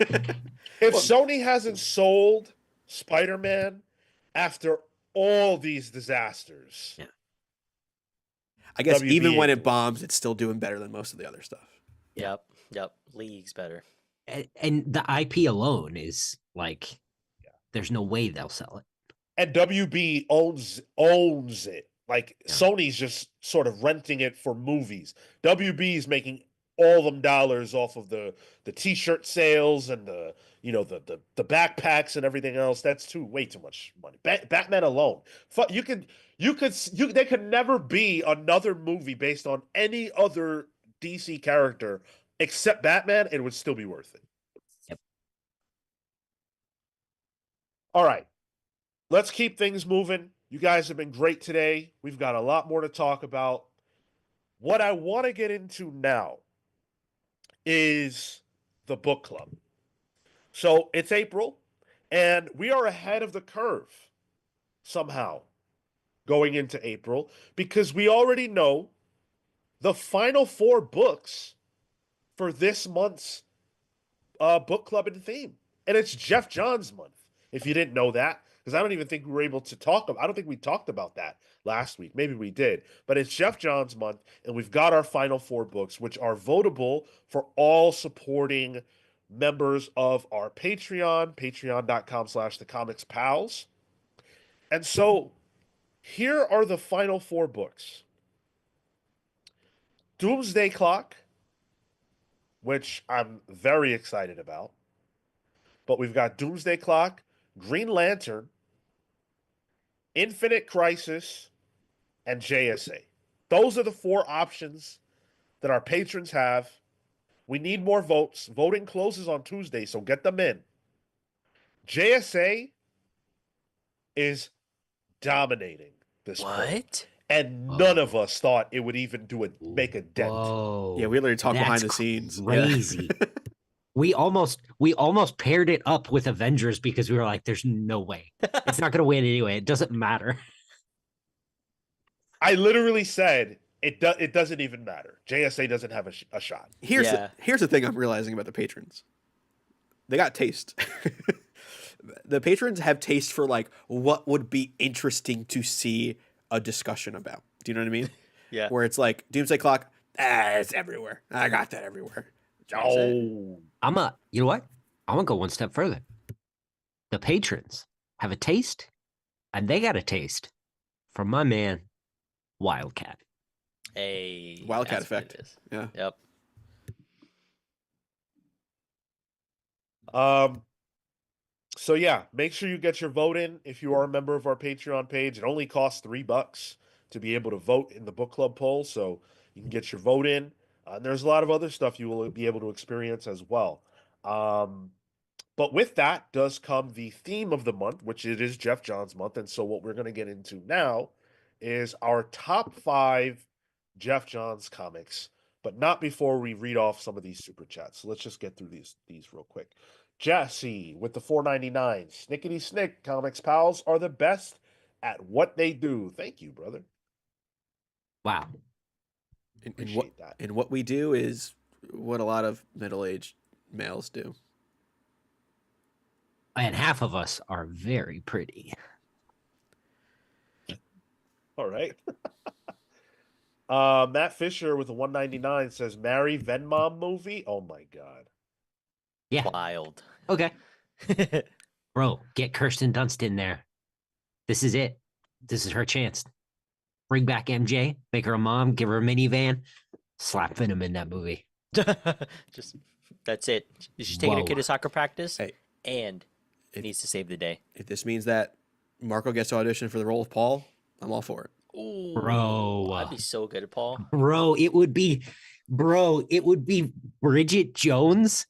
If Sony hasn't sold Spider-Man after all these disasters, Yeah. I guess WB even when ain't it bombs, it's still doing better than most of the other stuff. Yep. Leagues better. And the IP alone is like, there's no way they'll sell it. and WB owns it. Like Yeah. Sony's just sort of renting it for movies. WB is making all them dollars off of the t-shirt sales and the the backpacks and everything else. That's way too much money. Batman alone, there could never be another movie based on any other DC character except Batman. It would still be worth it. Yep. All right, let's keep things moving. You guys have been great today. We've got a lot more to talk about. What I want to get into now is the book club. So it's April, and we are ahead of the curve somehow going into April because we already know the final 4 books for this month's book club and theme. And it's Jeff Johns month, if you didn't know that, because I don't even think we were able to talk about, I don't think we talked about that last week. Maybe we did, but it's Jeff Johns month, and we've got our final 4 books, which are votable for all supporting members of our Patreon, patreon.com/thecomicspals. And so here are the final 4 books. Doomsday Clock, which I'm very excited about. But we've got Doomsday Clock, Green Lantern, Infinite Crisis, and JSA. Those are the 4 options that our patrons have. We need more votes. Voting closes on Tuesday, so get them in. JSA is dominating this poll. What? And none of us thought it would even make a dent. Whoa. Yeah, we literally talked behind That's the scenes. Crazy. Yeah. We almost paired it up with Avengers because we were like, there's no way. It's not gonna win anyway. It doesn't matter. I literally said it doesn't even matter. JSA doesn't have a shot. Here's the thing I'm realizing about the patrons. They got taste. The patrons have taste for like what would be interesting to see a discussion about. Do you know what I mean? Yeah. Where it's like Doomsday Clock, it's everywhere. I got that everywhere. Oh, You know what? I'm gonna go one step further. The patrons have a taste, and they got a taste from my man, Wildcat. Wildcat that's what effect. it is. Yeah. Yep. So yeah, make sure you get your vote in if you are a member of our Patreon page. It only costs $3 to be able to vote in the book club poll, so you can get your vote in. And there's a lot of other stuff you will be able to experience as well. But with that does come the theme of the month, which it is Jeff Johns month. And so what we're going to get into now is our top 5 Jeff Johns comics, but not before we read off some of these super chats. So let's just get through these real quick. Jesse with the $4.99. Snickety Snick, Comics Pals are the best at what they do. Thank you, brother. Wow. Appreciate that. And what we do is what a lot of middle-aged males do. And half of us are very pretty. All right. Matt Fisher with a $1.99 says, "Marry Venmom movie." Oh my god. Yeah. Wild. Okay. Bro, get Kirsten Dunst in there. This is it. This is her chance. Bring back MJ, make her a mom, give her a minivan, slap Venom in that movie. Just that's it. She's taking her kid Whoa. to soccer practice, Hey, and needs to save the day. if this means that Marco gets to audition for the role of Paul, I'm all for it. Ooh, Bro. I'd be so good at Paul. Bro, it would be Bridget Jones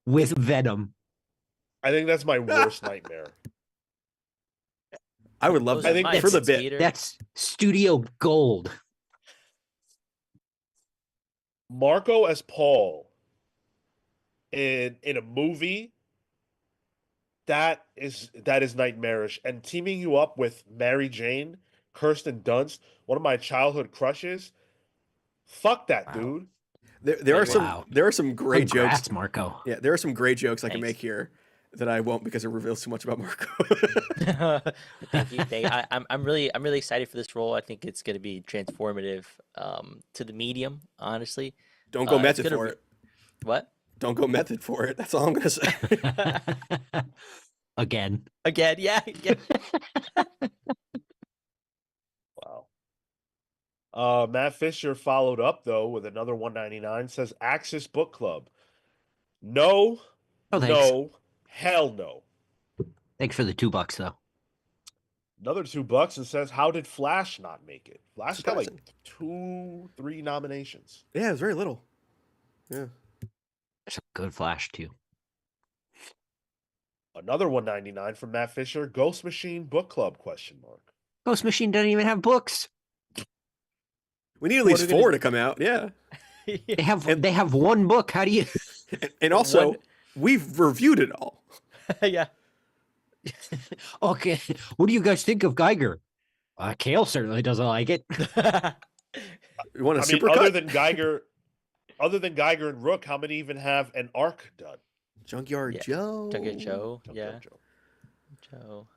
with Venom. I think that's my worst nightmare. I would love Those that. I think are for the nice, bit. Peter. That's studio gold. Marco as Paul in a movie that is nightmarish, and teaming you up with Mary Jane, Kirsten Dunst, one of my childhood crushes. Fuck that, Wow. dude. There are Wow. some great Congrats, jokes. Marco. Yeah, there are some great jokes I can Thanks. make here that I won't because it reveals too much about Marco. Thank you. I'm really excited for this role. I think it's going to be transformative to the medium. Honestly, Don't go it's method gonna for re- it. What? Don't go method for it. That's all I'm gonna say. Again. Again? Yeah. Matt Fisher followed up though with another 199. Says Axis Book Club. No, Oh, thanks. no, hell no. Thanks for the $2 though. Another $2 and says, how did Flash not make it? Flash got like Surprising. 3 nominations. Yeah, it was very little. Yeah. There's a good Flash too. Another 199 from Matt Fisher. Ghost Machine Book Club ? Ghost Machine doesn't even have books. We need at What least are they 4 gonna- to come out. Yeah. They have one book. How do you? And also, One- we've reviewed it all. Yeah. Okay, what do you guys think of Geiger? Cale certainly doesn't like it. You want a I mean, super other cut? than Geiger and Rook, how many even have an arc done? Junkyard Yeah. Joe. Junkyard Joe. Jump, Yeah. jump, jump. Joe.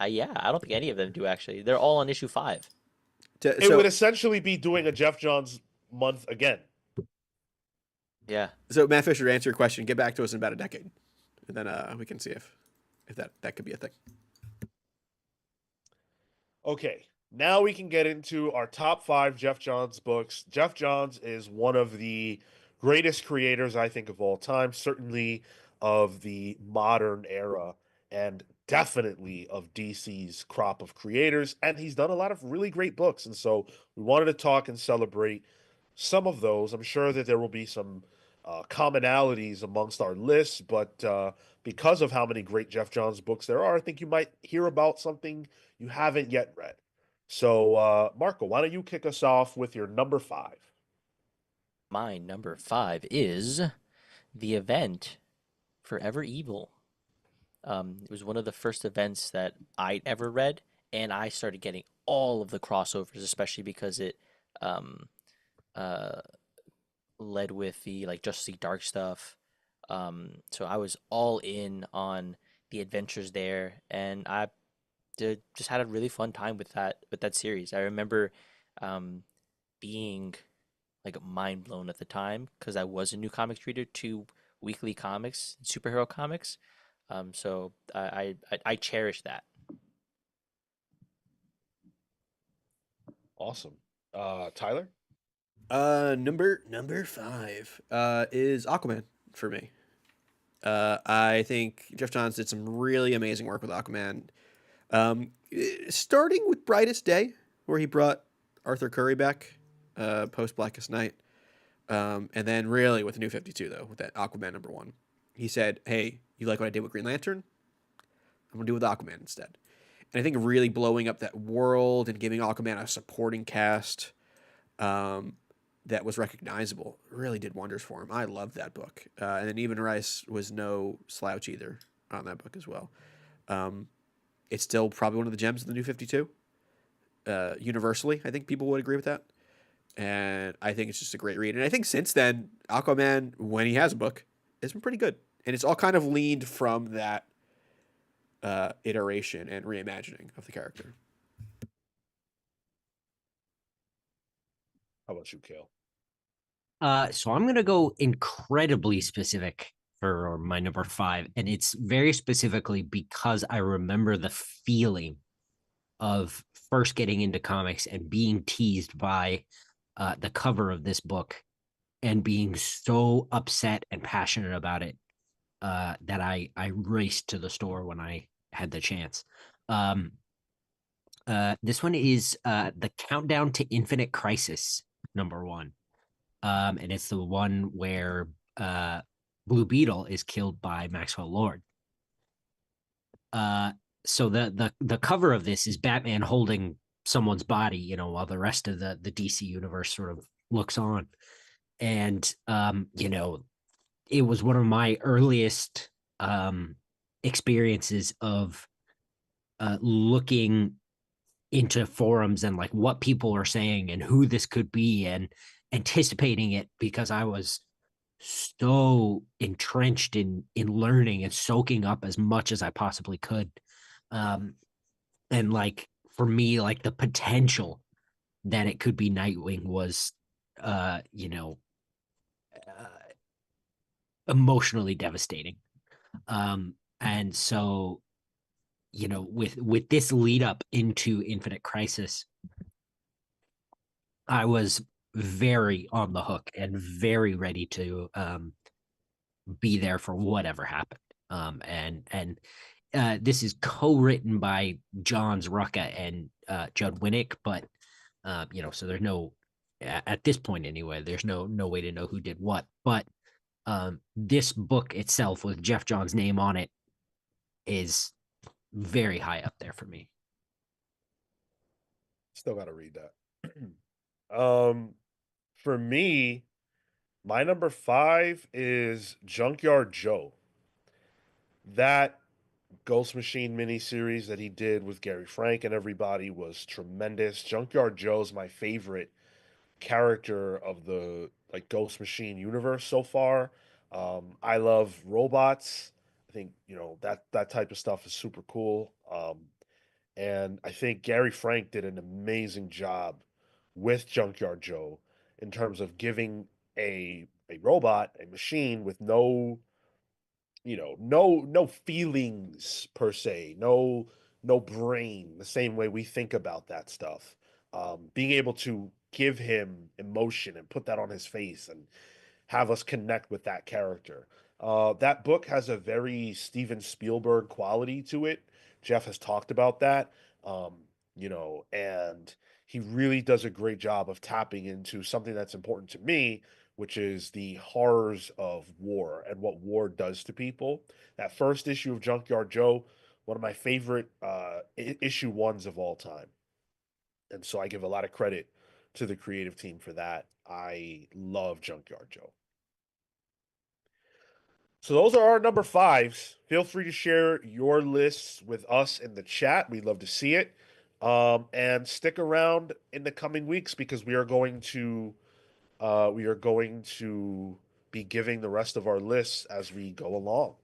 Yeah, I don't think any of them do actually. They're all on issue 5. It would essentially be doing a Jeff Johns month again. Yeah. So Matt Fisher, to answer your question, get back to us in about a decade, and then we can see if that could be a thing. Okay, now we can get into our top 5 Jeff Johns books. Jeff Johns is one of the greatest creators, I think, of all time, certainly of the modern era, and definitely of DC's crop of creators. And he's done a lot of really great books. And so we wanted to talk and celebrate some of those. I'm sure that there will be some commonalities amongst our lists, but because of how many great Jeff Johns books there are, I think you might hear about something you haven't yet read. So, Marco, why don't you kick us off with your number 5? My number 5 is The Event Forever Evil. It was one of the first events that I'd ever read, and I started getting all of the crossovers, especially because it led with the like Justice League Dark stuff. So I was all in on the adventures there, and I just had a really fun time with that series. I remember being like mind blown at the time because I was a new comics reader to weekly comics, superhero comics. So I cherish that. Awesome. Tyler? Number 5 is Aquaman for me. I think Jeff Johns did some really amazing work with Aquaman. Starting with Brightest Day, where he brought Arthur Curry back post Blackest Night. And then really with the New 52, though, with that Aquaman number 1. He said, hey, you like what I did with Green Lantern? I'm going to do it with Aquaman instead. And I think really blowing up that world and giving Aquaman a supporting cast that was recognizable really did wonders for him. I loved that book. And then Eben Rice was no slouch either on that book as well. It's still probably one of the gems of the New 52. Universally, I think people would agree with that. And I think it's just a great read. And I think since then, Aquaman, when he has a book, has been pretty good. And it's all kind of leaned from that iteration and reimagining of the character. How about you, Cale? So I'm gonna go incredibly specific for my number 5, and it's very specifically because I remember the feeling of first getting into comics and being teased by the cover of this book and being so upset and passionate about it that I raced to the store when I had the chance. This one is the Countdown to Infinite Crisis number 1. And it's the one where Blue Beetle is killed by Maxwell Lord. So the cover of this is Batman holding someone's body, while the rest of the DC universe sort of looks on. And it was one of my earliest experiences of looking into forums and like what people are saying and who this could be and anticipating it, because I was so entrenched in learning and soaking up as much as I possibly could. And like for me, like the potential that it could be Nightwing was emotionally devastating. And so with this lead up into Infinite Crisis, I was very on the hook and very ready to be there for whatever happened. And this is co-written by Johns Rucka and Judd Winnick, but so there's no at this point anyway, there's no way to know who did what. But this book itself with Jeff Johns' name on it is very high up there for me. Still got to read that. For me, my number 5 is Junkyard Joe. That Ghost Machine miniseries that he did with Gary Frank and everybody was tremendous. Junkyard Joe's my favorite character of the like Ghost Machine universe so far. I love robots. I think that type of stuff is super cool. And I think Gary Frank did an amazing job with Junkyard Joe in terms of giving a robot, a machine with no feelings per se, no brain, the same way we think about that stuff. Being able to give him emotion and put that on his face and have us connect with that character. That book has a very Steven Spielberg quality to it. Jeff has talked about that, and he really does a great job of tapping into something that's important to me, which is the horrors of war and what war does to people. That first issue of Junkyard Joe, one of my favorite issue ones of all time. And so I give a lot of credit to the creative team for that. I love Junkyard Joe. So those are our number 5s. Feel free to share your lists with us in the chat. We'd love to see it. And stick around in the coming weeks because we are going to be giving the rest of our lists as we go along.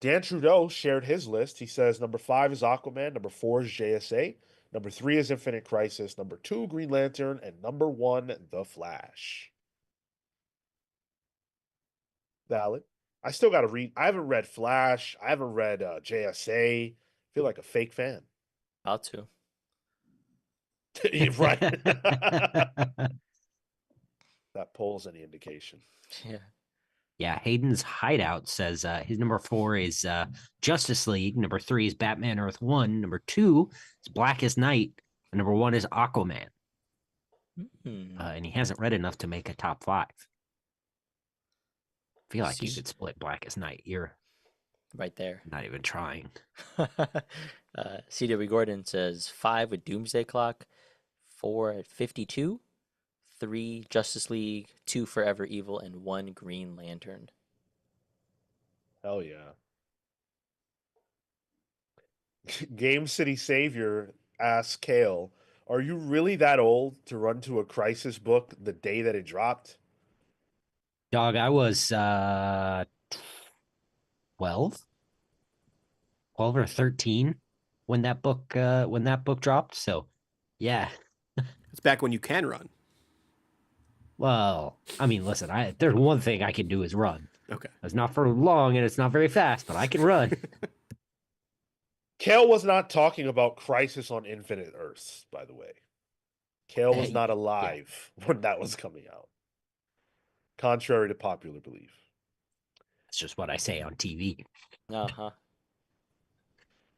Dan Trudeau shared his list. He says number 5 is Aquaman, number 4 is JSA, number 3 is Infinite Crisis, number 2 Green Lantern, and number 1 The Flash. Valid. I still got to read. I haven't read Flash. I haven't read JSA. I feel like a fake fan. About to. Right. That poll's any indication. Yeah. Yeah, Hayden's Hideout says his number 4 is Justice League. Number 3 is Batman Earth 1. Number 2 is Blackest Night. And number 1 is Aquaman. And he hasn't read enough to make a top 5. I feel like you could split Blackest Night. You're right there. Not even trying. CW Gordon says 5 with Doomsday Clock, 4 at 52, 3 Justice League, 2 Forever Evil, and 1 Green Lantern. Hell yeah. Game City Savior asks Cale, are you really that old to run to a Crisis book the day that it dropped? Dog, I was 12 or 13 when that book dropped. So yeah. It's back when you can run. Well, I mean, listen, there's one thing I can do is run. Okay. It's not for long and it's not very fast, but I can run. Cale was not talking about Crisis on Infinite Earths, by the way. Cale was not alive when that was coming out, contrary to popular belief. That's just what I say on TV. Uh-huh.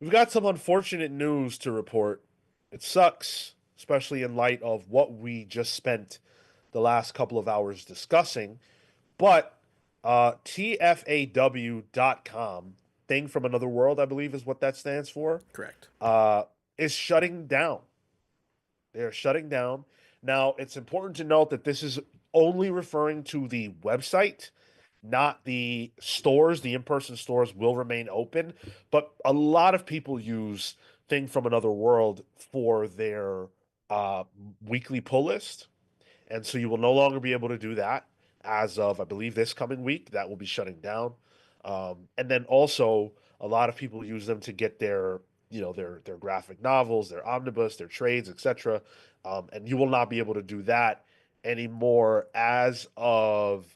We've got some unfortunate news to report. It sucks, especially in light of what we just spent the last couple of hours discussing. But TFAW.com, Thing from Another World, I believe is what that stands for. Correct. Is shutting down. They're shutting down. Now, it's important to note that this is only referring to the website, not the stores. The in-person stores will remain open, but a lot of people use Thing from Another World for their weekly pull list. And so you will no longer be able to do that as of, I believe, this coming week. That will be shutting down. And then also a lot of people use them to get their graphic novels, their omnibus, their trades, etc. And you will not be able to do that anymore as of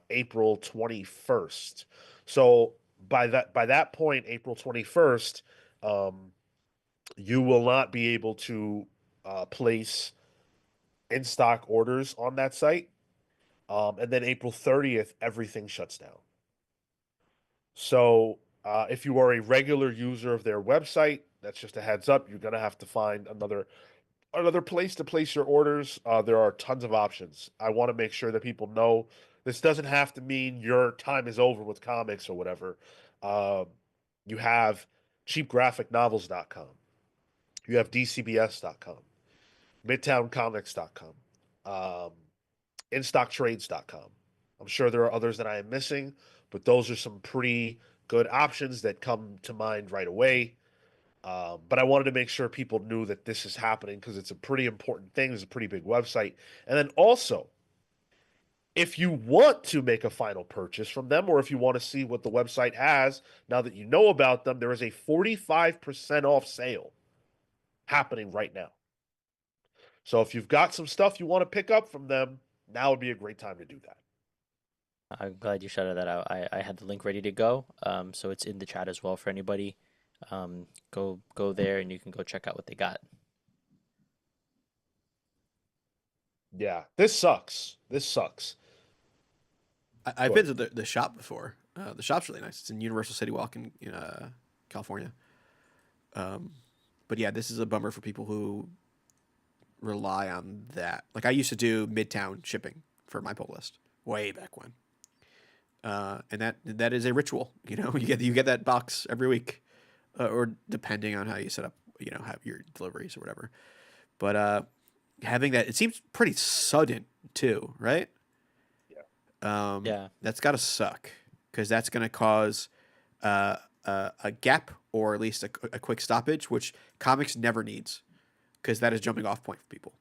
April 21st. So by that point, April 21st, you will not be able to place in stock orders on that site. And then April 30th, everything shuts down. So if you are a regular user of their website, that's just a heads up. You're gonna have to find another place to place your orders. There are tons of options. I want to make sure that people know this doesn't have to mean your time is over with comics or whatever. Um, you have cheapgraphicnovels.com. You have dcbs.com, midtowncomics.com, um, instocktrades.com. I'm sure there are others that I am missing, but those are some pretty good options that come to mind right away. But I wanted to make sure people knew that this is happening because it's a pretty important thing. It's a pretty big website. And then also, if you want to make a final purchase from them, or if you want to see what the website has, now that you know about them, there is a 45% off sale happening right now. So if you've got some stuff you want to pick up from them, now would be a great time to do that. I'm glad you shouted that out. I had the link ready to go. So it's in the chat as well for anybody. Go there and you can go check out what they got. Yeah, this sucks. This sucks. I've been to the shop before. The shop's really nice. It's in Universal City Walk in California. But yeah, this is a bummer for people who rely on that. Like I used to do Midtown shipping for my pull list way back when. And that is a ritual. You know, you get that box every week, or depending on how you set up, have your deliveries or whatever. But having that, it seems pretty sudden too, right? Yeah. That's got to suck because that's going to cause a gap or at least a quick stoppage, which comics never needs because that is jumping off point for people.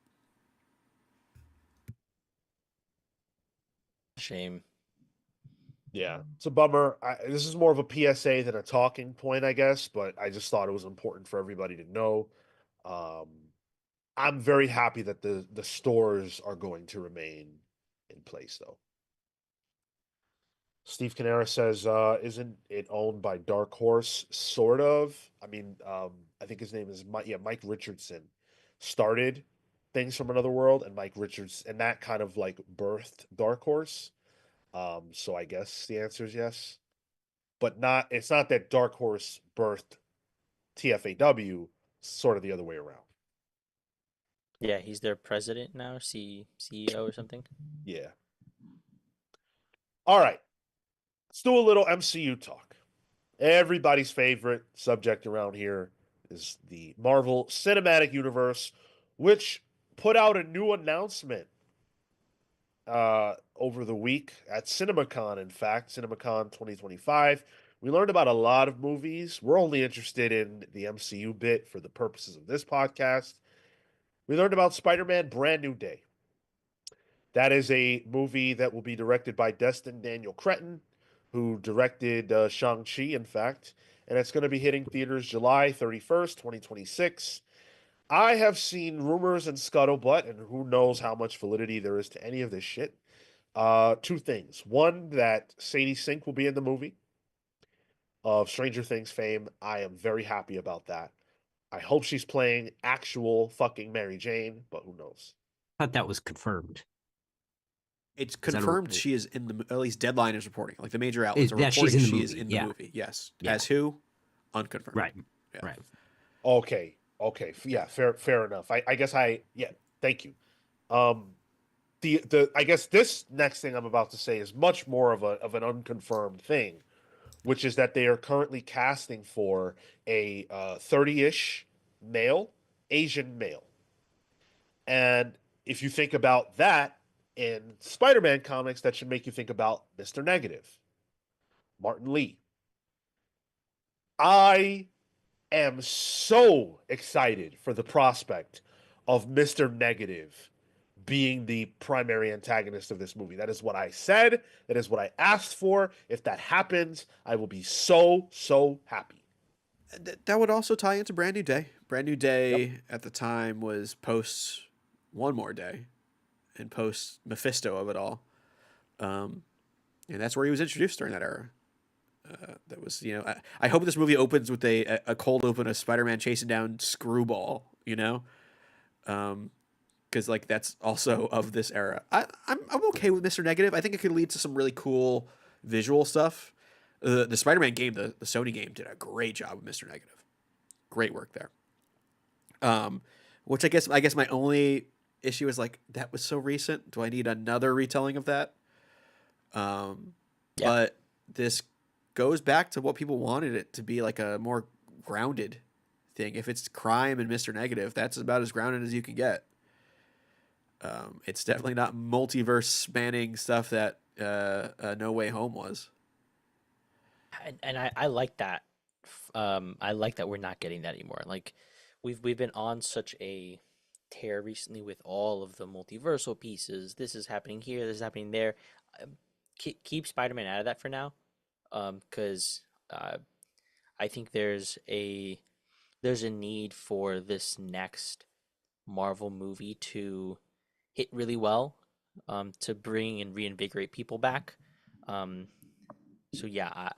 Shame. Yeah, it's a bummer. This is more of a PSA than a talking point, I guess, but I just thought it was important for everybody to know. Um, I'm very happy that the stores are going to remain in place, though. Steve Canera says, "Isn't it owned by Dark Horse?" Sort of. I mean, I think his name is Mike Richardson started Things from Another World, and Mike Richards, and that kind of like birthed Dark Horse. So I guess the answer is yes, but not. It's not that Dark Horse birthed TFAW. Sort of the other way around. Yeah, he's their president now, CEO or something. Yeah. All right. Let's do a little MCU talk. Everybody's favorite subject around here is the Marvel Cinematic Universe, which put out a new announcement over the week at CinemaCon. In fact, CinemaCon 2025. We learned about a lot of movies. We're only interested in the MCU bit for the purposes of this podcast. We learned about Spider-Man Brand New Day. That is a movie that will be directed by Destin Daniel Cretton, who directed Shang-Chi, in fact. And it's going to be hitting theaters July 31st, 2026. I have seen rumors and scuttlebutt, and who knows how much validity there is to any of this shit. Two things. One, that Sadie Sink will be in the movie of Stranger Things fame. I am very happy about that. I hope she's playing actual fucking Mary Jane, but who knows? I thought that was confirmed. It's that a- confirmed she is in the, at least Deadline is reporting, like the major outlets are that she's reporting in the she is movie, in the yeah. movie. Yes. Yeah. As who? Unconfirmed. Right. Yeah. Right. Okay. Yeah, fair enough. I guess thank you. The I guess this next thing I'm about to say is much more of an unconfirmed thing, which is that they are currently casting for a 30-ish male, Asian male. And if you think about that in Spider-Man comics, that should make you think about Mr. Negative, Martin Lee. I am so excited for the prospect of Mr. Negative being the primary antagonist of this movie. That is what I said. That is what I asked for. If that happens, I will be so happy. That would also tie into Brand New Day. Brand New Day at the time was post One More Day and post Mephisto of it all. And that's where he was introduced during that era. That was, I hope this movie opens with a cold open of Spider-Man chasing down Screwball, because like that's also of this era. I'm okay with Mr. Negative. I think it could lead to some really cool visual stuff. The Spider-Man game, the Sony game, did a great job with Mr. Negative. Great work there. Which I guess my only issue is like that was so recent. Do I need another retelling of that? Yeah. But this goes back to what people wanted it to be, like a more grounded thing. If it's crime and Mr. Negative, that's about as grounded as you can get. It's definitely not multiverse spanning stuff that No Way Home was. And I like that. I like that we're not getting that anymore. Like we've been on such a tear recently with all of the multiversal pieces. This is happening here. This is happening there. Keep Spider-Man out of that for now, because I think there's a need for this next Marvel movie to hit really well, to bring and reinvigorate people back. Um, so yeah,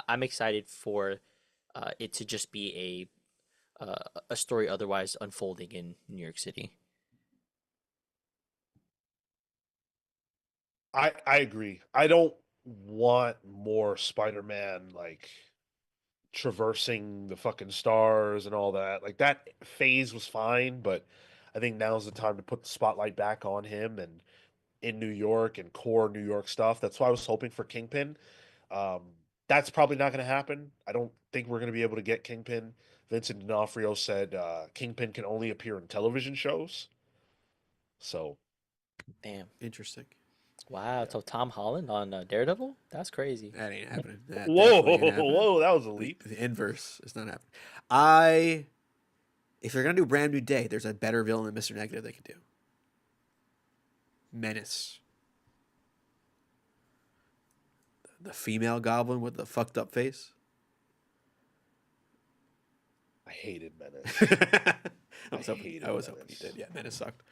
I'm excited for it to just be a story otherwise unfolding in New York City. I agree. I don't want more Spider-Man like traversing the fucking stars and all that. Like that phase was fine, but I think now's the time to put the spotlight back on him and in New York and core New York stuff. That's why I was hoping for Kingpin. Um, that's probably not going to happen. I don't think we're going to be able to get Kingpin. Vincent D'Onofrio said Kingpin can only appear in television shows. So, Damn. Interesting. Wow. yeah. So Tom Holland on Daredevil? That's crazy. That ain't happening. That Whoa, definitely ain't happening. whoa, that was a leap. The inverse is not happening. If they're gonna do Brand New Day, there's a better villain than Mr. Negative they could do. Menace. The female goblin with the fucked up face. I hated Menace. I was hoping hated you Menace. did. Yeah, Menace sucked.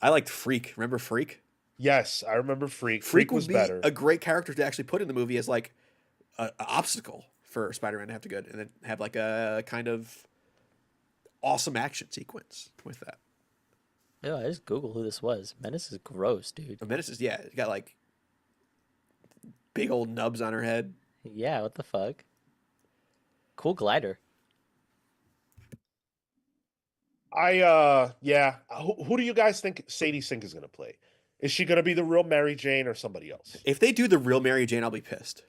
I liked Freak. Remember Freak? Yes, I remember Freak. Freak Was would be better. a great character to actually put in the movie as like a obstacle for Spider-Man to have to go, and then have like a kind of awesome action sequence with that. Yeah, I just Google who this was. Menace is gross, dude. Menace is, yeah, got like big old nubs on her head. Yeah, what the fuck? Cool glider. Yeah. Who do you guys think Sadie Sink is gonna play? Is she gonna be the real Mary Jane or somebody else? If they do the real Mary Jane, I'll be pissed.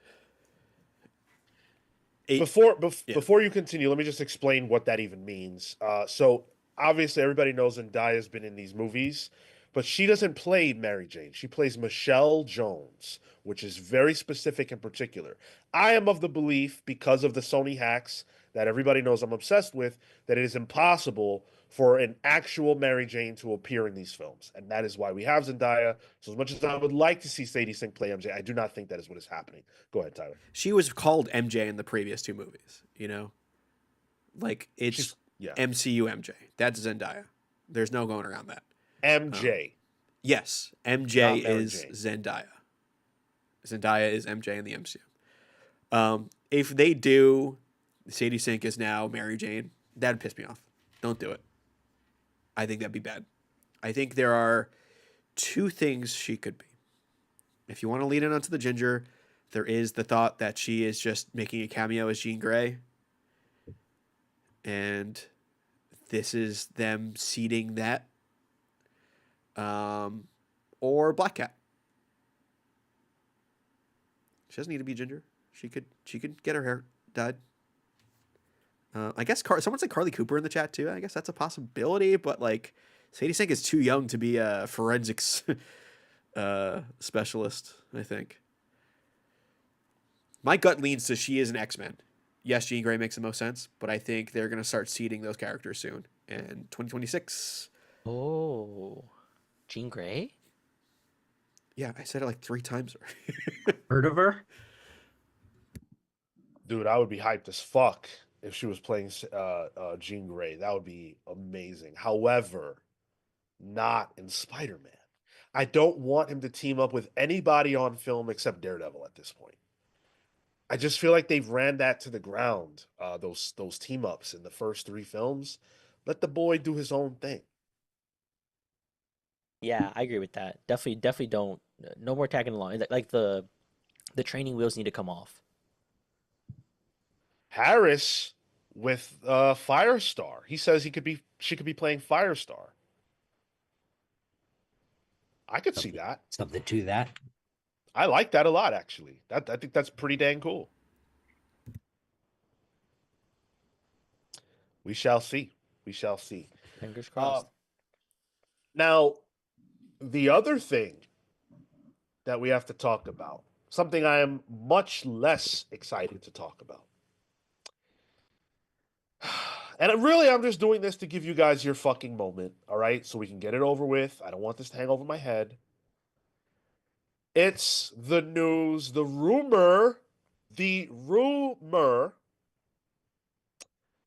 Before you continue, let me just explain what that even means. So obviously everybody knows Zendaya's been in these movies, but she doesn't play Mary Jane. She plays Michelle Jones, which is very specific and particular. I am of the belief, because of the Sony hacks that everybody knows I'm obsessed with, that it is impossible for an actual Mary Jane to appear in these films. And that is why we have Zendaya. So as much as I would like to see Sadie Sink play MJ, I do not think that is what is happening. Go ahead, Tyler. She was called MJ in the previous two movies, Like, it's Yeah. MCU MJ. That's Zendaya. There's no going around that. MJ. Yes, MJ Not Mary is Jane. Zendaya. Zendaya is MJ in the MCU. If they do Sadie Sink is now Mary Jane, that'd piss me off. Don't do it. I think that'd be bad. I think there are two things she could be. If you want to lean in onto the ginger, there is the thought that she is just making a cameo as Jean Grey. And this is them seeding that. Or Black Cat. She doesn't need to be ginger. She could get her hair dyed. I guess someone said Carly Cooper in the chat too. I guess that's a possibility, but like Sadie Sink is too young to be a forensics specialist, I think. My gut leans to she is an X-Men. Yes, Jean Grey makes the most sense, but I think they're going to start seeding those characters soon in 2026. Oh, Jean Grey? Yeah, I said it like 3 times. Heard of her? Dude, I would be hyped as fuck if she was playing Jean Grey. That would be amazing. However, not in Spider-Man. I don't want him to team up with anybody on film except Daredevil at this point. I just feel like they've ran that to the ground. Those team ups in the first 3 films. Let the boy do his own thing. Yeah, I agree with that. Definitely don't. No more tagging along. Like the training wheels need to come off. Harris with Firestar. He says she could be playing Firestar. I could see that. Something to that. I like that a lot, actually. I think that's pretty dang cool. We shall see. We shall see. Fingers Uh, crossed. now, the other thing that we have to talk about, something I am much less excited to talk about. And really, I'm just doing this to give you guys your fucking moment, all right? So we can get it over with. I don't want this to hang over my head. It's the news, the rumor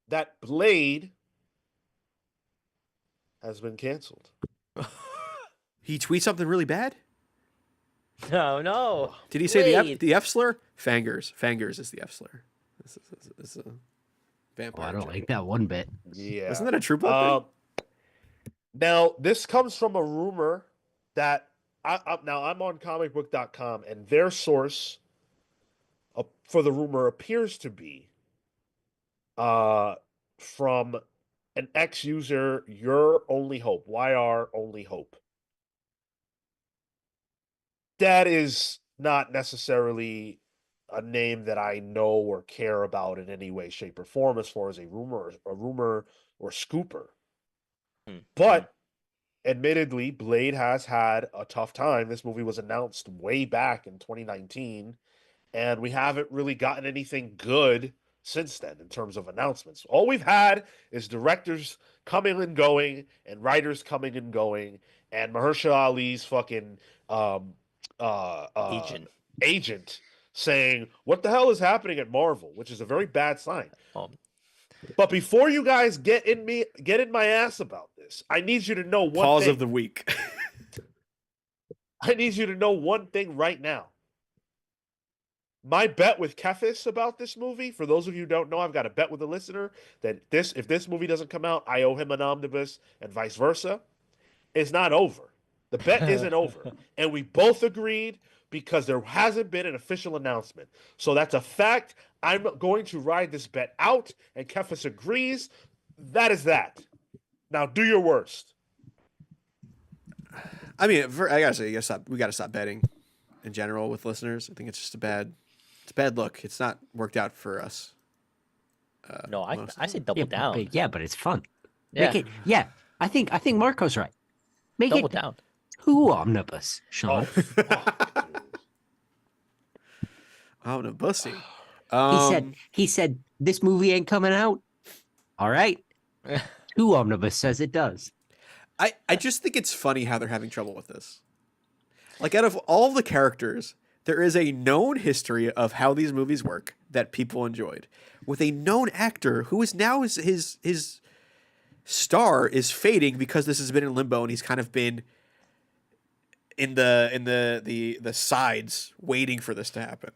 that Blade has been canceled. He tweets something really bad. No, no. Did he say the Wait. F slur? Fangers. Fangers is the F slur. This is a Oh, vampire. I don't joke. like that one bit. Yeah. Isn't that a True Blood thing? Now, this comes from a rumor that now I'm on comicbook.com, and their source for the rumor appears to be from an ex-user, Your Only Hope, YR Only Hope. That is not necessarily a name that I know or care about in any way, shape, or form as far as a rumor or scooper. But admittedly, Blade has had a tough time. This movie was announced way back in 2019, and we haven't really gotten anything good since then in terms of announcements. All we've had is directors coming and going and writers coming and going, and Mahershala Ali's fucking um, Agent. agent saying, "What the hell is happening at Marvel?" Which is a very bad sign. Um, But before you guys get in my ass about this, I need you to know one Pause thing. of the week. I need you to know one thing right now. My bet with Kefis about this movie, for those of you who don't know, I've got a bet with a listener that if this movie doesn't come out, I owe him an omnibus and vice versa. It's not over. The bet isn't over. And we both agreed because there hasn't been an official announcement. So that's a fact. I'm going to ride this bet out, and Kefis agrees. That is that. Now do your worst. I mean, I gotta say, we gotta stop betting in general with listeners. I think it's just a bad look. It's not worked out for us. no, most I say double down. But it's fun. Yeah, Make it. Yeah, I think Marco's right. Make double it down. who omnibus, Sean. Oh, no, bussy. He said this movie ain't coming out. All right. Who omnibus says it does. I just think it's funny how they're having trouble with this. Like, out of all the characters, there is a known history of how these movies work that people enjoyed, with a known actor who is now his star is fading because this has been in limbo and he's kind of been in the sides waiting for this to happen.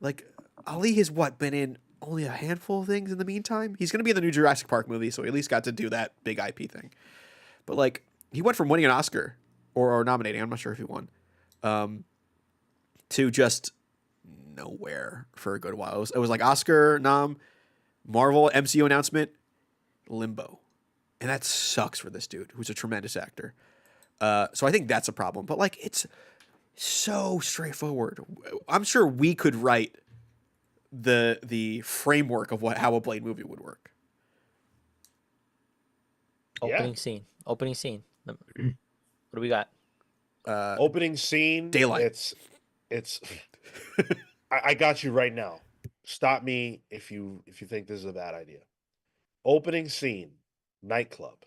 Like, Ali has been in only a handful of things in the meantime. He's going to be in the new Jurassic Park movie, so he at least got to do that big IP thing. But like, he went from winning an Oscar or nominating, I'm not sure if he won, to just nowhere for a good while. It was like Oscar nom, Marvel MCU announcement, limbo. And that sucks for this dude, who's a tremendous actor. So I think that's a problem. But like, it's so straightforward. I'm sure we could write the framework of how a Blade movie would work. Opening scene. What do we got? Opening scene. Daylight. It's I got you right now. Stop me if you think this is a bad idea. Opening scene, nightclub,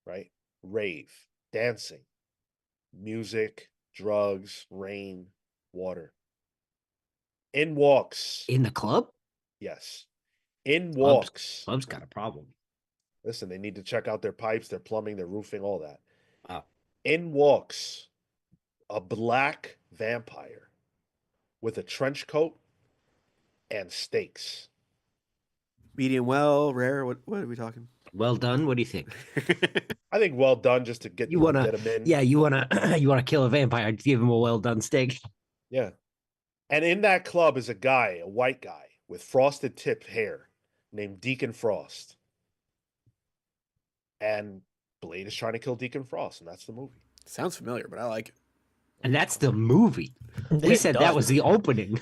right? Rave, dancing, music, drugs, rain, water. In walks. In the club? Yes. In walks. Club's got a problem. Listen, they need to check out their pipes, their plumbing, their roofing, all that. Wow. In walks a black vampire with a trench coat and stakes. Medium well, rare. What are we talking? Well done. What do you think? I think well done just to get You wanna, get him in. yeah, you wanna you wanna kill a vampire? Give him a well done steak. Yeah. And in that club is a guy, a white guy with frosted tipped hair named Deacon Frost. And Blade is trying to kill Deacon Frost, and that's the movie. Sounds familiar, but I like it. And that's the movie. We said that Done. was the opening.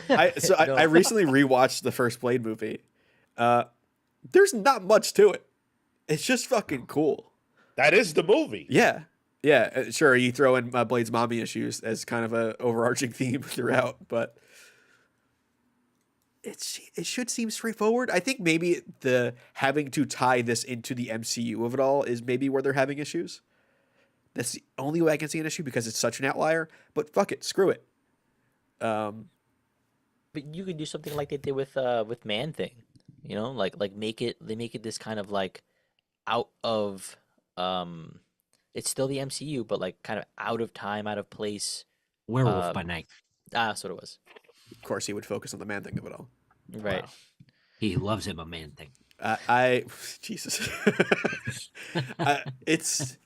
No. I recently rewatched the first Blade movie. There's not much to it. It's just fucking cool. That is the movie. Yeah. Yeah, sure. You throw in Blade's mommy issues as kind of a overarching theme throughout, but it should seem straightforward. I think maybe the having to tie this into the MCU of it all is maybe where they're having issues. That's the only way I can see an issue because it's such an outlier. But fuck it, screw it. But you could do something like they did with Man Thing, you know, like make it this kind of like out of it's still the MCU, but like kind of out of time, out of place. Werewolf by Night. That's what it was. Of course, he would focus on the man thing of it all. Right. Wow. He loves him a man thing. Jesus, it's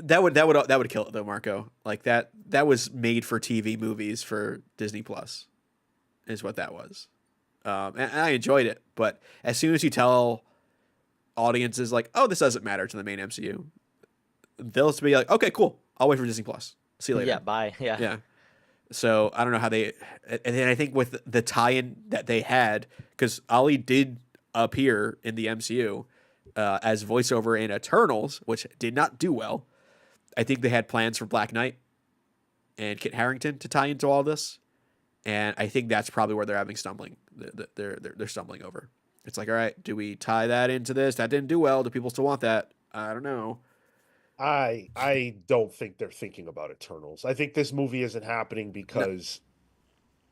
that would kill it though, Marco. Like that was made for TV movies for Disney Plus, is what that was. And I enjoyed it, but as soon as you tell audiences like, oh, this doesn't matter to the main MCU, they'll just be like, okay, cool, I'll wait for Disney Plus. See you later. Yeah. Bye. Yeah. Yeah. So I don't know how they, and then I think with the tie-in that they had, because Ali did appear in the MCU as voiceover in Eternals, which did not do well. I think they had plans for Black Knight and Kit Harington to tie into all this, and I think that's probably where they're having stumbling. They're stumbling over. It's like, all right, do we tie that into this? That didn't do well. Do people still want that? I don't know. I don't think they're thinking about Eternals. I think this movie isn't happening because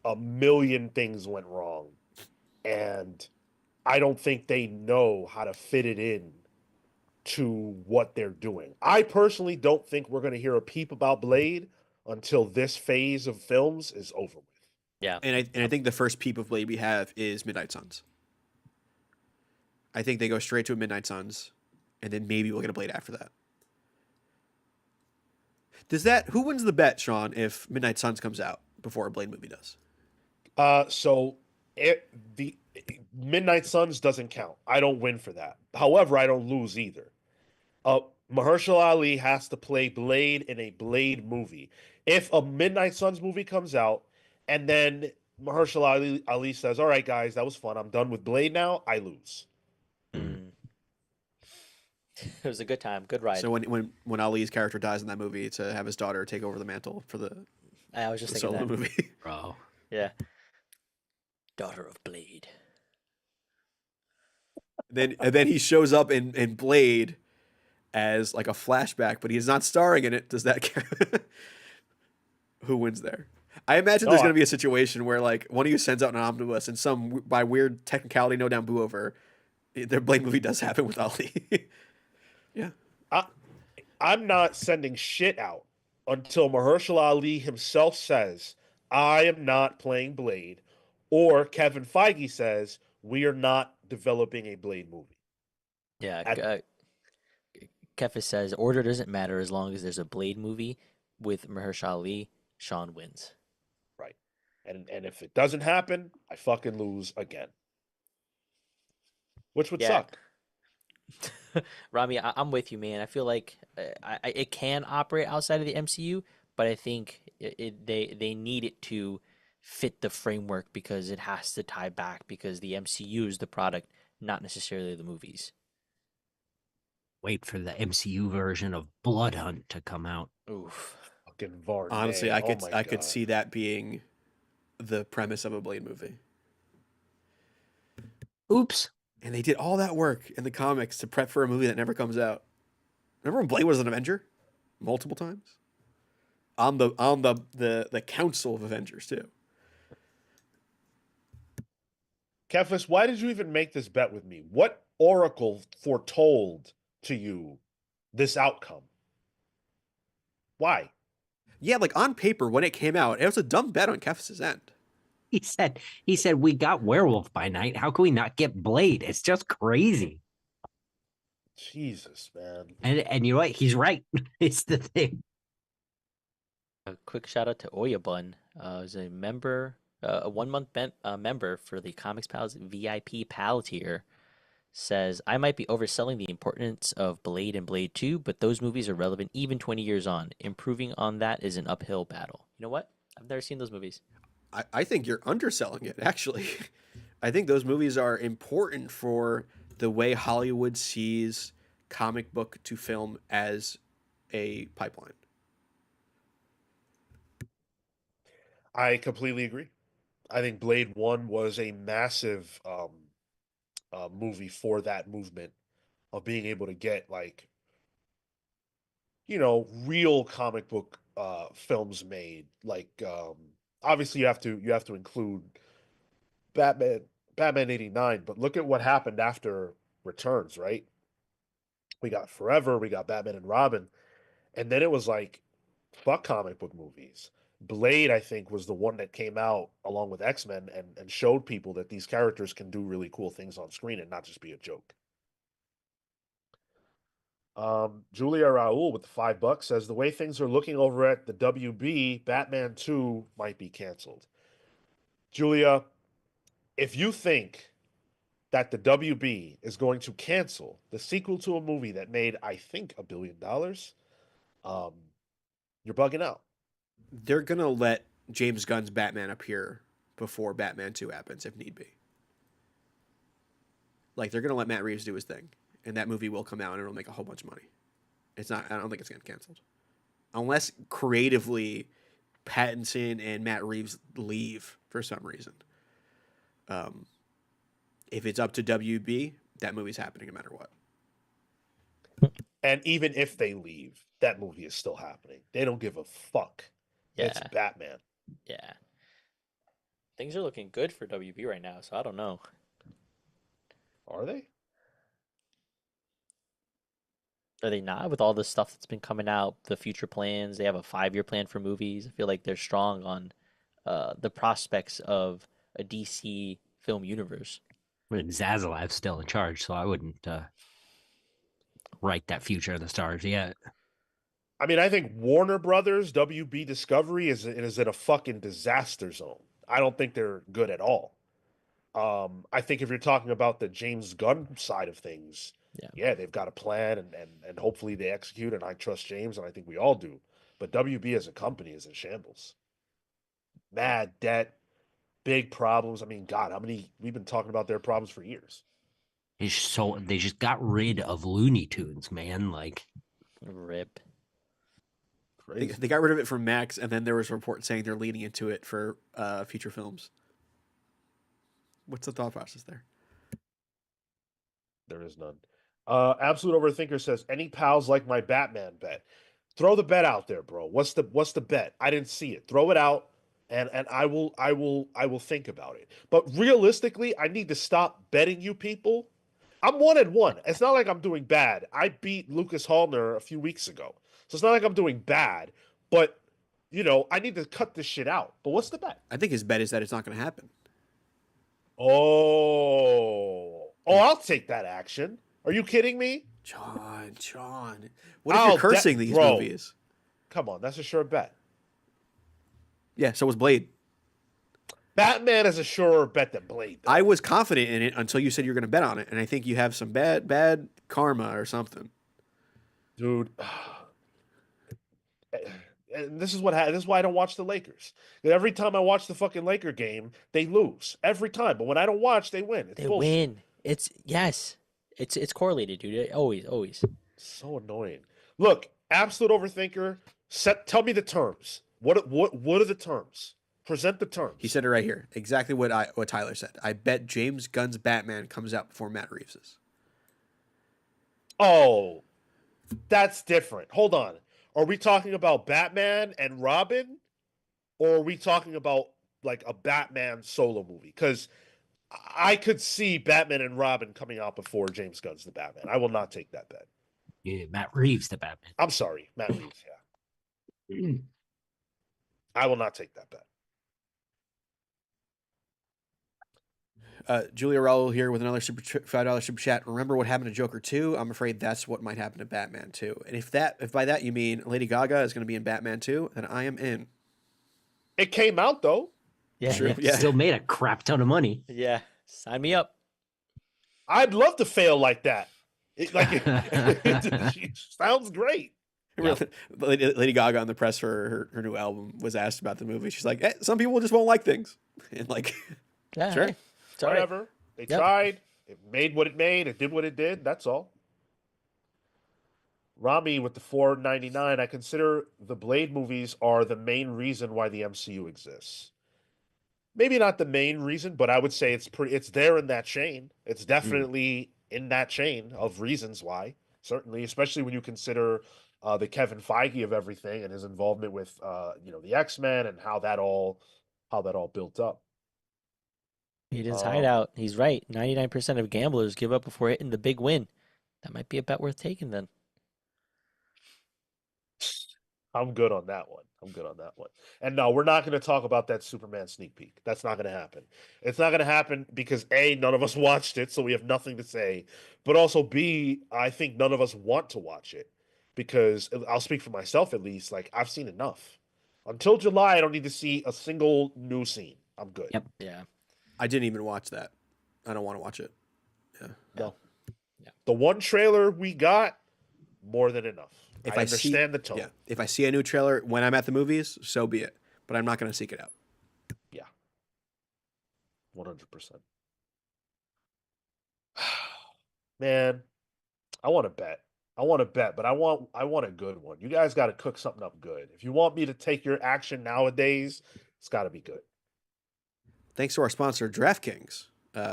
a million things went wrong, and I don't think they know how to fit it in to what they're doing. I personally don't think we're going to hear a peep about Blade until this phase of films is over with. Yeah. And I think the first peep of Blade we have is Midnight Suns. I think they go straight to a Midnight Suns, and then maybe we'll get a Blade after that. Who wins the bet, Sean, if Midnight Suns comes out before a Blade movie does? The Midnight Suns doesn't count. I don't win for that. However, I don't lose either. Mahershala Ali has to play Blade in a Blade movie. If a Midnight Suns movie comes out and then Mahershala Ali says, all right, guys, that was fun, I'm done with Blade now, I lose. It was a good time, good ride. So when Ali's character dies in that movie, to have his daughter take over the mantle for the I was just thinking solo that. movie. Bro. Yeah. Daughter of Blade. then he shows up in Blade as like a flashback, but he's not starring in it. Does that count? Who wins there? I imagine there's going to be a situation where like one of you sends out an omnibus, and some by weird technicality, no down boo over, their Blade movie does happen with Ali. Yeah. I'm not sending shit out until Mahershala Ali himself says, I am not playing Blade, or Kevin Feige says, we are not developing a Blade movie. Yeah. Kefis says, order doesn't matter as long as there's a Blade movie with Mahershala Ali. Sean wins. Right. And if it doesn't happen, I fucking lose again. Which would suck. Rami, I'm with you, man. I feel like it can operate outside of the MCU, but I think they need it to fit the framework because it has to tie back because the MCU is the product, not necessarily the movies. Wait for the MCU version of Blood Hunt to come out. Oof. Fucking Varney. Honestly, I could see that being the premise of a Blade movie. Oops. And they did all that work in the comics to prep for a movie that never comes out. Remember when Blade was an Avenger? Multiple times? On the Council of Avengers, too. Kefis, why did you even make this bet with me? What oracle foretold to you this outcome? Why? Yeah, like on paper, when it came out, it was a dumb bet on Kefis' end. He said we got Werewolf by Night. How can we not get Blade? It's just crazy. Jesus, man. And you know what? He's right. It's the thing. A quick shout out to Oyabun, who's a member, a 1 month member for the Comics Pals VIP Pal tier. Says, I might be overselling the importance of Blade and Blade 2, but those movies are relevant even 20 years on. Improving on that is an uphill battle. You know what? I've never seen those movies. I think you're underselling it, actually. I think those movies are important for the way Hollywood sees comic book to film as a pipeline. I completely agree. I think Blade 1 was a massive movie for that movement of being able to get like, real comic book films made. Like obviously you have to include Batman Batman 89, but look at what happened after Returns, right? We got Forever, we got Batman and Robin, and then it was like fuck comic book movies. Blade, I think, was the one that came out along with X-Men and showed people that these characters can do really cool things on screen and not just be a joke. Julia Raul with the $5 says the way things are looking over at the WB, Batman 2 might be canceled. Julia, if you think that the WB is going to cancel the sequel to a movie that made, I think, $1 billion, you're bugging out. They're going to let James Gunn's Batman appear before Batman 2 happens, if need be. Like, they're going to let Matt Reeves do his thing, and that movie will come out and it'll make a whole bunch of money. I don't think it's getting canceled. Unless creatively Pattinson and Matt Reeves leave for some reason. If it's up to WB, that movie's happening no matter what. And even if they leave, that movie is still happening. They don't give a fuck. Yeah. It's Batman. Yeah. Things are looking good for WB right now, so I don't know. Are they? Are they not? With all the stuff that's been coming out, the future plans, they have a 5-year plan for movies. I feel like they're strong on the prospects of a DC film universe. And Zaslav still in charge, so I wouldn't write that future of the stars yet. I mean, I think Warner Brothers, WB Discovery is in a fucking disaster zone. I don't think they're good at all. I think if you're talking about the James Gunn side of things, yeah, they've got a plan and hopefully they execute, and I trust James, and I think we all do. But WB as a company is in shambles. Mad debt, big problems. I mean, God, we've been talking about their problems for years. They just got rid of Looney Tunes, man. Like, rip. They got rid of it from Max, and then there was a report saying they're leaning into it for future films. What's the thought process there? There is none. Absolute Overthinker says, any pals like my Batman bet? Throw the bet out there, bro. What's the bet? I didn't see it. Throw it out, and I will think about it. But realistically, I need to stop betting you people. I'm 1-1. It's not like I'm doing bad. I beat Lucas Hallner a few weeks ago. So it's not like I'm doing bad, but I need to cut this shit out. But what's the bet? I think his bet is that it's not going to happen. I'll take that action. Are you kidding me? John. What if you're cursing these movies? Come on, that's a sure bet. Yeah, so was Blade. Batman is a surer bet than Blade, though. I was confident in it until you said you're going to bet on it, and I think you have some bad karma or something. Dude. And this is why I don't watch the Lakers. Every time I watch the fucking Laker game, they lose every time. But when I don't watch, they win. They win. It's correlated, dude. Always. So annoying. Look, absolute overthinker. Tell me the terms. What are the terms? Present the terms. He said it right here. Exactly what Tyler said. I bet James Gunn's Batman comes out before Matt Reeves's. Oh, that's different. Hold on. Are we talking about Batman and Robin, or are we talking about like a Batman solo movie? Because I could see Batman and Robin coming out before James Gunn's the Batman. I will not take that bet. Yeah, Matt Reeves the Batman. I'm sorry, Matt Reeves. Yeah, I will not take that bet. Julia Raul here with another $5 super chat. Remember what happened to Joker 2? I'm afraid that's what might happen to Batman 2. And if by that you mean Lady Gaga is going to be in Batman 2, then I am in. It came out though. Yeah, True. yeah, Yeah. Still made a crap ton of money. yeah. Sign me up. I'd love to fail like that. It sounds great. Yep. Lady Gaga on the press for her new album was asked about the movie. She's like, some people just won't like things. And like, Yeah, sure. hey, it's all right. Whatever. They Yep. tried. It made what it made. It did what it did. That's all. Rami with the $4.99. I consider the Blade movies are the main reason why the MCU exists. Maybe not the main reason, but I would say it's there in that chain. It's definitely in that chain of reasons why. Certainly, especially when you consider the Kevin Feige of everything and his involvement with the X-Men and how that all built up. Pigeon's hideout. He's right. 99% of gamblers give up before hitting the big win. That might be a bet worth taking then. I'm good on that one. And no, we're not going to talk about that Superman sneak peek. That's not going to happen. It's not going to happen because A, none of us watched it, so we have nothing to say. But also B, I think none of us want to watch it because I'll speak for myself at least. Like, I've seen enough. Until July, I don't need to see a single new scene. I'm good. Yep. Yeah. I didn't even watch that. I don't want to watch it. Yeah. No. Yeah. The one trailer we got, more than enough. If I I understand the tone. Yeah. If I see a new trailer when I'm at the movies, so be it. But I'm not going to seek it out. Yeah. 100%. Man, I want to bet. But I want a good one. You guys got to cook something up good. If you want me to take your action nowadays, it's got to be good. Thanks to our sponsor, DraftKings.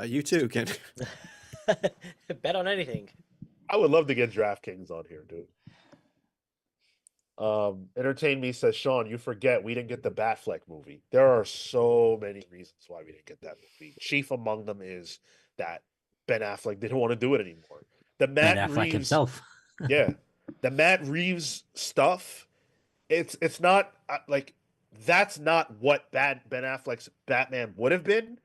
You too can. Bet on anything. I would love to get DraftKings on here, dude. Entertain Me says, Sean, you forget we didn't get the Batfleck movie. There are so many reasons why we didn't get that movie. Chief among them is that Ben Affleck didn't want to do it anymore. The Matt Ben Affleck Reeves himself. Yeah, the Matt Reeves stuff. It's not like that's not what Ben Affleck's Batman would have been,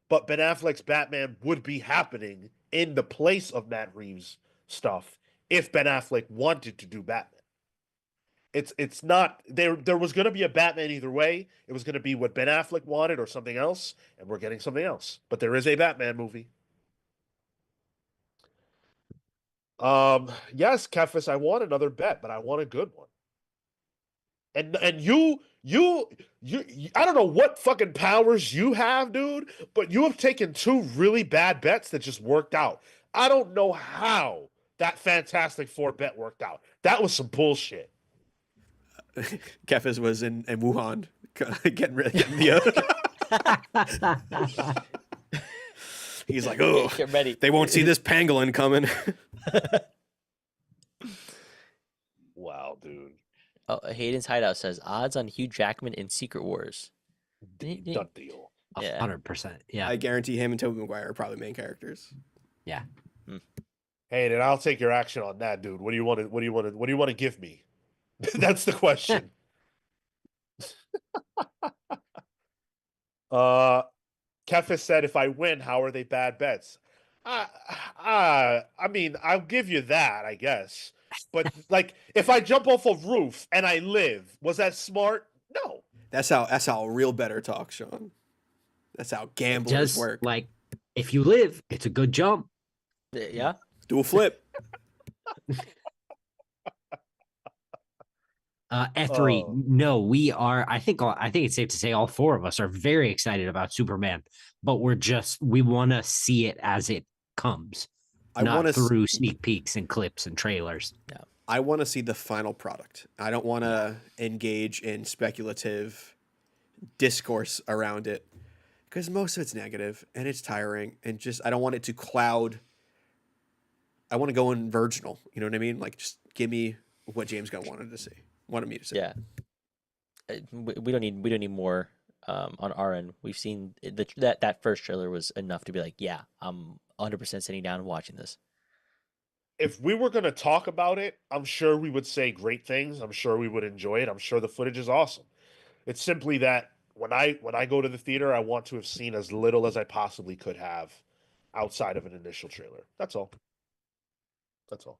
but Ben Affleck's Batman would be happening in the place of Matt Reeves stuff if Ben Affleck wanted to do Batman. It's not there was going to be a Batman either way. It was going to be what Ben Affleck wanted or something else, and we're getting something else. But there is a Batman movie. Yes, Kefis, I want another bet, but I want a good one. And you I don't know what fucking powers you have, dude, but you have taken two really bad bets that just worked out. I don't know how that Fantastic Four bet worked out. That was some bullshit. Kefis was in Wuhan getting the. He's like, oh, Get ready. They won't see this pangolin coming. Wow, dude. Oh, Hayden's hideout says odds on Hugh Jackman in Secret Wars. Done deal. 100%. Yeah. I guarantee him and Tobey Maguire are probably main characters. Yeah. Hey, then I'll take your action on that, dude. What do you want to give me? That's the question. Kefis said, if I win, how are they bad bets? I mean, I'll give you that, I guess. But like, if I jump off a roof and I live, was that smart? No. That's how a real better talk, Sean. That's how gamblers Just work. like, if you live, it's a good jump. Yeah. Do a flip. F3, no, we are. I think it's safe to say all four of us are very excited about Superman, but we want to see it as it comes, not through sneak peeks and clips and trailers. Yeah. I want to see the final product. I don't want to engage in speculative discourse around it because most of it's negative and it's tiring and just I don't want it to cloud. I want to go in virginal. You know what I mean? Like, just give me what James Gunn wanted me to see. Yeah. We don't need more on our end. We've seen that first trailer was enough to be like, yeah, I'm 100% sitting down and watching this. If we were going to talk about it, I'm sure we would say great things. I'm sure we would enjoy it. I'm sure the footage is awesome. It's simply that when I go to the theater, I want to have seen as little as I possibly could have outside of an initial trailer. That's all. That's all.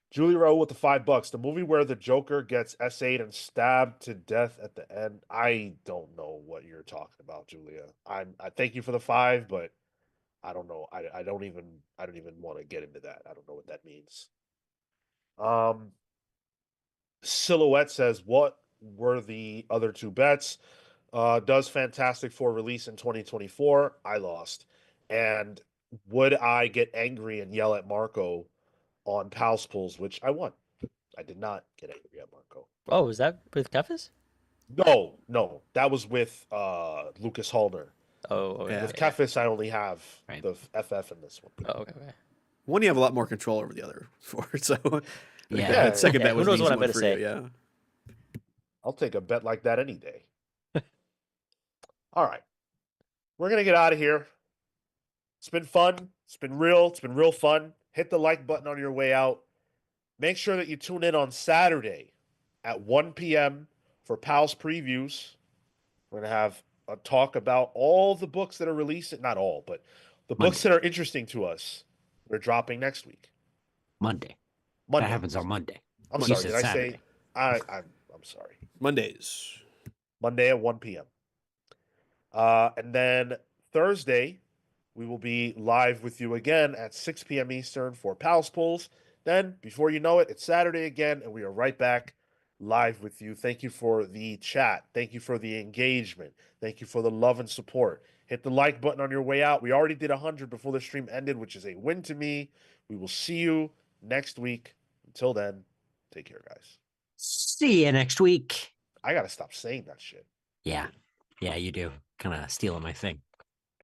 Julie Rowe with the $5. The movie where the Joker gets SA'd and stabbed to death at the end. I don't know what you're talking about, Julia. I thank you for the 5, but I don't know. I don't even want to get into that. I don't know what that means. Silhouette says, what were the other 2 bets? Does Fantastic Four release in 2024? I lost. And would I get angry and yell at Marco on Pals Pools, which I won. I did not get angry at Marco. Oh, was that with Kefis? No. That was with Lucas Halner. Oh, okay. Yeah. With Kefis, I only have Right. the FF in this one. Oh, okay. One you have a lot more control over the other four. So Yeah. that second Yeah, bet who was knows an what easy I'm one gonna for say. you. Yeah. I'll take a bet like that any day. All right. We're going to get out of here. It's been fun. It's been real. It's been real fun. Hit the like button on your way out. Make sure that you tune in on Saturday at 1 p.m. for Pals Previews. We're going to have a talk about all the books that are releasing. Not all, but the books Monday. that are interesting to us. We're dropping next week. Monday. Monday. That happens on Monday. I'm You sorry. said Did I Saturday. say? I'm sorry. Mondays. Monday at 1 p.m. And then Thursday, we will be live with you again at 6 p.m. Eastern for Pals Pulls. Then, before you know it, it's Saturday again, and we are right back live with you. Thank you for the chat. Thank you for the engagement. Thank you for the love and support. Hit the like button on your way out. We already did 100 before the stream ended, which is a win to me. We will see you next week. Until then, take care, guys. See you next week. I got to stop saying that shit. Yeah. Yeah, you do. Kind of stealing my thing.